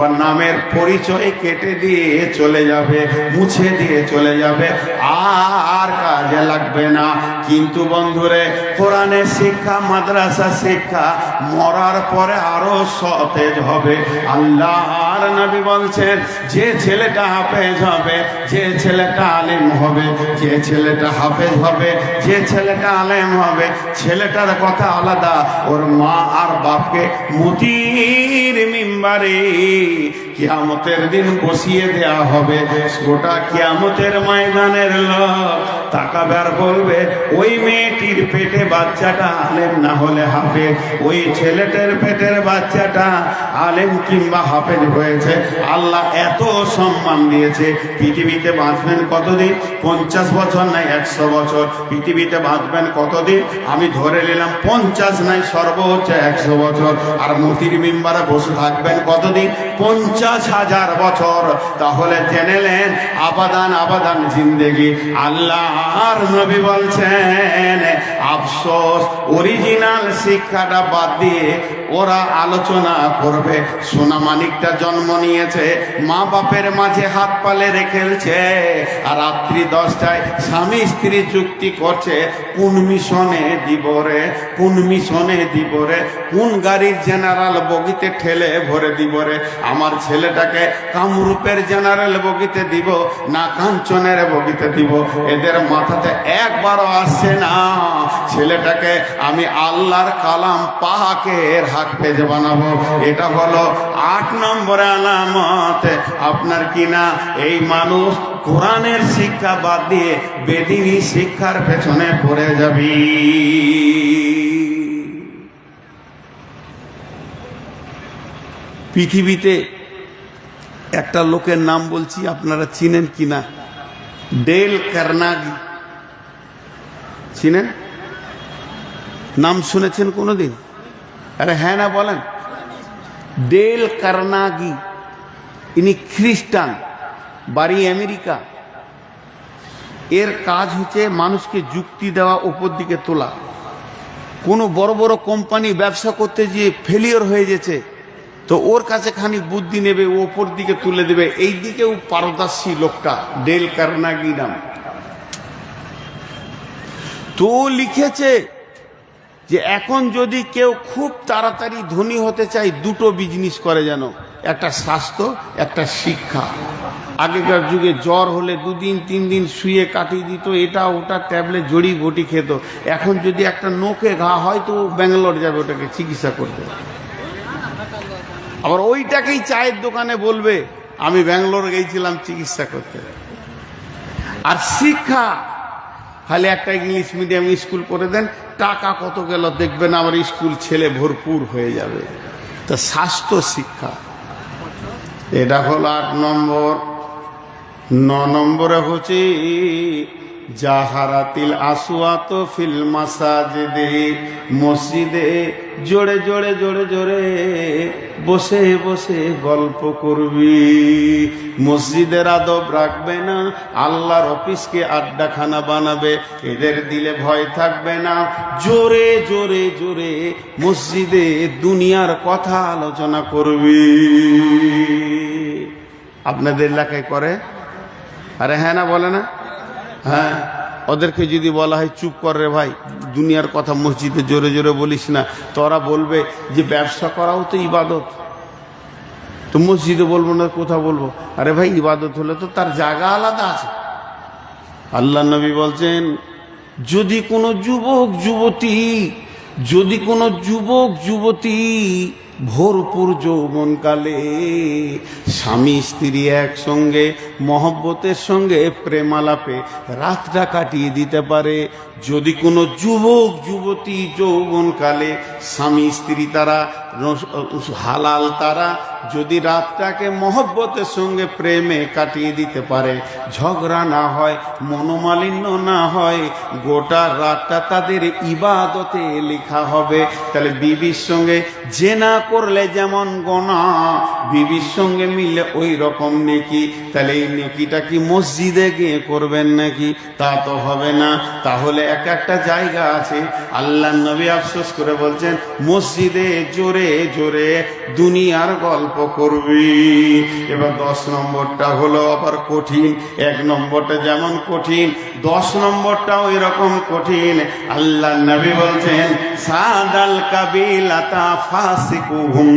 ওর নামের পরিচয় কেটে দিয়ে চলে যাবে, মুছে দিয়ে চলে যাবে, আর কাজে লাগবে না। কিন্তু বন্ধুরে, কোরআনের শিক্ষা, মাদ্রাসা শিক্ষা মরার পরে আরো সতেজ হবে। আল্লাহর নবী বলছেন, যে ছেলেটা হাফেজ হবে, যে ছেলেটা আলেম হবে, যে ছেলেটা হাফেজ হবে, যে ছেলেটা আলেম হবে, ছেলেটার কথা আলাদা, ওর মা আর বাপকে মতির মিম্বারে কিয়ামতের দিন বসিয়ে দেয়া হবে। গোটা কিয়ামতের ময়দানের লোক তাকাবার বলবে, ওই মেয়েটির পেটে বাচ্চাটা আলেম না হলে হাফেজ, ওই ছেলেটার পেটের বাচ্চাটা আলেম কিংবা হাফেজ হয়েছে। আল্লাহ এত সম্মান দিয়েছে। পৃথিবীতে বাঁচবেন কতদিন? 50 বছর নাই 100 বছর। পৃথিবীতে বাঁচবেন কতদিন? আমি ধরে নিলাম 50 নাই সর্বোচ্চ 100 বছর। আর মতির মিম্বারে বসে থাকবেন কতদিন? 50,000 বছর। তাহলে জেনেলেন আবাদান আবাদান জিন্দেগি। আল্লাহর নবী বলছেন, আফসোস, অরিজিনাল শিক্ষাটা বাদ দিয়ে ওরা আলোচনা করবে। সোনা মানিকটা জন্ম নিয়েছে, মা বাপের মাঝে হাত পালে রেখেছে, আর রাত্রি 10টায় স্বামী স্ত্রী চুক্তি করছে, কোন মিশনে দিব রে, কোন মিশনে দিব রে, কোন গাড়ির জেনারেল বগিতে ঠেলে ভরে দিব রে, আমার ছেলেটাকে কামরূপের জেনারেল বগিতে দিব না কাঞ্চনের বগিতে দিব। এদের মাথাতে একবারও আসছে না ছেলেটাকে আমি আল্লাহর কালাম পাকের হাফেজ বানাবো। এটা হলো 8 নম্বরে আলামত আপনার কিনা এই মানুষ কোরআনের শিক্ষা বাদ দিয়ে বেদিনী শিক্ষার পেছনে পড়ে যাবি। পৃথিবীতে একটা লোকের নাম বলছি, আপনারা চিনেন কিনা? Dale Carnegie. চিনেন? নাম শুনেছেন কোনোদিন? আরে হ্যাঁ না বলেন। ডেল কার্নেগি, ইনি খ্রিস্টান, বাড়ি আমেরিকা। এর কাজ হচ্ছে মানুষকে যুক্তি দেওয়া, উপর দিকে তোলা। কোনো বড় বড় কোম্পানি ব্যবসা করতে গিয়ে ফেলিওর হয়ে গেছে, তো ওর কাছে খানিক বুদ্ধি নেবে, ওপর দিকে তুলে দেবে। এই দিকেও পারদর্শী লোকটা, ডেল কার্নেগি নাম। তো লিখেছে যে এখন যদি কেউ খুব তাড়াতাড়ি ধনী হতে চায়, দুটো বিজনেস করে যেন, একটা স্বাস্থ্য, একটা শিক্ষা। আগেকার যুগে জ্বর হলে 2 দিন 3 দিন শুয়ে কাটিয়ে দিত, এটা ওটা ট্যাবলেট জড়িবুটি খেত। এখন যদি একটা নোকে ঘা হয় তো ব্যাঙ্গালোর যাবে ওটাকে চিকিৎসা করতে। আবার ওইটাকেই চায়ের দোকানে বলবে আমি ব্যাঙ্গালোর গিয়েছিলাম চিকিৎসা করতে। আর শিক্ষা, খালি একটা ইংলিশ মিডিয়াম স্কুল করে দেন, টাকা কত গেল দেখবেন আমার স্কুল ছেলে ভরপুর হয়ে যাবে। তা স্বাস্থ্য শিক্ষা, এটা হলো 8 নম্বর। 9 নম্বরে হচ্ছে জাহারাতিল আসওয়াত ফিল মাসাজিদে, মসজিদে জোরে জোরে জোরে জোরে বসে বসে গল্প করবি। মসজিদের আদব রাখবে না, আল্লাহর অফিসকে আড্ডাখানা বানাবে। এদের দিলে ভয় থাকবে না, জোরে জোরে জোরে মসজিদে দুনিয়ার কথা আলোচনা করবি। আপনাদের এলাকায় করে? আরে হ্যাঁ না বলে না? হ্যাঁ। ওদেরকে যদি বলা হয় চুপ কর রে ভাই, দুনিয়ার কথা মসজিদে জোরে জোরে বলিস না, তোরা বলবে যে ব্যবসা করাও তো ইবাদত। তো মসজিদে বলবো না, কোথা বলবো? আরে ভাই, ইবাদত হলে তো তার জায়গা আলাদা আছে। আল্লাহ নবী বলছেন, যদি কোনো যুবক যুবতী ভরপুর যৌবনকালে স্বামী স্ত্রী একসঙ্গে মহব্বতের সঙ্গে প্রেমালাপে রাতটা কাটিয়ে দিতে পারে, যদি কোনো যুবক যুবতী যৌবনকালে স্বামী স্ত্রী তারা হালাল, তারা যদি রাতটাকে মহব্বতের সঙ্গে প্রেমে কাটিয়ে দিতে পারে, ঝগড়া না হয়, মনোমালিন্য না হয়, গোটা রাতটা তাদের ইবাদতে লেখা হবে। তাহলে বিবির সঙ্গে জেনা করলে যেমন গুনাহ, বিবির সঙ্গে মিললে ওই রকম নেকি। তাহলে এই নেকিটা কি মসজিদে গিয়ে করবেন নাকি? তা তো হবে না। তাহলে এক একটা জায়গা আছে, আল্লাহ নবী আফসোস করে বলছেন মসজিদে জোরে জোরে দুনিয়ার গল্প করবি। এবার 10 নম্বরটা হলো আবার কঠিন। 1 নম্বরটা যেমন কঠিন, 10 নম্বরটাও এরকম কঠিন। আল্লাহ নবী বলছেন সাদাল কাবিলাতা ফাসিকুহুম,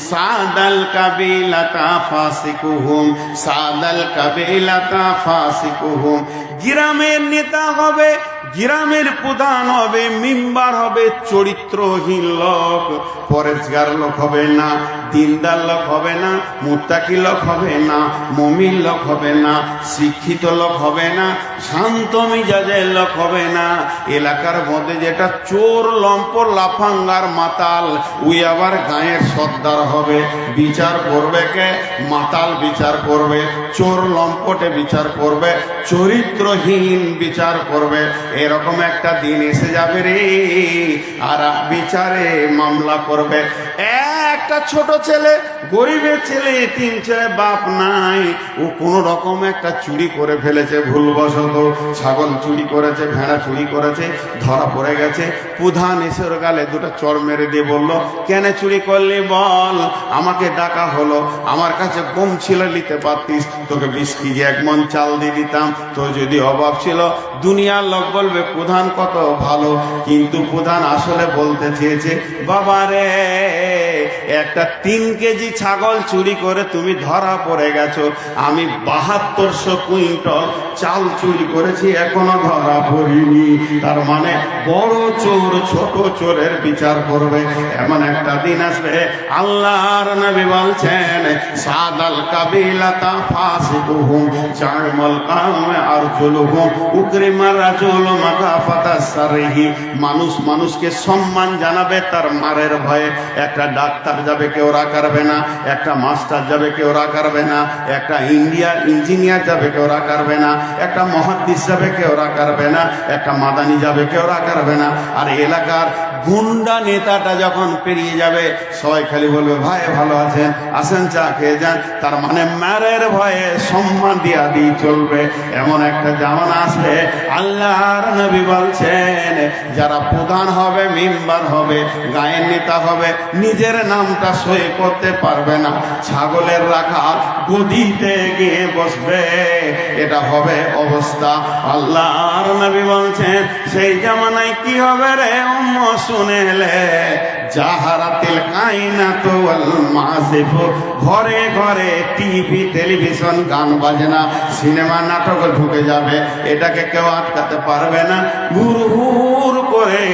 সাদাল কাবিলাতা ফাসিকুহুম, সাদাল কাবিলাতা ফাসিকুহুম। গ্রামের নেতা হবে, গ্রামের প্রধান হবে, মেম্বার হবে, চরিত্রহীন লোক, পরেশগার লোক হবে না, দিনদার লোক হবে না, মুত্তাকি লোক হবে না, মুমিন লোক হবে না, শিক্ষিত লোক হবে না, শান্ত মিজাজের লোক হবে না। এলাকার মধ্যে যেটা চোর লম্পট লাফাঙ্গার মাতাল, ওই আবার গায়ের সর্দার হবে। বিচার করবে কে? মাতাল বিচার করবে, চোর লম্পটে বিচার করবে, চরিত্রহীন বিচার করবে। এরকম একটা দিন এসে যাবে রে, আর বিচারে মামলা করবে। একটা ছোট ছেলে, গরিবের ছেলে, 3 ছেলে, বাপ নাই, ও কোন রকম একটা চুরি করে ফেলেছে ভুলবশত, ছাগল চুরি করেছে, ভেড়া চুরি করেছে, ধরা পড়ে গেছে। প্রধান এসে ওর গালে 2টা চড় মেরে দিয়ে বলল, কেন চুরি করলি বল? আমাকে ডাকা হলো, আমার কাছে কম ছিল, নিতে পারতিস, তোকে 20 কেজি 1 মণ চাল দিয়ে দিতাম। তো যদি অভাব ছিল, দুনিয়ার লোক বলবে প্রধান কত ভালো, কিন্তু প্রধান আসলে বলতে চেয়েছে বাবা রে, একটা 3 কেজি ছাগল চুরি করে তুমি ধরা পড়ে গেছো, আমি 7200 কুইন্টাল চাল চুরি করেছি, এখনো ধরা পড়িনি। তার মানে বড় চোর ছোট চোরের বিচার করবে। এমন একটা দিন আসবে, আল্লাহর নবী বলছেন সাদাল কাবিলাতা ফাসিকুহুম জামাল কামে আরজুলুহুম উকরিমার রাজুল মাকাফাতাস সারহি। মানুষ মানুষকে সম্মান জানাবে তার মারের ভয়ে। একটা ডাক্তার যাবে, কেউ রাখবে না, একটা মাস্টার যাবে, কেউ রাখবে না, একটা ইঞ্জিনিয়ার যাবে, কেউ রাখবে না, একটা মুহাদ্দিস যাবে, কেউ রাখবে না, একটা মাদানি যাবে, কেউ রাখবে না। আর এলাকার গুন্ডা নেতাটা যখন পেরিয়ে যাবে, সবাই খালি বলবে ভাই ভালো আছেন, আসেন চা খেয়ে যান। তার মানে মারের ভয়ে সম্মান দিয়া দিয়ে চলবে। এমন একটা জামানা আসবে, আল্লাহর নবী বলছেন যারা প্রধান হবে, মেম্বার হবে, গায়ের নেতা হবে, নিজের নামটা সই করতে পারবে না, ছাগলের রাখা গদিতে গিয়ে বসবে। এটা হবে অবস্থা। আল্লাহর নবী বলছেন সেই জামানায় কি হবে রে উম্মত শুনেলে, জাহারাতিল কায়নাত ওয়াল মাযিফ। ঘরে ঘরে টিভি, টেলিভিশন, গান বাজনা, সিনেমা, নাটক ঢুকে যাবে। এটাকে কেউ আটকাতে পারবে না। হুর করে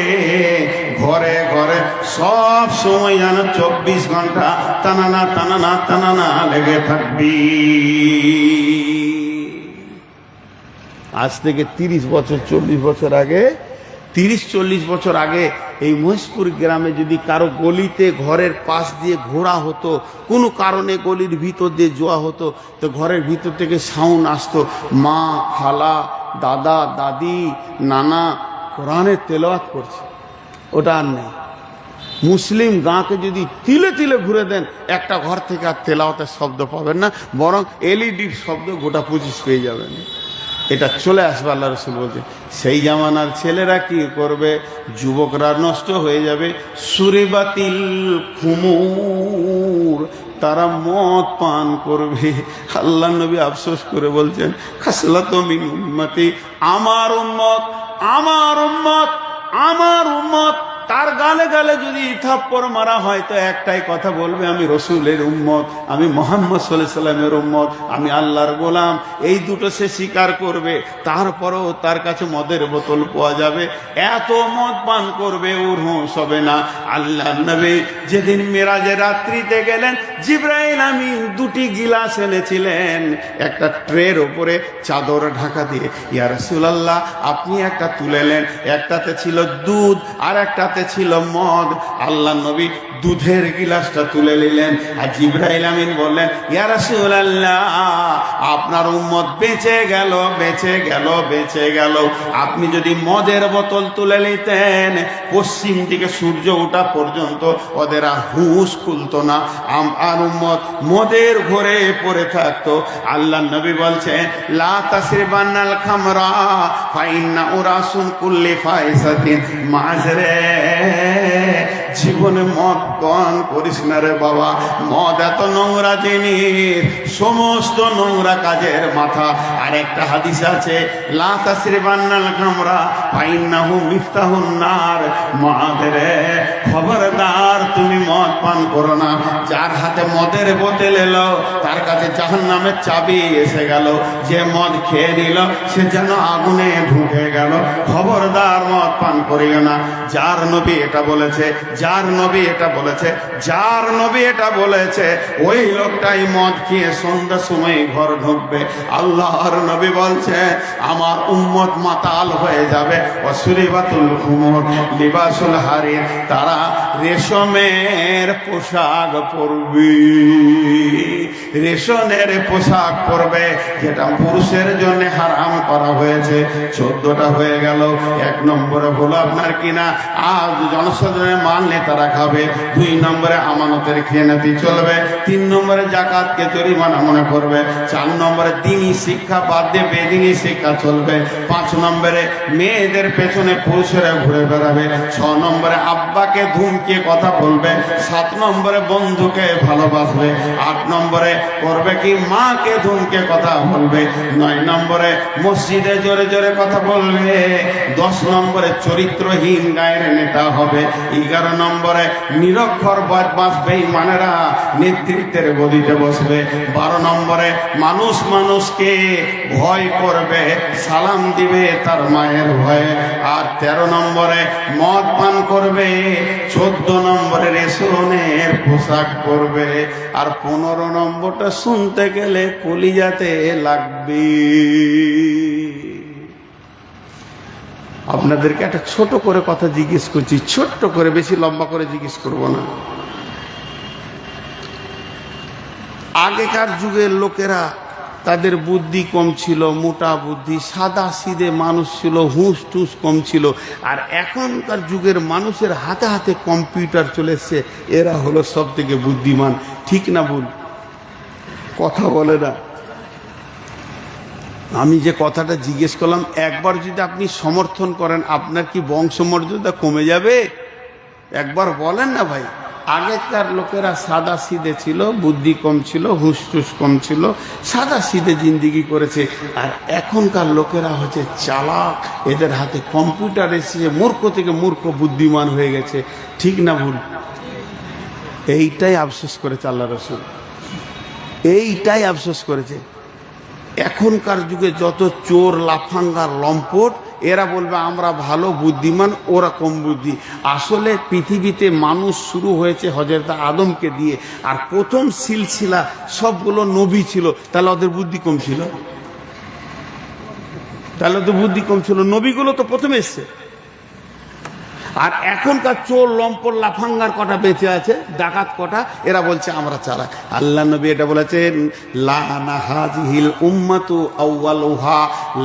ঘরে ঘরে সব সময় যেন 24 ঘন্টা টানানা টানানা টানানা লেগে থাকবি। আজ থেকে 30 বছর 40 বছর আগে, 30-40 বছর আগে এই মহেশপুর গ্রামে যদি কারো গলিতে ঘরের পাশ দিয়ে ঘোরা হতো, কোনো কারণে গলির ভিতর দিয়ে যাওয়া হতো, তো ঘরের ভিতর থেকে সাউন্ড আসতো, মা, খালা, দাদা, দাদি, নানা কোরআনের তেলাওয়াত করছে। ওটা আর নেই। মুসলিম গাঁকে যদি তিলে তিলে ঘুরে দেন, একটা ঘর থেকে আর তেলাওয়াতের শব্দ পাবেন না, বরং এলইডির শব্দ গোটা 25 পেয়ে যাবেন। এটা চলে আসবে। আল্লাহ রাসূল বলছে সেই জামানার ছেলেরা কি করবে? যুবকরা নষ্ট হয়ে যাবে। সুরিবাতিল খুমুর, তারা মদ পান করবে। আল্লাহ নবী আফসোস করে বলছেন খাসলাতু মিন উম্মতি, আমার উম্মত, আমার উম্মত, আমার উম্মত। তার গালে গালে যদি থাপ্পড় মারা হয় তো একটাই কথা বলবে, আমি রসুলের উম্মত, আমি মুহাম্মদ সাল্লাল্লাহু আলাইহি সাল্লামের উম্মত, আমি আল্লাহর গোলাম। এই দুটো সে স্বীকার করবে। তারপরেও তার কাছে মদের বোতল পাওয়া যাবে, এত মদ পান করবে ওর হুঁশ হবে না। আল্লাহ নবী যেদিন মেরাজের রাত্রিতে গেলেন, জিবরাইল আমিন 2টি গিলাস এনেছিলেন, একটা ট্রের উপরে চাদর ঢাকা দিয়ে। ইয়া রাসূলুল্লাহ, আপনি একটা তুলেলেন, একটাতে ছিল দুধ আর একটাতে ছিল মদ। আল্লাহ নবী দুধের গিলাসটা তুলে নিলেন আর জিবরাইল আমিন বললেন, ইয়া রাসূলুল্লাহ, আপনার উম্মত বেঁচে গেল, বেঁচে গেল, বেঁচে গেল। আপনি যদি মদের বোতল তুলে নিতেন, পশ্চিম দিকে সূর্য ওঠা পর্যন্ত ওদের আর হুঁশ খুলতো না, আর উম্মত মদের ঘরে পড়ে থাকতো। আল্লাহ নবী বলছেন, লা তাসরিবান্নাল খামরা ফাইন্না উরাসুন কুল্লি ফাইসাতিন মাজরে। জীবনে মদ পান করিস না রে বাবা, মদ এত নোংরা জিনিস, সমস্ত নোংরা কাজের মাথা। আর একটা হাদিস আছে, লা তাসরিবান্নাল খামরা ফাইন্নাহু মিফতাহুন নার। মাদরে, খবরদার তুমি মদ পান করো না। যার হাতে মদের বোতল এলো তার কাছে জাহান্নামের চাবি এসে গেল। যে মদ খেয়ে নিল সে যেন আগুনে ঢুকে গেল। খবরদার মদ পান করিও না। যার নবী এটা বলেছে, যার নবী এটা বলেছে, যার নবী এটা বলেছে, ওই লোকটাই মদ খেয়ে সন্ধ্যার সময় ঘর ঢুকবে। আল্লাহর নবী বলছে, আমার উম্মত মাতাল হয়ে যাবে। ওয়াসুরিবাতুল খুমুর লিবাসুল হারির, তারা রেশমের পোশাক পরবে, রেশমের পোশাক পরবে, যেটা পুরুষের জন্য হারাম করা হয়েছে। 14টা হয়ে গেল। 1 নম্বরে হলো আপনার কিনা আজ জনসাধারণের মাল নেতারা খাবে। 2 নম্বরে আমানতের খেয়ানতি চলবে। 3 নম্বরে জাকাতকে জরিমানা মনে করবে। 4 নম্বরে দ্বীনি শিক্ষা বাদ দিয়ে বেদিনী শিক্ষা চলবে। 5 নম্বরে মেয়েদের পেছনে পুরুষেরা ঘুরে বেড়াবে। 6 নম্বরে আব্বাকে ধুমকে কথা বলবে। 7 নম্বরে বন্ধুকে ভালোবাসবে। 8 নম্বরে করবে কি মাকে ধুমকে কথা বলবে। 9 নম্বরে মসজিদে জোরে জোরে কথা বলবে। 10 নম্বরে চরিত্রহীন গায়ের নেতা হবে। 11 নম্বরে নিরক্ষর বদমাশ বেঈমানেরা নেতৃত্বের গদিতে বসবে। 12 নম্বরে মানুষ মানুষকে ভয় করবে, সালাম দিবে তার মায়ের ভয়ে। আর 13 নম্বরে মদ পান করবে। 14 নম্বরে রেশনের পোশাক পরবে। আর 15 নম্বরটা শুনতে গেলে কলিজাতে লাগবে। আপনাদেরকে একটা ছোট করে কথা জিজ্ঞেস করছি, ছোট্ট করে, বেশি লম্বা করে জিজ্ঞেস করব না। আগেকার যুগের লোকেরা তাদের বুদ্ধি কম ছিল, মোটা বুদ্ধি, সাদা সিধে মানুষ ছিল, হুঁশ টুস কম ছিল। আর এখনকার যুগের মানুষের হাতে হাতে কম্পিউটার চলে এসছে, এরা হলো সব থেকে বুদ্ধিমান। ঠিক না ভুল? কথা বলে না। আমি যে কথাটা জিজ্ঞেস করলাম, একবার যদি আপনি সমর্থন করেন, আপনার কি বংশমর্যাদা কমে যাবে? একবার বলেন না ভাই। আগেকার লোকেরা সাদা সিধে ছিল, বুদ্ধি কম ছিল, হুঁশটুস কম ছিল, সাদা সিধে জিন্দিগি করেছে। আর এখনকার লোকেরা হচ্ছে চালাক, এদের হাতে কম্পিউটার এসেছে, মূর্খ থেকে মূর্খ বুদ্ধিমান হয়ে গেছে। ঠিক না ভুল? এইটাই আফসোস করেছে আল্লাহ রাসূল, এইটাই আফসোস করেছে। এখনকার যুগে যত চোর, লাফাঙ্গার, লম্পট, এরা বলবে আমরা ভালো বুদ্ধিমান, ওরা কম বুদ্ধি। আসলে পৃথিবীতে মানুষ শুরু হয়েছে হযরত আদমকে দিয়ে, আর প্রথম সিলসিলা সবগুলো নবী ছিল। তাহলে ওদের বুদ্ধি কম ছিল? তাহলে তো বুদ্ধি কম ছিল, নবীগুলো তো প্রথমে এসছে। আর এখনকার চোর, লম্পট, লাফাঙ্গার কটা বেঁচে আছে, ডাকাত কটা, এরা বলছে আমরা চালাক। আল্লাহ নবী এটা বলেছেন, লানা হাযিহিল উম্মাতু আউয়ালুহা,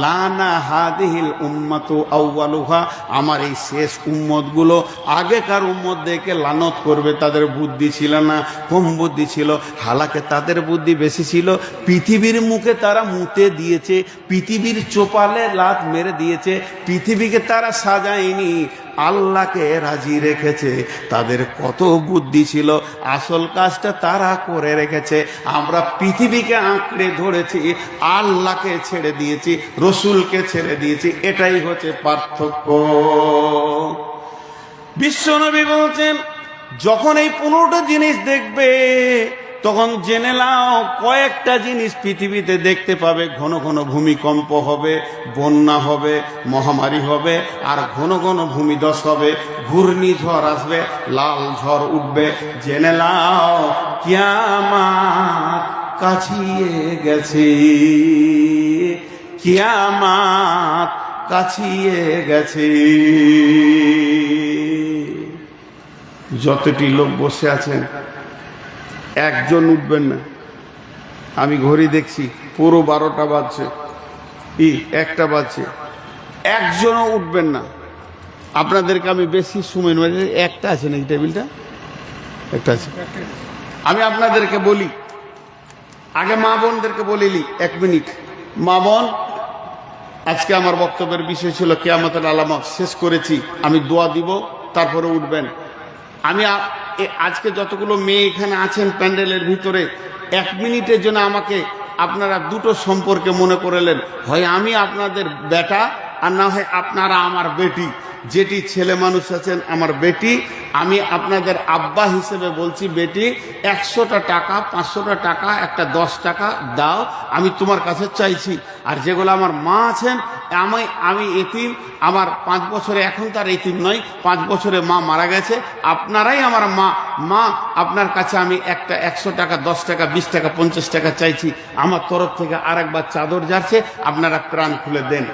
লানা হাযিহিল উম্মাতু আউয়ালুহা। আমার এই শেষ উম্মতগুলো আগেকার উম্মতদেরকে লানত করবে। তাদের বুদ্ধি ছিল না, কম বুদ্ধি ছিল। হালাকে তাদের বুদ্ধি বেশি ছিল। পৃথিবীর মুখে তারা মুতে দিয়েছে, পৃথিবীর চোপালে লাত মেরে দিয়েছে, পৃথিবীকে তারা সাজায়নি, আল্লাহকে রাজি রেখেছে। তাদের কত বুদ্ধি ছিল, আসল কাজটা তারা করে রেখেছে। আমরা পৃথিবীকে আঁকড়ে ধরেছি, আল্লাহকে ছেড়ে দিয়েছি, রসুলকে ছেড়ে দিয়েছি। এটাই হচ্ছে পার্থক্য। বিশ্বনবী বলছেন, যখন এই 15টা জিনিস দেখবে, তখন জেনে নাও কয়েকটা জিনিস পৃথিবীতে দেখতে পাবে। ঘন ঘন ভূমিকম্প হবে, বন্যা হবে, মহামারী হবে, আর ঘন ঘন ভূমিধস হবে, ঘূর্ণিঝড় আসবে, লাল ঝড় উঠবে। জেনে নাও কিয়ামত কাছিয়ে গেছে, কিয়ামত কাছিয়ে গেছে। যতটি লোক বসে আছেন একজন উঠবেন না। আমি ঘড়ি দেখছি পুরো 12টা বাজছে, 1টা বাজছে, একজনও উঠবেন না। আপনাদেরকে আমি বেশি সময় নেব। একটা আছে নাকি টেবিলটা? একটা আছে। আমি আপনাদেরকে বলি, আগে মা বোনদেরকে বলিলি 1 মিনিট। মা বোন, আজকে আমার বক্তব্যের বিষয় ছিল কিয়ামতের আলামত, শেষ করেছি। আমি দোয়া দিব, তারপরে উঠবেন। আমি আজকে যতগুলো মেয়ে এখানে আছেন প্যান্ডেলের ভিতরে, 1 মিনিটের জন্য আমাকে আপনারা দুটো সম্পর্কে মনে করলেন, হয় আমি আপনাদের বেটা আর না হয় আপনারা আমার বেটি। যেটি ছেলে মানুষ আছেন আমার বেটি, আমি আপনাদের আব্বা হিসেবে বলছি, বেটি 100টা টাকা 500টা টাকা একটা 10 টাকা দাও, আমি তোমার কাছে চাইছি। আর যেগুলো আমার মা আছেন, আমি এতিম, আমার 5 বছরে, এখন তার এতিম নয়, 5 বছরে মা মারা গেছে, আপনারাই আমার মা আপনার কাছে আমি একটা 100 টাকা 10 টাকা 20 টাকা 50 টাকা চাইছি। আমার তরফ থেকে আরেকবার চাদর যাচ্ছে, আপনারা প্রাণ খুলে দেন।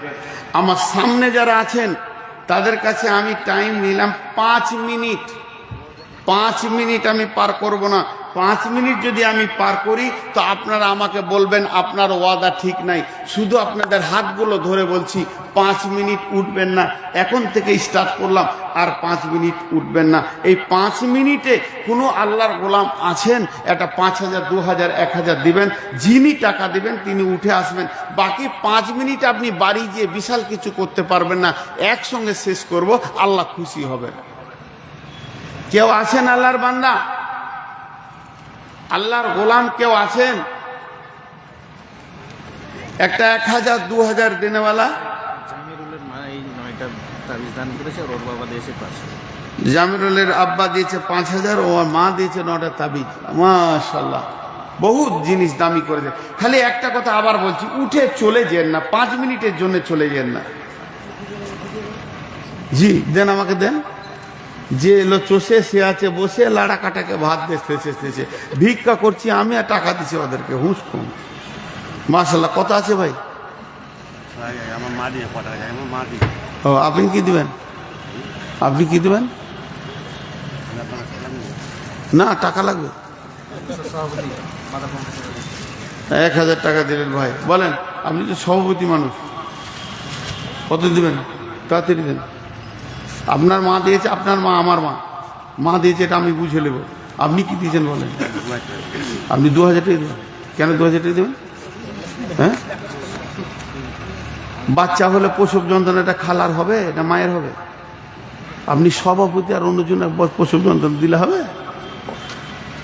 আমার সামনে যারা আছেন তাদের কাছে আমি টাইম নিলাম 5 মিনিট। 5 মিনিট আমি পার করব না। 5 মিনিট যদি আমি পার করি তো আপনারা আমাকে বলবেন আপনার ওয়াদা ঠিক নাই। শুধু আপনাদের হাতগুলো ধরে বলছি 5 মিনিট উঠবেন না। এখন থেকে স্টার্ট করলাম, আর 5 মিনিট উঠবেন না। এই 5 মিনিটে কোনো আল্লাহর গোলাম আছেন, একটা 5000 2000 1000 দিবেন, যিনি টাকা দিবেন তিনি উঠে আসবেন। বাকি 5 মিনিট আপনি বাড়ি গিয়ে বিশাল কিছু করতে পারবেন না, একসঙ্গে শেষ করব, আল্লাহ খুশি হবেন। কেউ আছেন আল্লাহর বান্দা, আল্লাহর গোলাম কেউ আছেন? একটা 1000 2000 দেনেওয়ালা? জামিরুলের আব্বা দিয়েছে 5000, ও মা দিয়েছে 9টা তাবিজ। মাশাআল্লাহ, বহুত জিনিস দামি করেছে। খালি একটা কথা আবার বলছি, উঠে চলে যেন না, 5 মিনিটের জন্য চলে যেন না। জি দেন, আমাকে দেন। যে এলো চষে, সে আছে বসে, লাড়া কাটাকে ভাত দিতেছে, ভিক্ষা করছি আমি আর টাকা দিচ্ছি ওদেরকে, হুঁশ কম। মাশাআল্লাহ, কত আছে ভাই? আমার মা দিয়ে কটা যায়, আমার মা দিয়ে। ও, আপনি কি দিবেন? আপনি কি দিবেন? না, টাকা লাগবে। 1000 টাকা দিলেন ভাই। বলেন, আপনি তো সভাপতি মানুষ, কত দিবেন? তাড়াতাড়ি দেন। আপনার মা দিয়েছে, আপনার মা আমার মা দিয়েছে, এটা আমি বুঝে নেব। আপনি কি দিয়েছেন বলেন? আপনি 2000 টাকা দেবেন। কেন 2000 টাকা দেবেন? হ্যাঁ, বাচ্চা হলে প্রসব যন্ত্রণাটা খালার হবে না মায়ের হবে? আপনি সভাপতি আর অন্যজনের প্রসব যন্ত্রণা দিলে হবে?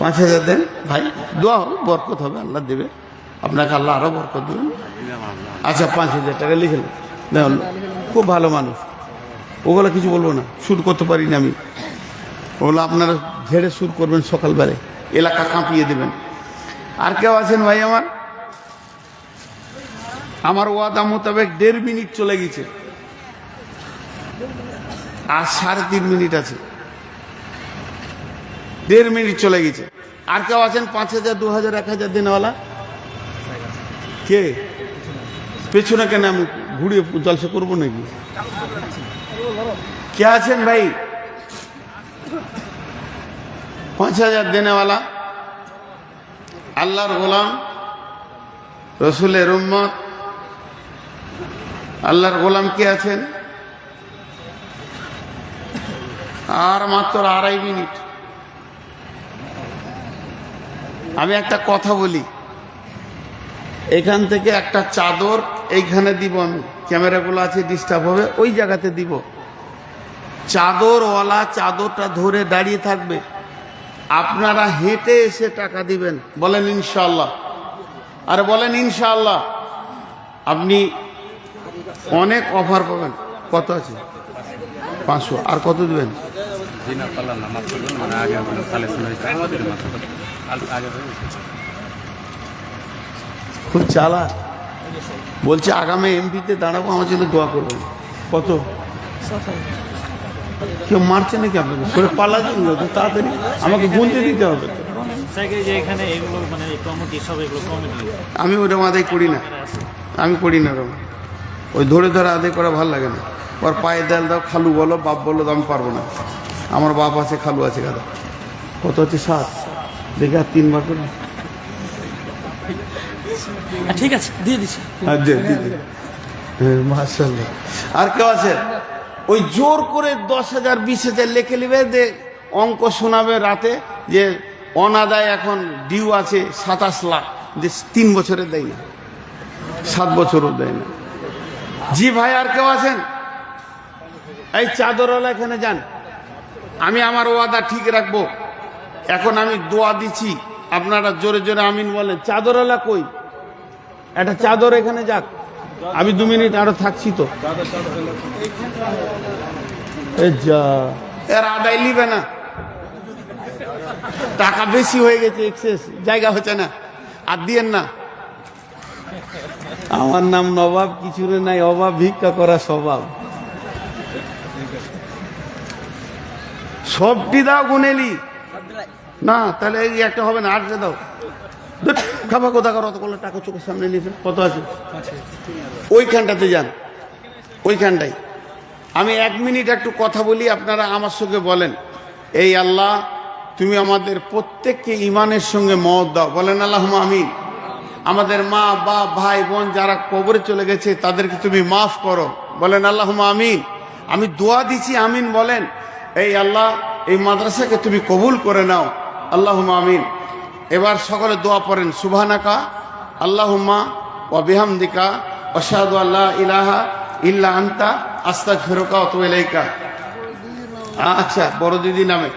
5000 দেন ভাই, দোয়া হবে, বরকত হবে, আল্লাহ দেবে আপনাকে, আল্লাহ আরো বরকত দেবেন। আচ্ছা, 5000 টাকা লিখে নেন। খুব ভালো মানুষ, ওগুলো কিছু বলবো না, শুট করতে পারি না আমি। ওগুলো আপনারা ঝেড়ে শুট করবেন সকালবেলায়, এলাকা কাঁপিয়ে দেবেন। আর কেউ আছেন ভাই? আমার ওয়াদা মোতাবেক 1.5 মিনিট চলে গেছে, আর 3.5 মিনিট আছে। 1.5 মিনিট চলে গেছে। আর কেউ আছেন 5000 2000 1000 দিনওয়ালা? কে? পেছনে কেন আমি ঘুরিয়ে জলসা করবো নাকি? কে আছেন ভাই 5000 দেনেওয়ালা? আল্লাহর গোলাম, রসুলের উম্মত, আল্লাহর গোলাম কে আছেন? আর মাত্র 2.5 মিনিট। আমি একটা কথা বলি, এখান থেকে একটা চাদর এইখানে দিব আমি, ক্যামেরাগুলো আছে ডিস্টার্ব হবে, ওই জায়গাতে দিব। চাদরওয়ালা চাদরটা ধরে দাঁড়িয়ে থাকবে, আপনারা হেঁটে এসে টাকা দিবেন। বলেন ইনশাআল্লাহ। আরে বলেন ইনশাআল্লাহ। আপনি অনেক অফার পাবেন। কত আছে? 500। আর কত দিবেন? খুব চালাক, বলছে আগামী এমপিতে দাঁড়াবো, আমার জন্য দোয়া করবেন। কত? কেউ মারছে নাকি আপনাকে? সরে পালা জন্য তাড়াতাড়ি আমাকে গুনতে দিতে হবে। আমি ওরকম আদায় করি না, আমি করি না ওরকম। ওই ধরে ধরে আদায় করা ভালো লাগে না। ওর পায়ে দেয়াল দাও, খালু বলো, বাপ বলো, আমি পারবো না। আমার বাপ আছে, খালু আছে, গাদা কত হচ্ছে 7, দেখে আর 3 বার করে ঠিক আছে দিয়ে দিচ্ছি। মাশাআল্লাহ। আর কেউ আছে ওই জোর করে 10,000 20,000 লিখে নিবে, দে অঙ্ক শোনাবে রাতে যে অনাদায় এখন ডিউ আছে 27 লাখ, যে 3 বছরে দেয় না, 7 বছরও দেয় না। জি ভাই, আর কেউ আছেন? এই চাদরওয়ালা এখানে যান, আমি আমার ওয়াদা ঠিক রাখবো। এখন আমি দোয়া দিচ্ছি, আপনারা জোরে জোরে আমিন বলেন। চাদরওয়ালা কই? একটা চাদর এখানে যাক, আমি 2 মিনিট আরো থাকছি তো। এর আদায় নিবে না, টাকা বেশি হয়ে গেছে, এক্সেস জায়গা হচ্ছে না, আর দিয়েন না। আমার নাম নবাব, কিছু নাই অভাব, ভিক্ষা করা স্বভাব। সবটি দাও গুনেলি না, তাহলে এই একটা হবে না, আটকে দাও। খাবা কোথা করো, অত করলে টাকা চোখের সামনে নিয়ে কত আছে, ওইখানটাতে যান, ওইখানটাই। আমি 1 মিনিট একটু কথা বলি, আপনারা আমার সঙ্গে বলেন, এই আল্লাহ তুমি আমাদের প্রত্যেককে ইমানের সঙ্গে মওত দাও, বলেন আল্লাহুম্মা আমিন। আমাদের মা বাপ ভাই বোন যারা কবরে চলে গেছে তাদেরকে তুমি মাফ করো, বলেন আল্লাহুম্মা আমিন। আমি দোয়া দিচ্ছি, আমিন বলেন। এই আল্লাহ এই মাদ্রাসাকে তুমি কবুল করে নাও, আল্লাহুম্মা আমিন। এবার সকলে দোয়া পড়েন, সুবহানাকা আল্লাহুম্মা ওয়া বিহামদিকা আশহাদু আল্লা ইলাহা ইল্লা আনতা আস্তাগফিরুকা ওয়া আতুবু ইলাইকা। আচ্ছা, বড় দিদি নামে